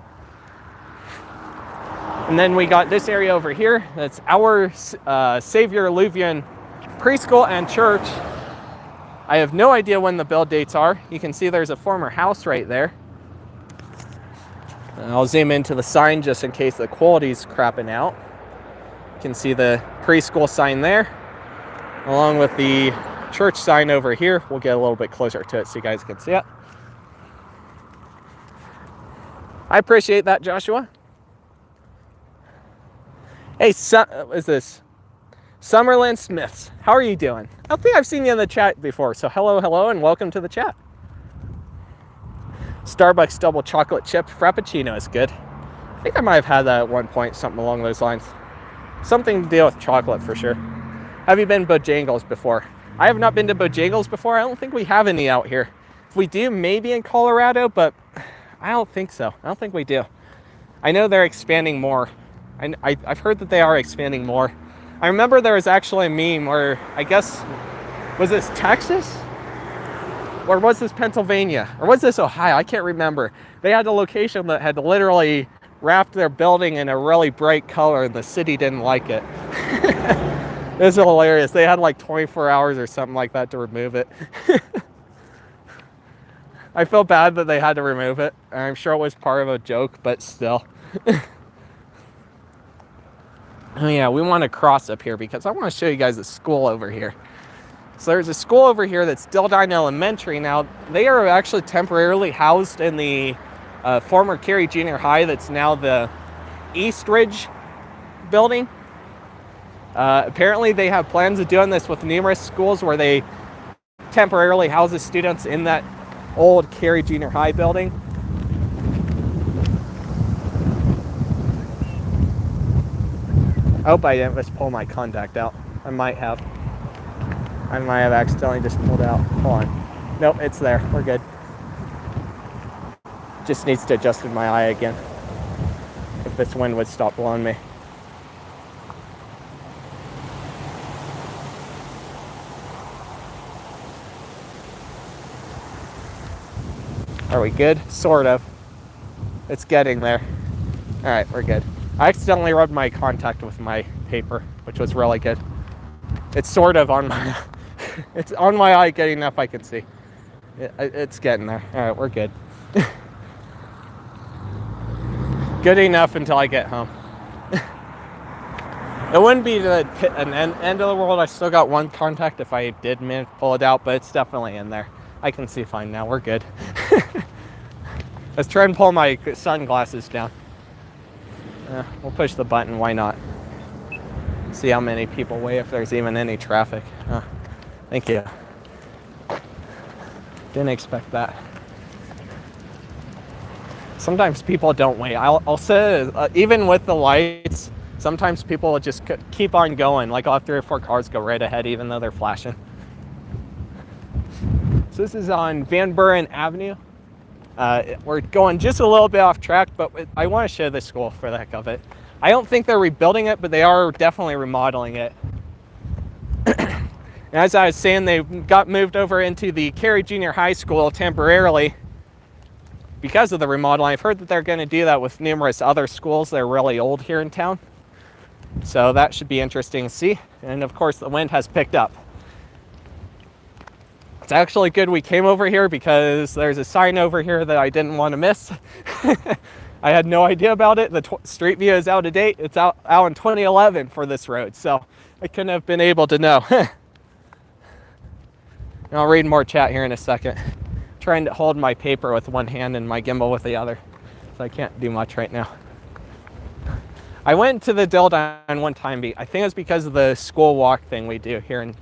And then we got this area over here. That's our Savior Luvian Preschool and Church. I have no idea when the build dates are. You can see there's a former house right there. And I'll zoom into the sign just in case the quality's crapping out. You can see the preschool sign there, along with the church sign over here. We'll get a little bit closer to it so you guys can see it. I appreciate that, Joshua. Hey, is this Summerlin Smiths? How are you doing? I don't think I've seen you in the chat before, so hello, and welcome to the chat. Starbucks double chocolate chip frappuccino is good. I think I might have had that at one point, something along those lines. Something to deal with chocolate for sure. Have you been to Bojangles before? I have not been to Bojangles before. I don't think we have any out here. If we do, maybe in Colorado, but I don't think so. I don't think we do. I know they're expanding more. I've heard that they are expanding more. I remember there was actually a meme where, I guess, was this Texas? Or was this Pennsylvania? Or was this Ohio? I can't remember. They had a location that had literally wrapped their building in a really bright color and the city didn't like it. It was hilarious. They had like 24 hours or something like that to remove it. I feel bad that they had to remove it. I'm sure it was part of a joke, but still. Oh yeah, we want to cross up here because I want to show you guys the school over here. So there's a school over here that's Dildine Elementary. Now, they are actually temporarily housed in the former Cary Junior High that's now the East Ridge building. Apparently, they have plans of doing this with numerous schools where they temporarily house the students in that old Cary Junior High building. I hope I didn't just pull my contact out. I might have accidentally just pulled out. Hold on. Nope, it's there. We're good. Just needs to adjust in my eye again. If this wind would stop blowing me. Are we good? Sort of. It's getting there. All right, we're good. I accidentally rubbed my contact with my paper, which was really good. It's sort of on my, it's on my eye getting enough I can see. It's getting there. All right, we're good. Good enough until I get home. It wouldn't be an end of the world. I still got one contact if I did manage to pull it out, but it's definitely in there. I can see fine now. We're good. Let's try and pull my sunglasses down. We'll push the button. Why not? See how many people wait, if there's even any traffic. Thank you. Didn't expect that. Sometimes people don't wait. I'll say, even with the lights, sometimes people will just keep on going. Like I'll have 3 or 4 cars go right ahead, even though they're flashing. So this is on Van Buren Avenue. We're going just a little bit off track, but I want to show this school for the heck of it. I don't think they're rebuilding it, but they are definitely remodeling it. As I was saying, they got moved over into the Cary Junior High School temporarily because of the remodeling. I've heard that they're going to do that with numerous other schools that are really old here in town. So that should be interesting to see. And of course, the wind has picked up. It's actually good we came over here because there's a sign over here that I didn't want to miss. I had no idea about it. The street view is out of date. It's out in 2011 for this road, so I couldn't have been able to know. I'll read more chat here in a second. Trying to hold my paper with one hand and my gimbal with the other, so I can't do much right now. I went to the Dell Dine one time. I think it's because of the school walk thing we do here in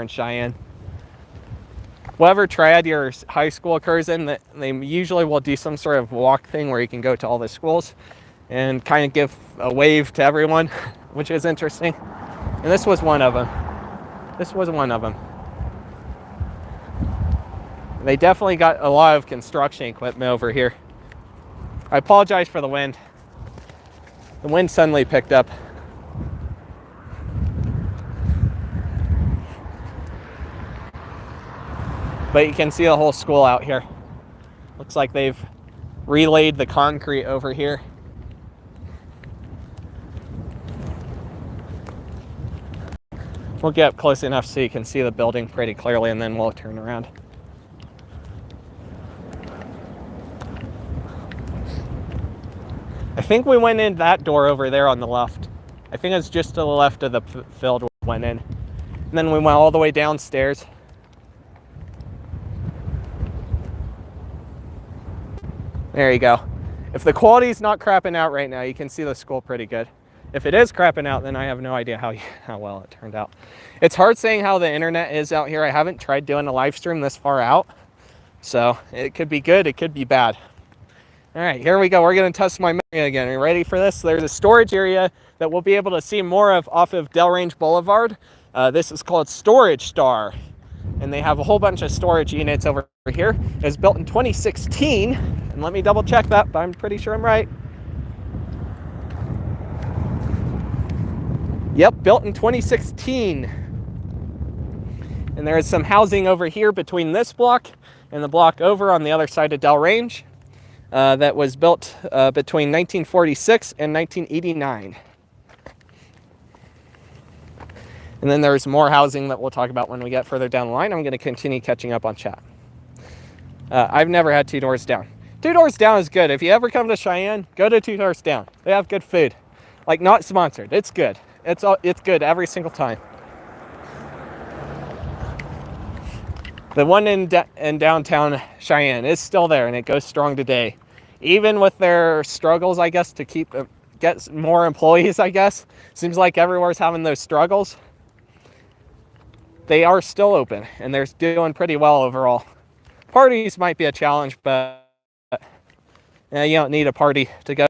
Cheyenne. Whatever triad your high school occurs in, that they usually will do some sort of walk thing where you can go to all the schools and kind of give a wave to everyone, which is interesting. And this was one of them. This was one of them. They definitely got a lot of construction equipment over here. I apologize for the wind. The wind suddenly picked up. But you can see the whole school out here. Looks like they've relayed the concrete over here. We'll get up close enough so you can see the building pretty clearly, and then we'll turn around. I think we went in that door over there on the left. I think it's just to the left of the field we went in. And then we went all the way downstairs. There you go. If the quality's not crapping out right now, you can see the school pretty good. If it is crapping out, then I have no idea how well it turned out. It's hard saying how the internet is out here. I haven't tried doing a live stream this far out. So it could be good, it could be bad. All right, here we go. We're gonna test my memory again. Are you ready for this? There's a storage area that we'll be able to see more of off of Delrange Boulevard. This is called Storage Star. And they have a whole bunch of storage units over here. It was built in 2016. And let me double check that, but I'm pretty sure I'm right. Yep, built in 2016. And there is some housing over here between this block and the block over on the other side of Delrange. That was built between 1946 and 1989. And then there's more housing that we'll talk about when we get further down the line. I'm going to continue catching up on chat. I've never had Two Doors Down. Two Doors Down is good. If you ever come to Cheyenne, go to Two Doors Down. They have good food. Like, not sponsored. It's good. It's good every single time. The one in downtown Cheyenne is still there, and it goes strong today. Even with their struggles, I guess, to get more employees, I guess. Seems like everywhere's having those struggles. They are still open, and they're doing pretty well overall. Parties might be a challenge, but you don't need a party to go.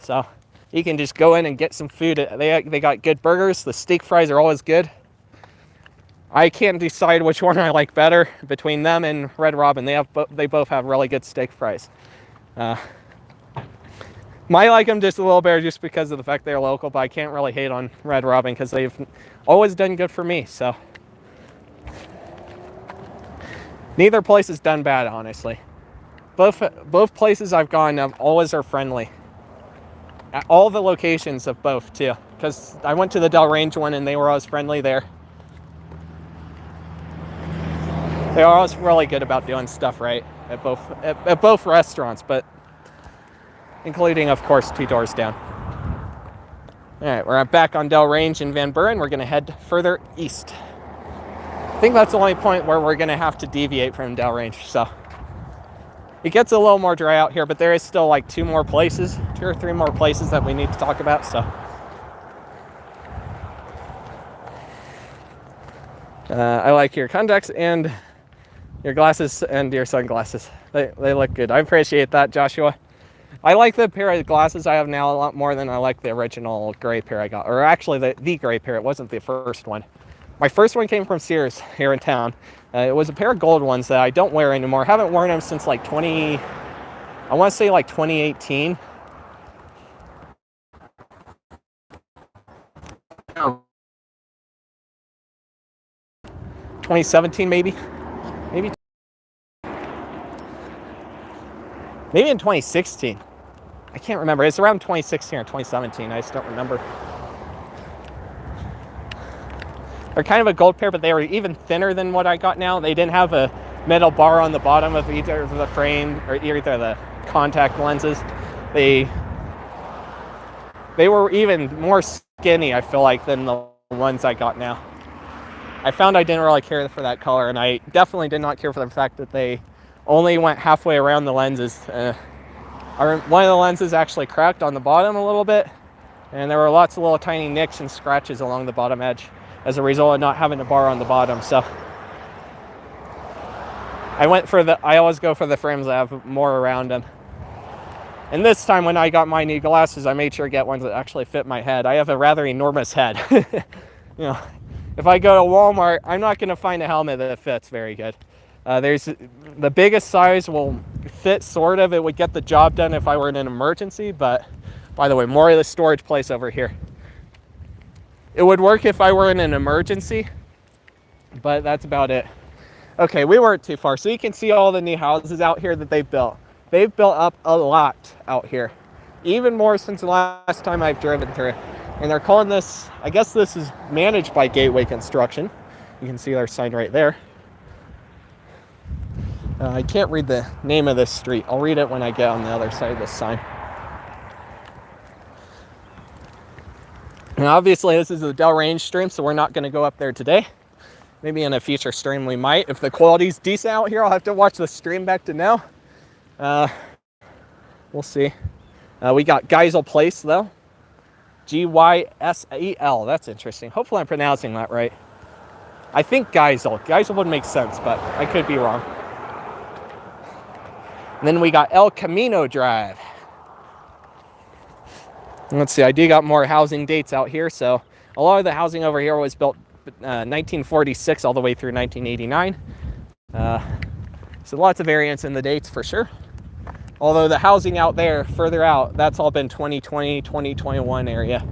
So you can just go in and get some food. They got good burgers. The steak fries are always good. I can't decide which one I like better between them and Red Robin. They both have really good steak fries. Might like them just a little better just because of the fact they're local, but I can't really hate on Red Robin because they've always done good for me. So neither place has done bad, honestly. Both places I've gone always are friendly. At all the locations of both too, because I went to the Delrange one and they were always friendly there. They are always really good about doing stuff right at both restaurants, but including, of course, Two Doors Down. All right, we're back on Delrange in Van Buren. We're going to head further east. I think that's the only point where we're going to have to deviate from Delrange. So it gets a little more dry out here, but there is still like two or three more places that we need to talk about. So I like your contacts and your glasses and your sunglasses. They look good. I appreciate that, Joshua. I like the pair of glasses I have now a lot more than I like the original gray pair I got. Or actually the gray pair. It wasn't the first one. My first one came from Sears here in town. It was a pair of gold ones that I don't wear anymore. Haven't worn them since like 2018. Oh. 2017 maybe in 2016. I can't remember. It's around 2016 or 2017. I just don't remember. They're kind of a gold pair, but they were even thinner than what I got now. They didn't have a metal bar on the bottom of either the frame or either the contact lenses. They were even more skinny, I feel like, than the ones I got now. I found I didn't really care for that color, and I definitely did not care for the fact that they only went halfway around the lenses. One of the lenses actually cracked on the bottom a little bit, and there were lots of little tiny nicks and scratches along the bottom edge as a result of not having a bar on the bottom. So I always go for the frames that have more around them. And this time when I got my new glasses, I made sure to get ones that actually fit my head. I have a rather enormous head. You know, if I go to Walmart, I'm not going to find a helmet that fits very good. There's the biggest size will fit sort of. It would get the job done if I were in an emergency, but by the way, more of the storage place over here. It would work if I were in an emergency, but that's about it. Okay, we weren't too far. So you can see all the new houses out here that they've built. They've built up a lot out here, even more since the last time I've driven through. And they're calling this, I guess this is managed by Gateway Construction. You can see their sign right there. I can't read the name of this street. I'll read it when I get on the other side of this sign. And obviously this is the Dell range stream, so we're not going to go up there today. Maybe in a future stream we might. If the quality's decent out here, I'll have to watch the stream back to now. We'll see. We got Geisel Place though. G-Y-S-E-L. That's interesting. Hopefully I'm pronouncing that right. I think Geisel. Geisel would make sense, but I could be wrong. And then we got El Camino Drive. Let's see, I do got more housing dates out here. So a lot of the housing over here was built 1946 all the way through 1989. So lots of variance in the dates for sure. Although the housing out there, further out, that's all been 2020, 2021 area.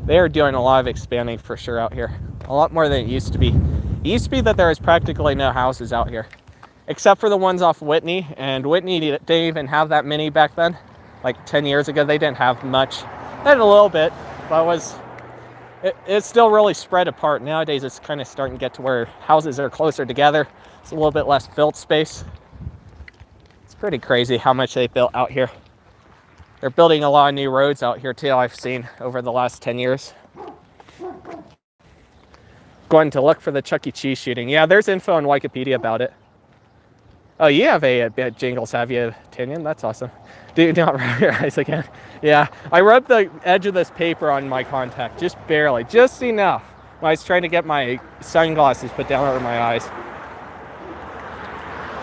They're doing a lot of expanding for sure out here. A lot more than it used to be. It used to be that there was practically no houses out here. Except for the ones off Whitney. And Whitney didn't even have that many back then. Like 10 years ago, they didn't have much. They had a little bit, but it's still really spread apart. Nowadays, it's kind of starting to get to where houses are closer together. It's a little bit less field space. It's pretty crazy how much they built out here. They're building a lot of new roads out here too, I've seen over the last 10 years. Going to look for the Chuck E. Cheese shooting. Yeah, there's info on Wikipedia about it. Oh, you have a Jingles, have you, Tinian? That's awesome. Do not rub your eyes again. Yeah, I rubbed the edge of this paper on my contact, just barely, just enough. When I was trying to get my sunglasses put down over my eyes.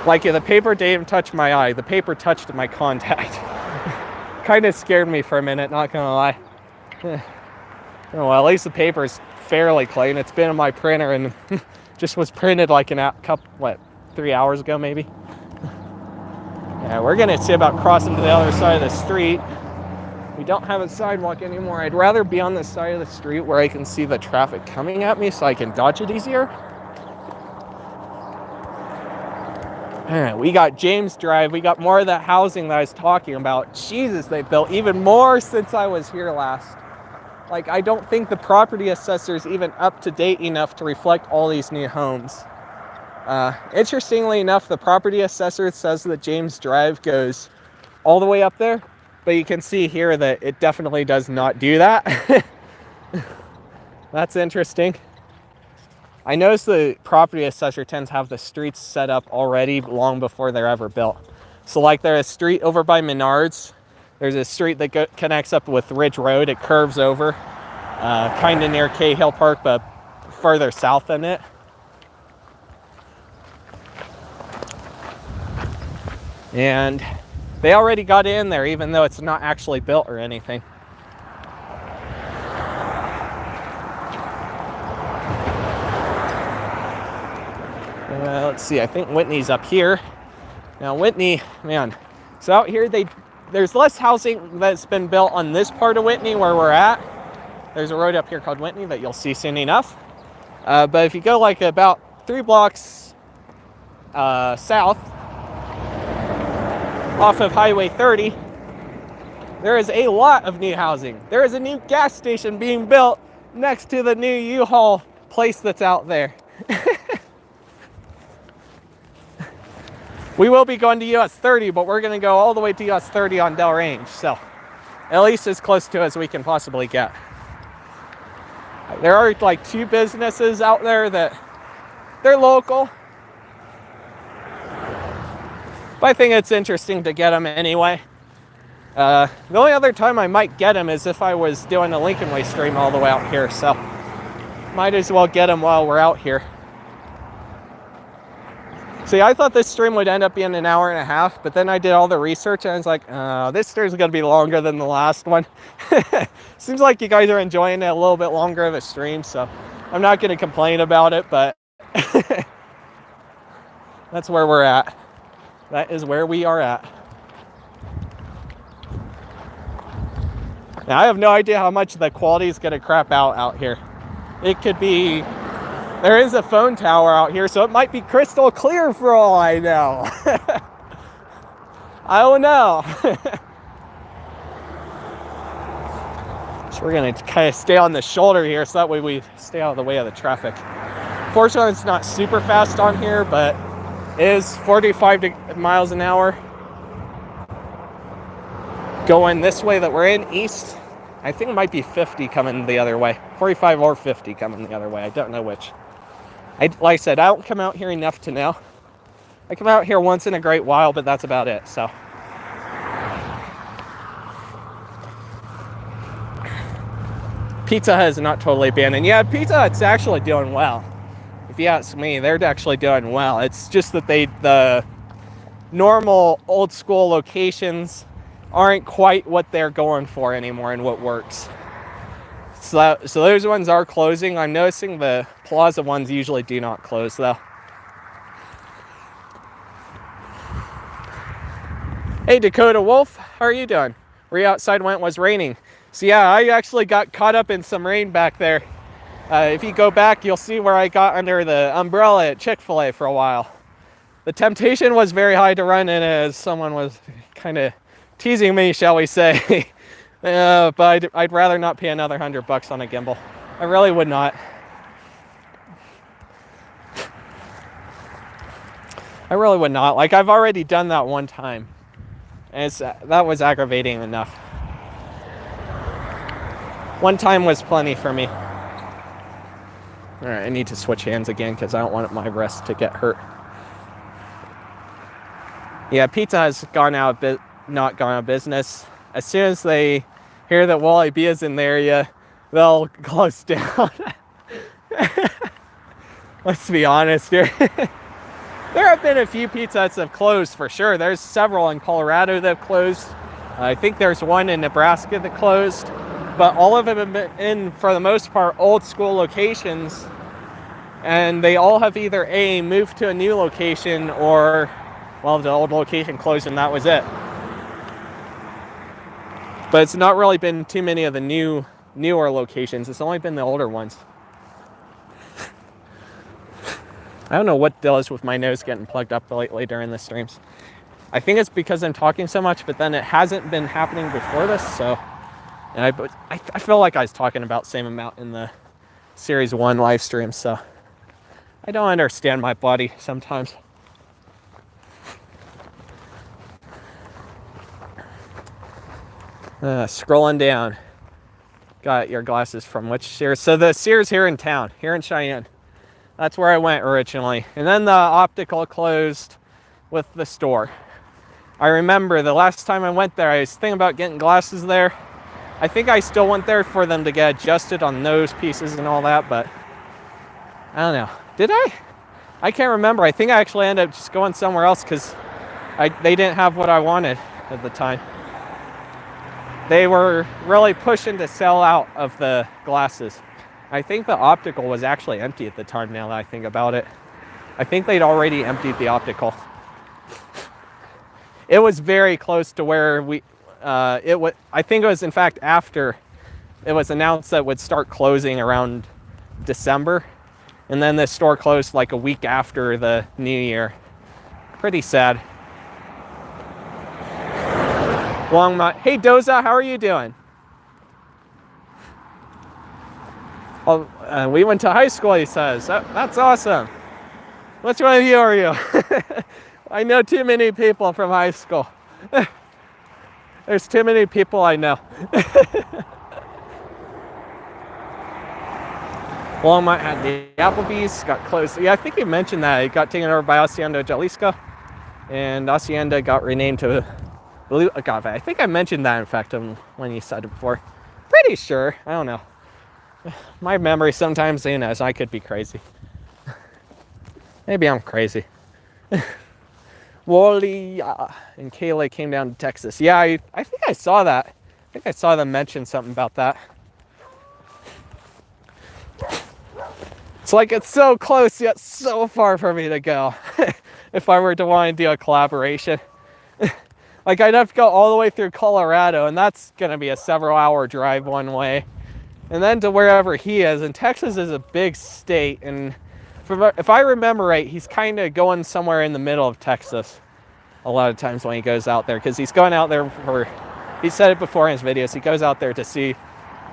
Like, the paper didn't even touch my eye. The paper touched my contact. Kind of scared me for a minute, not gonna lie. Oh, well, at least the paper's fairly clean. It's been in my printer and just was printed like couple, 3 hours ago maybe. Yeah, we're gonna see about crossing to the other side of the street. We don't have a sidewalk anymore. I'd rather be on the side of the street where I can see the traffic coming at me so I can dodge it easier. All right, we got James Drive. We got more of that housing that I was talking about. Jesus, they built even more since I was here last. Like, I don't think the property assessor is even up to date enough to reflect all these new homes. Interestingly enough, the property assessor says that James Drive goes all the way up there, but you can see here that it definitely does not do that. That's interesting. I noticed the property assessor tends to have the streets set up already long before they're ever built. So like there's a street over by Menards. There's a street that connects up with Ridge Road. It curves over, kind of near Cahill Park, but further south than it. And they already got in there, even though it's not actually built or anything. Let's see, I think Whitney's up here. Now Whitney, man, so out here there's less housing that's been built on this part of Whitney where we're at. There's a road up here called Whitney that you'll see soon enough. But if you go like about 3 blocks south off of Highway 30, there is a lot of new housing. There is a new gas station being built next to the new U-Haul place that's out there. We will be going to US 30, but we're going to go all the way to US 30 on Dell Range, so at least as close to as we can possibly get. There are like 2 businesses out there that they're local, but I think it's interesting to get them anyway. The only other time I might get them is if I was doing a Lincoln Way stream all the way out here, so might as well get them while we're out here. See, I thought this stream would end up being an hour and a half, but then I did all the research and I was like, oh, this stream's gonna be longer than the last one. Seems like you guys are enjoying it a little bit longer of a stream, so I'm not gonna complain about it, but that's where we're at. That is where we are at. Now, I have no idea how much the quality is gonna crap out here. It could be, there is a phone tower out here, so it might be crystal clear for all I know. I don't know. So we're gonna kind of stay on the shoulder here, so that way we stay out of the way of the traffic. Fortunately, it's not super fast on here, but it is 45 miles an hour. Going this way that we're in, east, I think it might be 50 coming the other way. 45 or 50 coming the other way. I don't know which. Like I said, I don't come out here enough to know. I come out here once in a great while, but that's about it, so. Pizza Hut is not totally abandoned. Yeah, Pizza Hut's actually doing well. If you ask me, they're actually doing well. It's just that the normal old school locations aren't quite what they're going for anymore and what works. So those ones are closing. I'm noticing the Plaza ones usually do not close though. Hey Dakota Wolf, how are you doing? Were you outside when it was raining? So yeah, I actually got caught up in some rain back there. If you go back, you'll see where I got under the umbrella at Chick Fil A for a while. The temptation was very high to run in as someone was kind of teasing me, shall we say. But I'd rather not pay another $100 on a gimbal. I really would not. I really would not. Like, I've already done that one time. And that was aggravating enough. One time was plenty for me. All right, I need to switch hands again because I don't want my wrist to get hurt. Yeah, Pizza has not gone out of business. As soon as they hear that Wally B is in the area, they'll close down. Let's be honest here. There have been a few Pizza Huts that have closed for sure. There's several in Colorado that have closed. I think there's one in Nebraska that closed. But all of them have been in, for the most part, old school locations. And they all have either A, moved to a new location, or, well, the old location closed and that was it. But it's not really been too many of the newer locations. It's only been the older ones. I don't know what deal is with my nose getting plugged up lately during the streams. I think it's because I'm talking so much, but then it hasn't been happening before this, so. And I feel like I was talking about the same amount in the Series 1 live stream, so. I don't understand my body sometimes. Scrolling down. Got your glasses from which Sears? So the Sears here in town, here in Cheyenne. That's where I went originally. And then the Optical closed with the store. I remember the last time I went there, I was thinking about getting glasses there. I think I still went there for them to get adjusted on nose pieces and all that, but I don't know. Did I? I can't remember. I think I actually ended up just going somewhere else because they didn't have what I wanted at the time. They were really pushing to sell out of the glasses. I think the Optical was actually empty at the time now that I think about it. I think they'd already emptied the Optical. It was very close to where I think it was in fact after it was announced that it would start closing around December. And then the store closed like a week after the new year. Pretty sad. Hey Doza, how are you doing? Oh, we went to high school, he says. That's awesome. Which one of you are you? I know too many people from high school. There's too many people I know. Walmart had the Applebee's, got closed. Yeah, I think you mentioned that. It got taken over by Hacienda Jalisco. And Hacienda got renamed to Blue Agave. I think I mentioned that, in fact, when you said it before. Pretty sure. I don't know. My memory sometimes, you know, I could be crazy. Maybe I'm crazy. Wally and Cahill came down to Texas. Yeah, I think I saw that. I think I saw them mention something about that. It's like it's so close yet so far for me to go. If I were to want to do a collaboration. Like I'd have to go all the way through Colorado, and that's gonna be a several-hour drive one way. And then to wherever he is, and Texas is a big state, and if I remember right, he's kind of going somewhere in the middle of Texas a lot of times when he goes out there, because he's going out there for, he said it before in his videos, he goes out there to see,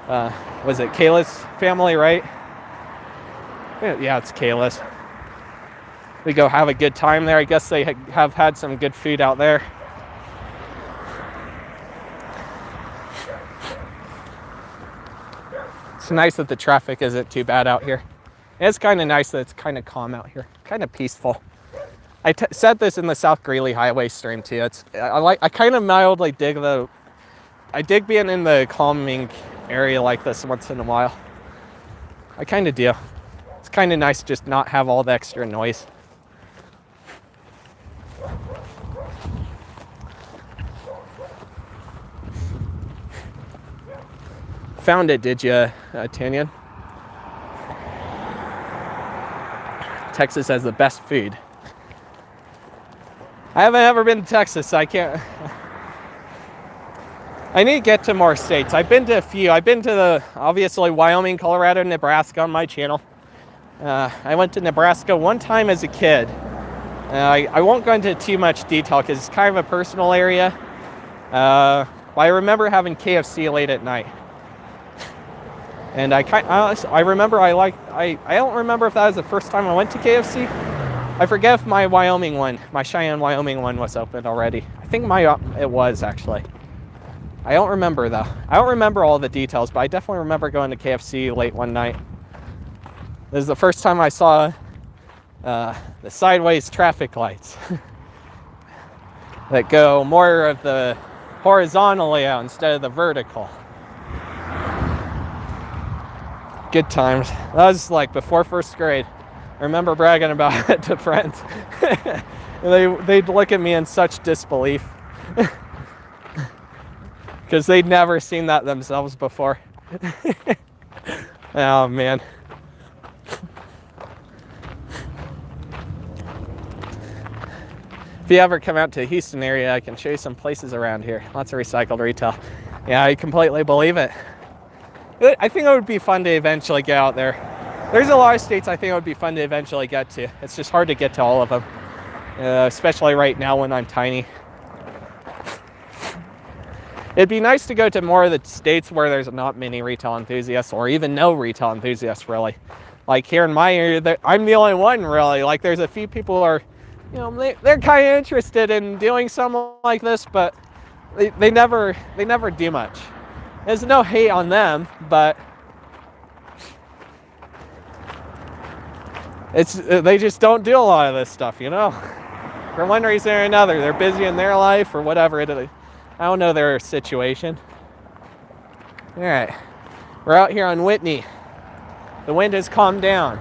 was it Kayla's family, right? Yeah, it's Kayla's. We go have a good time there. I guess they have had some good food out there. It's nice that the traffic isn't too bad out here. It's kind of nice that it's kind of calm out here, kind of peaceful. I said this in the South Greeley Highway stream too. I kind of mildly dig being in the calming area like this once in a while. I kind of do. It's kind of nice to just not have all the extra noise. Found it, did you, Tanyan? Texas has the best food. I haven't ever been to Texas, so I can't. I need to get to more states. I've been to a few. I've been to obviously Wyoming, Colorado, Nebraska on my channel. I went to Nebraska one time as a kid. I won't go into too much detail because it's kind of a personal area. But I remember having KFC late at night. And I remember I don't remember if that was the first time I went to KFC. I forget if my Cheyenne, Wyoming one was open already. I think it was actually. I don't remember though. I don't remember all the details, but I definitely remember going to KFC late one night. This is the first time I saw the sideways traffic lights that go more of the horizontal layout instead of the vertical. Good times. That was like before first grade. I remember bragging about it to friends. They'd look at me in such disbelief because they'd never seen that themselves before. Oh man. If you ever come out to the Houston area, I can show you some places around here. Lots of recycled retail. Yeah, I completely believe it. I think it would be fun to eventually get out there. There's a lot of states I think it would be fun to eventually get to. It's just hard to get to all of them, especially right now when I'm tiny. It'd be nice to go to more of the states where there's not many retail enthusiasts, or even no retail enthusiasts really. Like here in my area, I'm the only one really. Like there's a few people who are, you know, they're kind of interested in doing something like this, but they never do much. There's no hate on them, but they just don't do a lot of this stuff, you know? For one reason or another. They're busy in their life or whatever. I don't know their situation. All right. We're out here on Whitney. The wind has calmed down.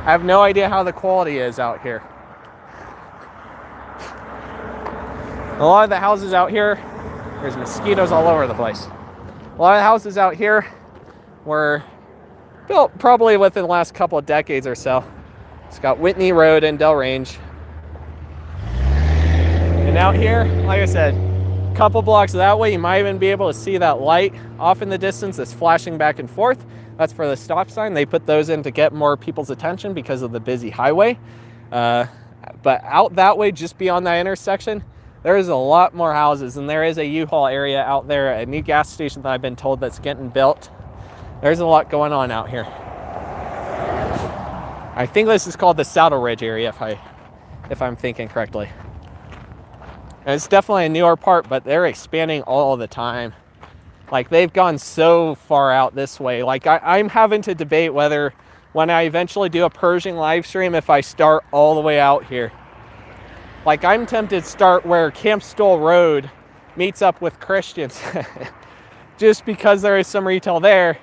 I have no idea how the quality is out here. A lot of the houses out here, there's mosquitoes all over the place. A lot of the houses out here were built probably within the last couple of decades or so. It's got Whitney Road and Dell Range. And out here, like I said, a couple blocks that way, you might even be able to see that light off in the distance that's flashing back and forth. That's for the stop sign. They put those in to get more people's attention because of the busy highway. But out that way, just beyond that intersection, there is a lot more houses, and there is a U-Haul area out there, a new gas station that I've been told that's getting built. There's a lot going on out here. I think this is called the Saddle Ridge area, if I'm thinking correctly. And it's definitely a newer part, but they're expanding all the time. Like, they've gone so far out this way. Like, I'm having to debate whether, when I eventually do a Pershing live stream, if I start all the way out here. Like, I'm tempted to start where Camp Stoll Road meets up with Christians. Just because there is some retail there,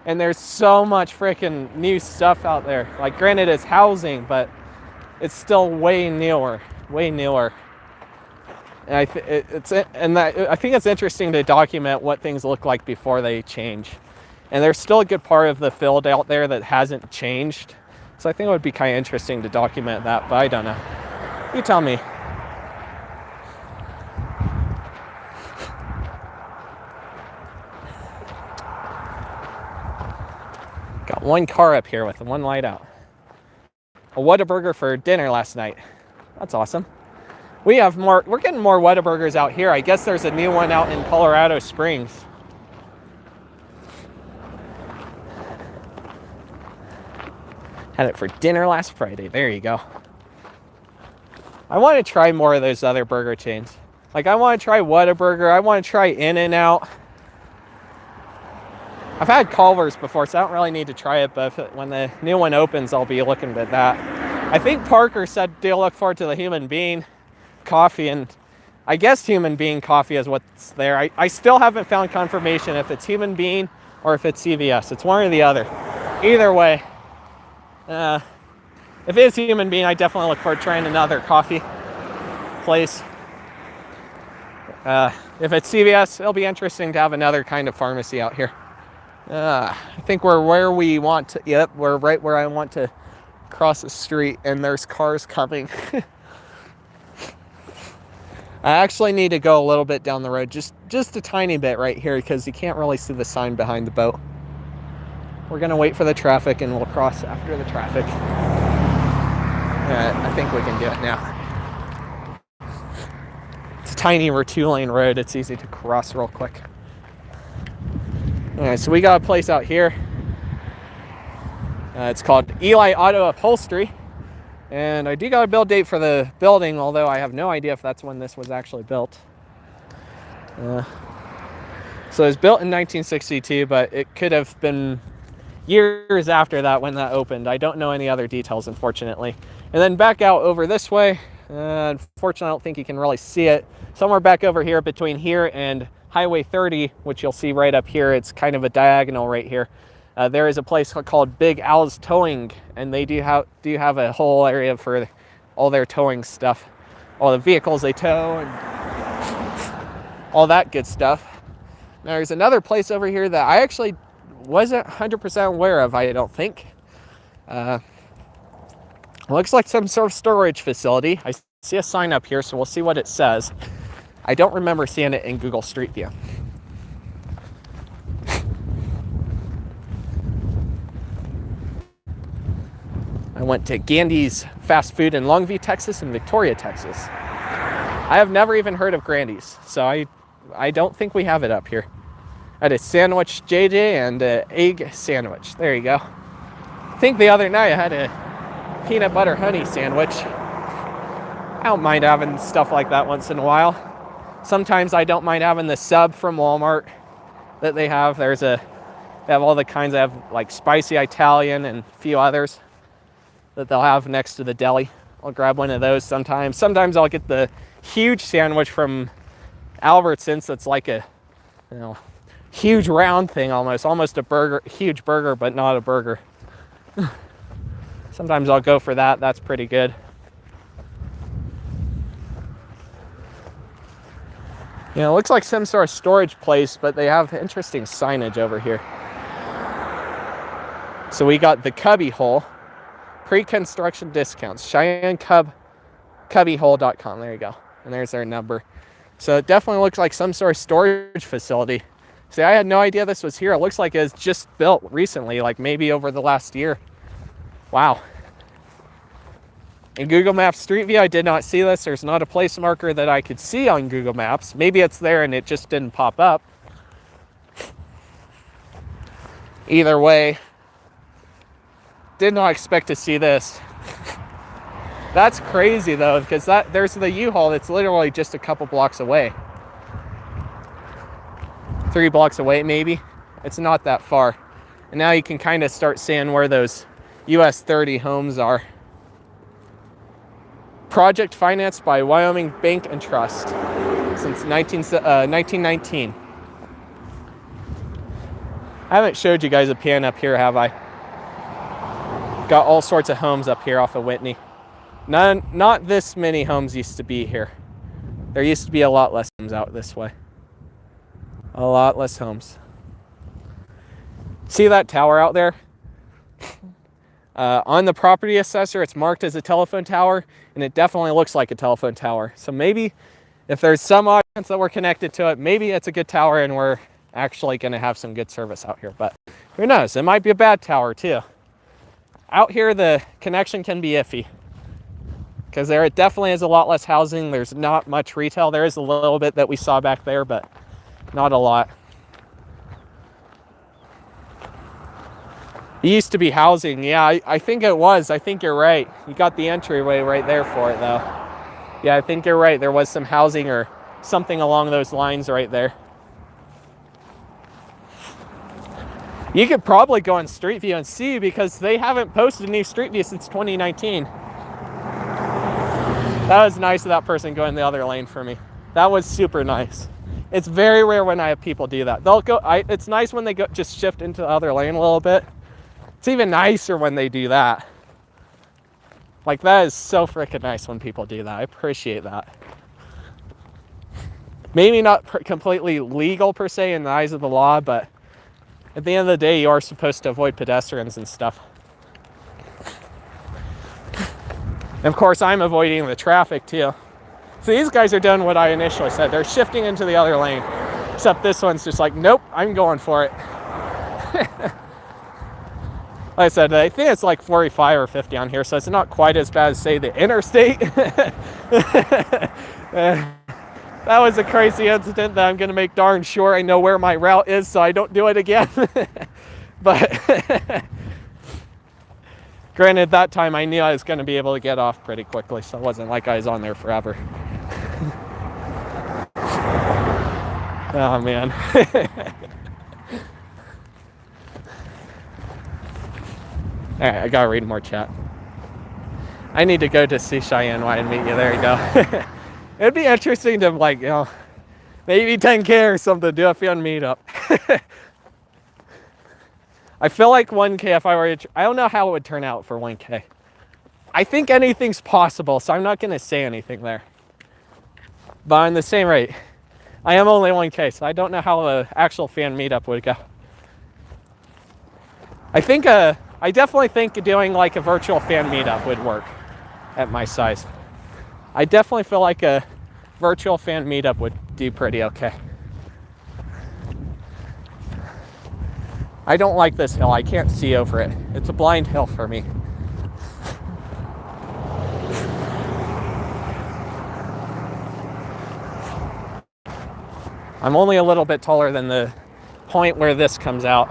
and there's so much freaking new stuff out there. Like, granted, it's housing, but it's still way newer. Way newer. And I think it's interesting to document what things look like before they change. And there's still a good part of the field out there that hasn't changed. So I think it would be kind of interesting to document that, but I don't know. You tell me. Got one car up here with one light out. A Whataburger for dinner last night. That's awesome. We have more, we're getting more Whataburgers out here. I guess there's a new one out in Colorado Springs. Had it for dinner last Friday. There you go. I want to try more of those other burger chains. Like, I want to try Whataburger. I want to try In-N-Out. I've had Culver's before, so I don't really need to try it, but when the new one opens, I'll be looking at that. I think Parker said they'll look forward to the Human Bean coffee, and I guess Human Bean coffee is what's there. I still haven't found confirmation if it's Human Bean or if it's CVS. It's one or the other. Either way, if it is Human Bean, I definitely look forward to trying another coffee place. If it's CVS, it'll be interesting to have another kind of pharmacy out here. I think we're where we want to. Yep, we're right where I want to cross the street, and there's cars coming. I actually need to go a little bit down the road, just a tiny bit right here, because you can't really see the sign behind the boat. We're gonna wait for the traffic, and we'll cross after the traffic. I think we can do it now. It's a tiny 2-lane road. It's easy to cross real quick. All right, so we got a place out here. It's called E-lite Auto Upholstery. And I do got a build date for the building, although I have no idea if that's when this was actually built. So it was built in 1962, but it could have been years after that when that opened. I don't know any other details, unfortunately. And then back out over this way. Unfortunately, I don't think you can really see it. Somewhere back over here between here and Highway 30, which you'll see right up here. It's kind of a diagonal right here. There is a place called Big Al's Towing, and they do have a whole area for all their towing stuff, all the vehicles they tow and all that good stuff. Now there's another place over here that I actually wasn't 100% aware of, I don't think. Looks like some sort of storage facility. I see a sign up here, so we'll see what it says. I don't remember seeing it in Google Street View. I went to Gandy's Fast Food in Longview, Texas and Victoria, Texas. I have never even heard of Grandy's, so I don't think we have it up here. I had a sandwich JJ and an egg sandwich. There you go. I think the other night I had a peanut butter honey sandwich. I don't mind having stuff like that once in a while. Sometimes I don't mind having the sub from Walmart that they have. They have all the kinds. They have like spicy Italian and a few others that they'll have next to the deli. I'll grab one of those sometimes. Sometimes I'll get the huge sandwich from Albertsons. That's like a, huge round thing almost a burger, huge burger, but not a burger. Sometimes I'll go for that. That's pretty good. It looks like some sort of storage place, but they have interesting signage over here. So we got the Cubby Hole. Pre-construction discounts. Cheyenne Cubbyhole.com. There you go. And there's their number. So it definitely looks like some sort of storage facility. See, I had no idea this was here. It looks like it's just built recently, like maybe over the last year. Wow. In Google Maps Street View, I did not see this. There's not a place marker that I could see on Google Maps. Maybe it's there and it just didn't pop up. Either way, did not expect to see this. That's crazy though, because there's the U-Haul that's literally just a couple blocks away. 3 blocks away maybe. It's not that far. And now you can kind of start seeing where those US 30 homes are. Project financed by Wyoming Bank and Trust since 1919. I haven't showed you guys a pan up here, have I? Got all sorts of homes up here off of Whitney. Not this many homes used to be here. There used to be a lot less homes out this way. A lot less homes. See that tower out there? On the property assessor, it's marked as a telephone tower, and it definitely looks like a telephone tower. So maybe if there's some audience that we're connected to it, maybe it's a good tower and we're actually going to have some good service out here. But who knows? It might be a bad tower too. Out here, the connection can be iffy, because there definitely is a lot less housing. There's not much retail. There is a little bit that we saw back there, but not a lot. It used to be housing. Yeah, I think it was. I think you're right. You got the entryway right there for it, though. Yeah, I think you're right. There was some housing or something along those lines right there. You could probably go on Street View and see, because they haven't posted a new Street View since 2019. That was nice of that person going the other lane for me. That was super nice. It's very rare when I have people do that. They'll go. It's nice when they go just shift into the other lane a little bit. It's even nicer when they do that. Like, that is so freaking nice when people do that. I appreciate that. Maybe not completely legal per se in the eyes of the law, but at the end of the day, you are supposed to avoid pedestrians and stuff. And of course, I'm avoiding the traffic too. So these guys are doing what I initially said. They're shifting into the other lane. Except this one's just like, nope, I'm going for it. Like I said, I think it's like 45 or 50 on here, so it's not quite as bad as, say, the interstate. That was a crazy incident that I'm going to make darn sure I know where my route is so I don't do it again. But granted, that time I knew I was going to be able to get off pretty quickly, so it wasn't like I was on there forever. Oh, man. All right, I got to read more chat. I need to go to see Cheyenne while I meet you. There you go. It'd be interesting to, like, you know, maybe 10K or something, do a fun meetup. I feel like 1K, if I were to, I don't know how it would turn out for 1K. I think anything's possible, so I'm not going to say anything there. But on the same rate, I am only 1K, so I don't know how an actual fan meetup would go. I definitely think doing like a virtual fan meetup would work at my size. I definitely feel like a virtual fan meetup would do pretty okay. I don't like this hill. I can't see over it. It's a blind hill for me. I'm only a little bit taller than the point where this comes out.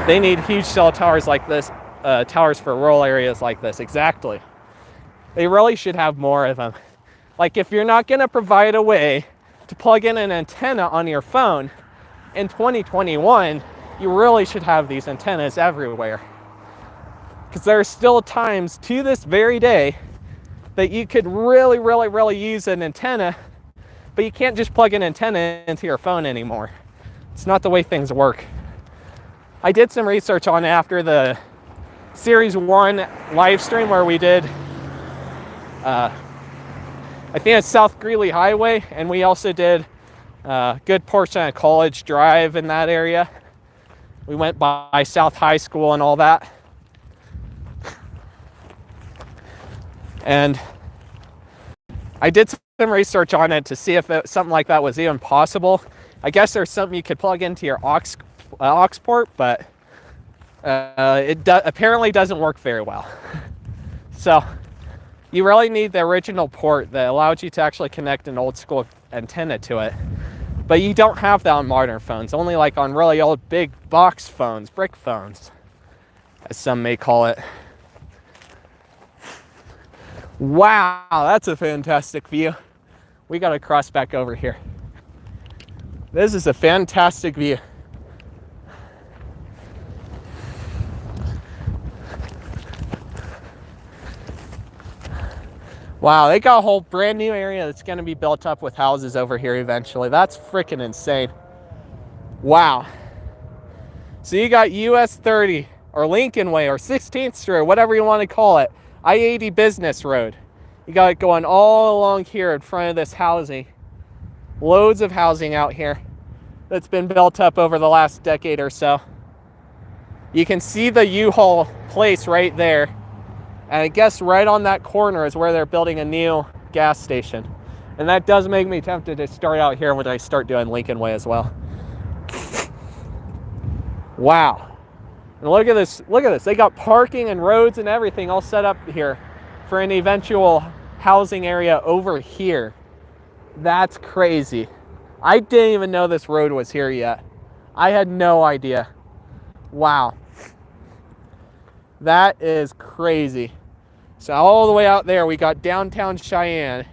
They need huge cell towers like this, towers for rural areas like this. Exactly. They really should have more of them. Like, if you're not going to provide a way to plug in an antenna on your phone in 2021, you really should have these antennas everywhere. Because there are still times to this very day that you could really use an antenna, but you can't just plug an antenna into your phone anymore. It's not the way things work. I did some research on after the Series 1 live stream where we did, I think it's South Greeley Highway, and we also did a good portion of College Drive in that area. We went by South High School and all that. And I did some research on it to see if something like that was even possible. I guess there's something you could plug into your aux port, but it apparently doesn't work very well. So you really need the original port that allows you to actually connect an old school antenna to it. But you don't have that on modern phones, only like on really old big box phones, brick phones, as some may call it. Wow, that's a fantastic view. We gotta cross back over here. This is a fantastic view. Wow, they got a whole brand new area that's gonna be built up with houses over here eventually. That's freaking insane. Wow. So you got US 30 or Lincoln Way or 16th Street or whatever you want to call it. I-80 Business Road. You got it going all along here in front of this housing. Loads of housing out here that's been built up over the last decade or so. You can see the U-Haul place right there. And I guess right on that corner is where they're building a new gas station. And that does make me tempted to start out here when I start doing Lincoln Way as well. Wow. And look at this. Look at this. They got parking and roads and everything all set up here for an eventual housing area over here. That's crazy. I didn't even know this road was here yet. I had no idea. Wow. That is crazy. So all the way out there, we got downtown Cheyenne.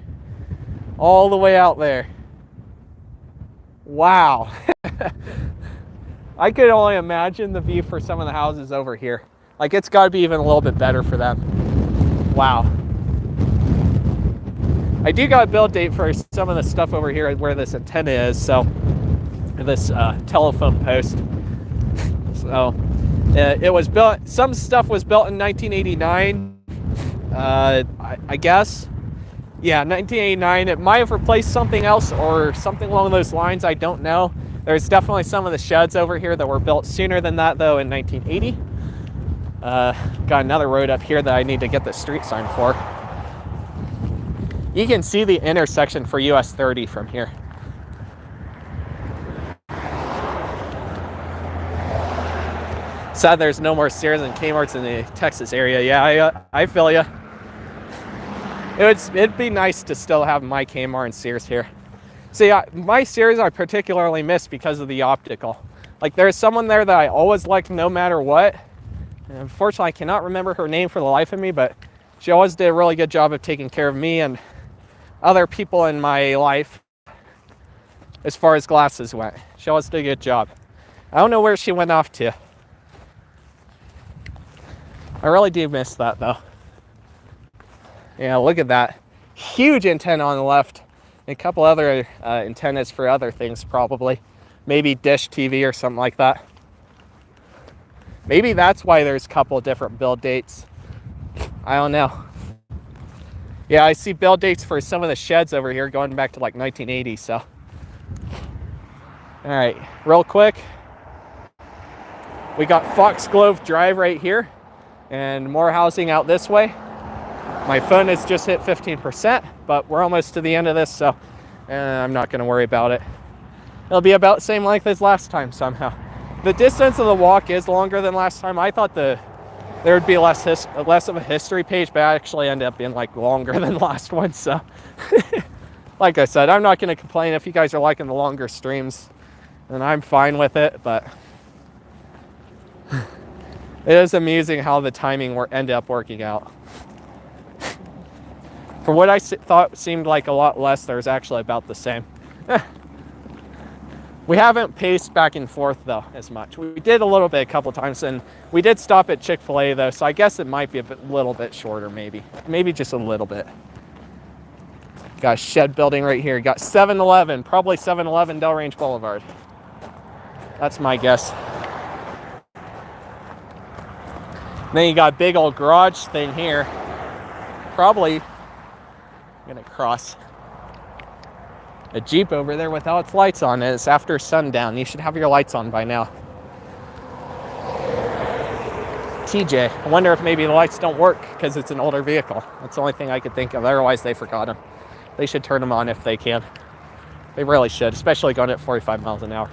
All the way out there. Wow. I could only imagine the view for some of the houses over here. Like, it's got to be even a little bit better for them. Wow. I do got a build date for some of the stuff over here where this antenna is, so this telephone post. So it was built, some stuff was built in 1989, I guess. Yeah, 1989. It might have replaced something else or something along those lines. I don't know. There's definitely some of the sheds over here that were built sooner than that, though, in 1980. Got another road up here that I need to get the street sign for. You can see the intersection for US 30 from here. Sad there's no more Sears and Kmart's in the Texas area. Yeah, I feel ya. It'd be nice to still have my Kmart and Sears here. See, my Sears I particularly miss because of the Optical. Like, there's someone there that I always liked no matter what. And unfortunately, I cannot remember her name for the life of me, but she always did a really good job of taking care of me and other people in my life as far as glasses went. She always did a good job. I don't know where she went off to. I really do miss that, though. Yeah, look at that. Huge antenna on the left. And a couple other antennas for other things, probably. Maybe dish TV or something like that. Maybe that's why there's a couple different build dates. I don't know. Yeah, I see build dates for some of the sheds over here going back to like 1980, so. All right, real quick. We got Foxglove Drive right here and more housing out this way. My phone has just hit 15%, but we're almost to the end of this, so I'm not going to worry about it. It'll be about the same length as last time somehow. The distance of the walk is longer than last time. I thought there would be less of a history page, but it actually ended up being like longer than the last one. So, like I said, I'm not going to complain if you guys are liking the longer streams, and I'm fine with it. But it is amusing how the timing ended up working out. For what I thought seemed like a lot less, there's actually about the same. We haven't paced back and forth, though, as much. We did a little bit a couple times, and we did stop at Chick Fil A, though, so I guess it might be a little bit shorter, maybe. Maybe just a little bit. Got a shed building right here. Got 7-Eleven, probably 7-Eleven Delrange Boulevard. That's my guess. Then you got a big old garage thing here. Probably gonna cross a Jeep over there without its lights on. It's after sundown. You should have your lights on by now. TJ, I wonder if maybe the lights don't work because it's an older vehicle. That's the only thing I could think of. Otherwise, they forgot them. They should turn them on if they can. They really should, especially going at 45 miles an hour.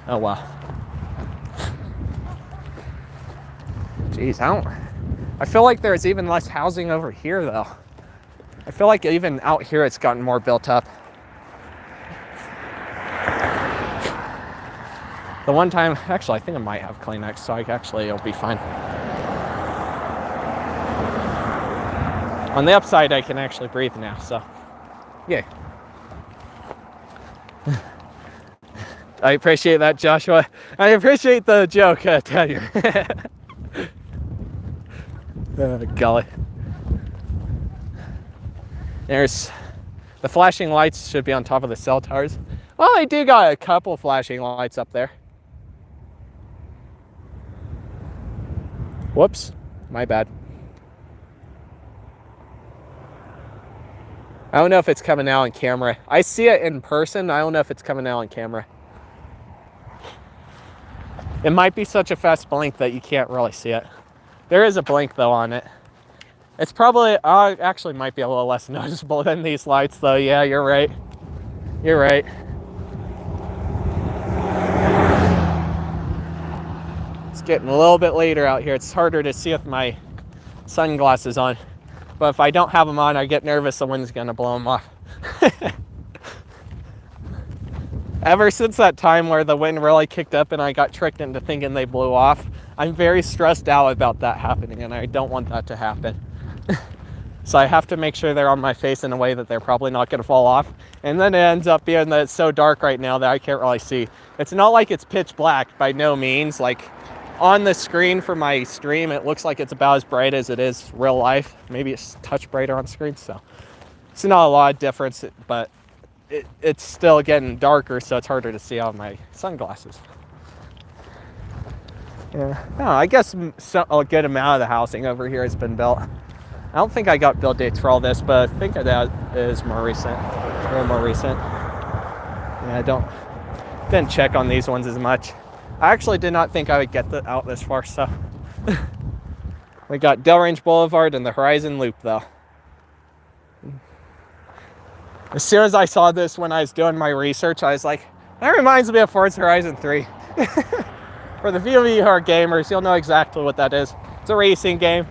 Oh, wow. Jeez, I feel like there's even less housing over here, though. I feel like even out here it's gotten more built up. The one time, actually, I think I might have Kleenex, so it'll be fine. On the upside, I can actually breathe now, so yeah. I appreciate that, Joshua. I appreciate the joke, Teddy. Golly. There's the flashing lights should be on top of the cell towers. Well, I do got a couple flashing lights up there. Whoops, my bad. I don't know if it's coming out on camera. I see it in person. I don't know if it's coming out on camera. It might be such a fast blink that you can't really see it. There is a blink though on it. It's probably, actually might be a little less noticeable than these lights though. Yeah, you're right. You're right. It's getting a little bit later out here. It's harder to see with my sunglasses on. But if I don't have them on, I get nervous the wind's gonna blow them off. Ever since that time where the wind really kicked up and I got tricked into thinking they blew off, I'm very stressed out about that happening, and I don't want that to happen. So I have to make sure they're on my face in a way that they're probably not gonna fall off. And then it ends up being that it's so dark right now that I can't really see. It's not like it's pitch black, by no means. Like on the screen for my stream, it looks like it's about as bright as it is real life. Maybe it's a touch brighter on screen, so it's not a lot of difference, but it's still getting darker, so it's harder to see out of my sunglasses. Yeah, no, I guess a good amount of the housing over here has been built. I don't think I got build dates for all this, but I think that is more recent, a little more recent. Yeah, didn't check on these ones as much. I actually did not think I would get out this far, so. We got Del Range Boulevard and the Horizon Loop though. As soon as I saw this when I was doing my research, I was like, that reminds me of Forza Horizon 3. For the few of you who are gamers, you'll know exactly what that is. It's a racing game.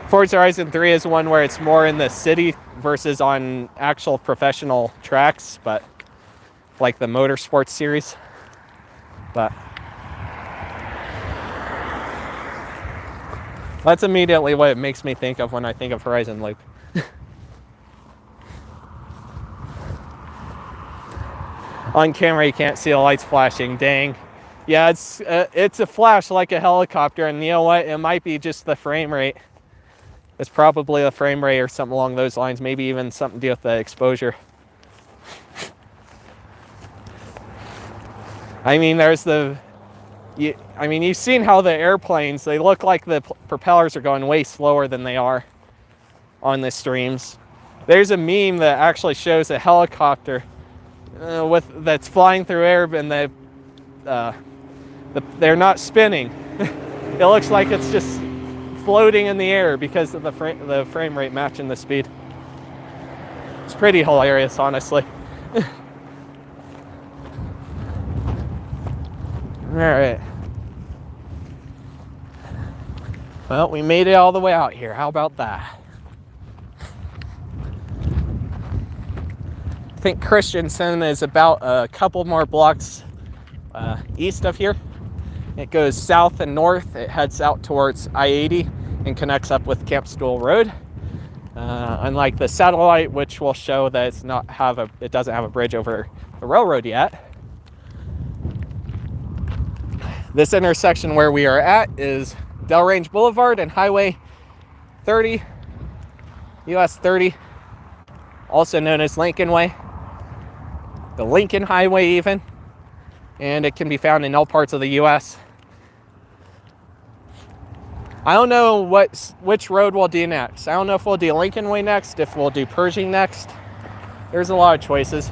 Forza Horizon 3 is one where it's more in the city versus on actual professional tracks, but like the motorsports series. But that's immediately what it makes me think of when I think of Horizon Loop. On camera, you can't see the lights flashing. Dang. Yeah, it's a flash like a helicopter, and you know what? It might be just the frame rate. It's probably the frame rate or something along those lines. Maybe even something to do with the exposure. I mean, you've seen how the airplanes, they look like the propellers are going way slower than they are on the streams. There's a meme that actually shows a helicopter that's flying through air, and they're not spinning. It looks like it's just floating in the air because of the frame rate matching the speed. It's pretty hilarious, honestly. All right. Well, we made it all the way out here. How about that? I think Christensen is about a couple more blocks east of here. It goes south and north. It heads out towards I-80 and connects up with Camp Stool Road. Unlike the satellite, which will show that it doesn't have a bridge over the railroad yet. This intersection where we are at is Del Range Boulevard and Highway 30, US 30, also known as Lincoln Way, the Lincoln Highway even, and it can be found in all parts of the US. I don't know which road we'll do next. I don't know if we'll do Lincoln Way next, if we'll do Pershing next. There's a lot of choices.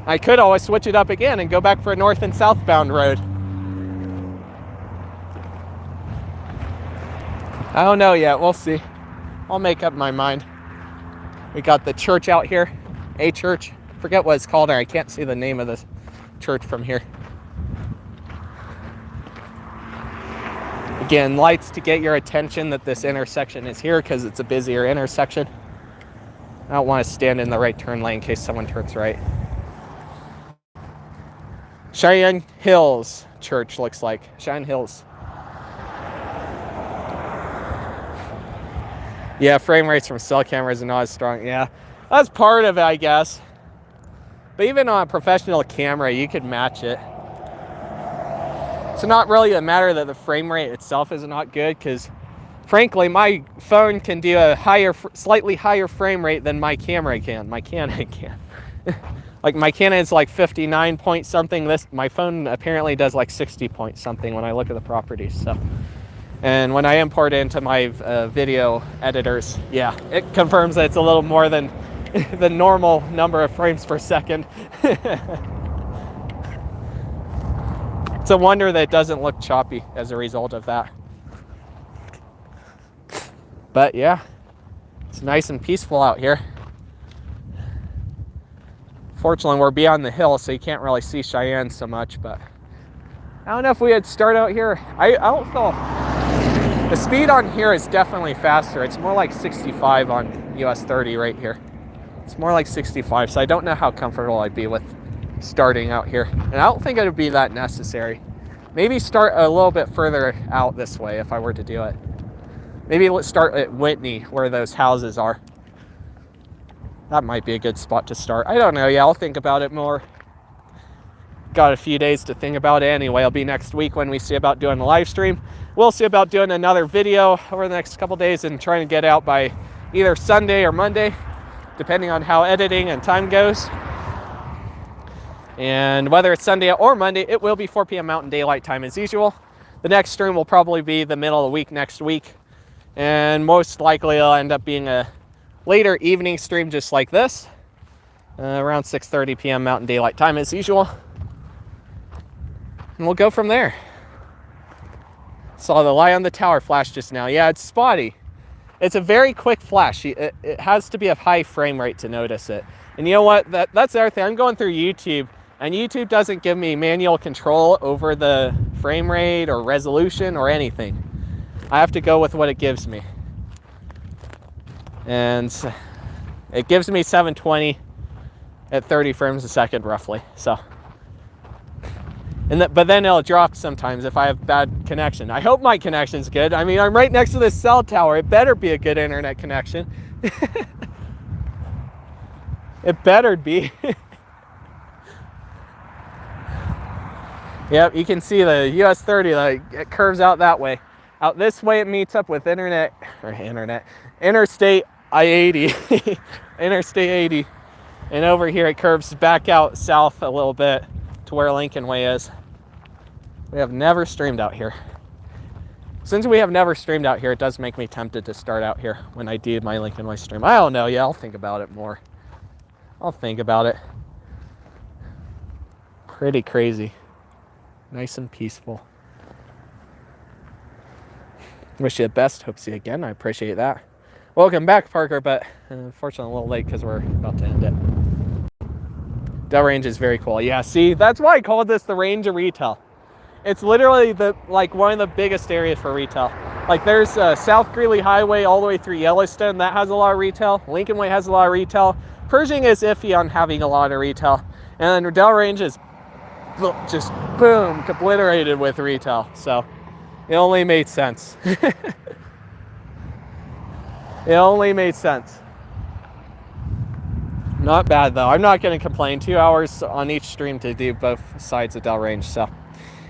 I could always switch it up again and go back for a north and southbound road. I don't know yet, we'll see. I'll make up my mind. We got the church out here, a church. Forget what it's called, or I can't see the name of this church from here. Again, lights to get your attention that this intersection is here because it's a busier intersection. I don't want to stand in the right turn lane in case someone turns right. Cheyenne Hills Church looks like. Cheyenne Hills. Yeah, frame rates from cell cameras are not as strong. Yeah, that's part of it, I guess. But even on a professional camera, you could match it. It's not really a matter that the frame rate itself is not good, because frankly, my phone can do a slightly higher frame rate than my camera can. My Canon can. Like my Canon is like 59 point something. My phone apparently does like 60 point something when I look at the properties. So, and when I import it into my video editors, yeah, it confirms that it's a little more than the normal number of frames per second. It's a wonder that it doesn't look choppy as a result of that. But yeah, it's nice and peaceful out here. Fortunately, we're beyond the hill, so you can't really see Cheyenne so much, but I don't know if we had start out here. I don't feel, the speed on here is definitely faster. It's more like 65 on US 30 right here. It's more like 65, so I don't know how comfortable I'd be with starting out here. And I don't think it would be that necessary. Maybe start a little bit further out this way if I were to do it. Maybe let's start at Whitney, where those houses are. That might be a good spot to start. I don't know. Yeah, I'll think about it more. Got a few days to think about it anyway. It'll be next week when we see about doing a live stream. We'll see about doing another video over the next couple days and trying to get out by either Sunday or Monday, depending on how editing and time goes. And whether it's Sunday or Monday, it will be 4 p.m. Mountain Daylight Time as usual. The next stream will probably be the middle of the week next week. And most likely it'll end up being a later evening stream just like this, around 6:30 p.m. Mountain Daylight Time as usual. And we'll go from there. Saw the light on the tower flash just now. Yeah, it's spotty. It's a very quick flash. It has to be a high frame rate to notice it. And you know what? That's the other thing. I'm going through YouTube, and YouTube doesn't give me manual control over the frame rate or resolution or anything. I have to go with what it gives me. And it gives me 720 at 30 frames a second roughly. So, but then it'll drop sometimes if I have bad connection. I hope my connection's good. I mean, I'm right next to this cell tower. It better be a good internet connection. It better be. Yep, you can see the US 30, like, it curves out that way. Out this way it meets up with Interstate I-80. Interstate 80. And over here it curves back out south a little bit to where Lincoln Way is. We have never streamed out here. Since we have never streamed out here, it does make me tempted to start out here when I do my Lincoln Way stream. I don't know, yeah, I'll think about it more. I'll think about it. Pretty crazy. Nice and peaceful. Wish you the best. Hope to see you again. I appreciate that. Welcome back, Parker, but unfortunately a little late because we're about to end it. Dell range is very cool. Yeah, see, that's why I called this the range of retail. It's literally one of the biggest areas for retail. Like there's South Greeley Highway all the way through Yellowstone. That has a lot of retail. Lincoln Way has a lot of retail. Pershing is iffy on having a lot of retail. And then Dell range is just boom, obliterated with retail. So it only made sense. It only made sense. Not bad though. I'm not going to complain. 2 hours on each stream to do both sides of Dell range. So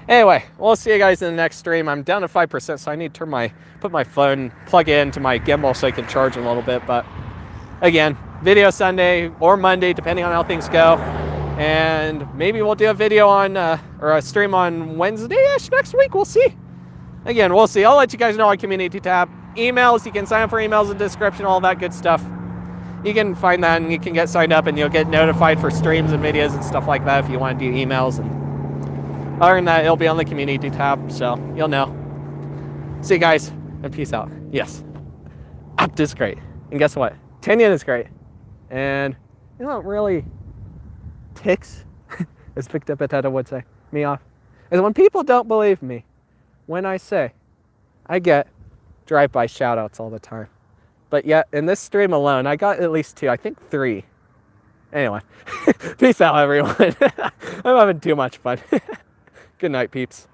anyway, we'll see you guys in the next stream. I'm down to 5%, so I need to put my phone, plug it into my gimbal so I can charge a little bit. But again, video Sunday or Monday, depending on how things go. And maybe we'll do a video on, or a stream on Wednesday-ish next week. We'll see. Again, we'll see. I'll let you guys know on community tab. Emails, you can sign up for emails in the description, all that good stuff. You can find that and you can get signed up and you'll get notified for streams and videos and stuff like that if you want to do emails. And other than that, it'll be on the community tab, so you'll know. See you guys, and peace out. Yes, Opt is great. And guess what? Tinyon is great. And you know what really ticks, as Picked Up Potato would say, me off, is when people don't believe me when I say I get drive-by shout-outs all the time. But yet, in this stream alone, I got at least 2, I think 3. Anyway, peace out, everyone. I'm having too much fun. Good night, peeps.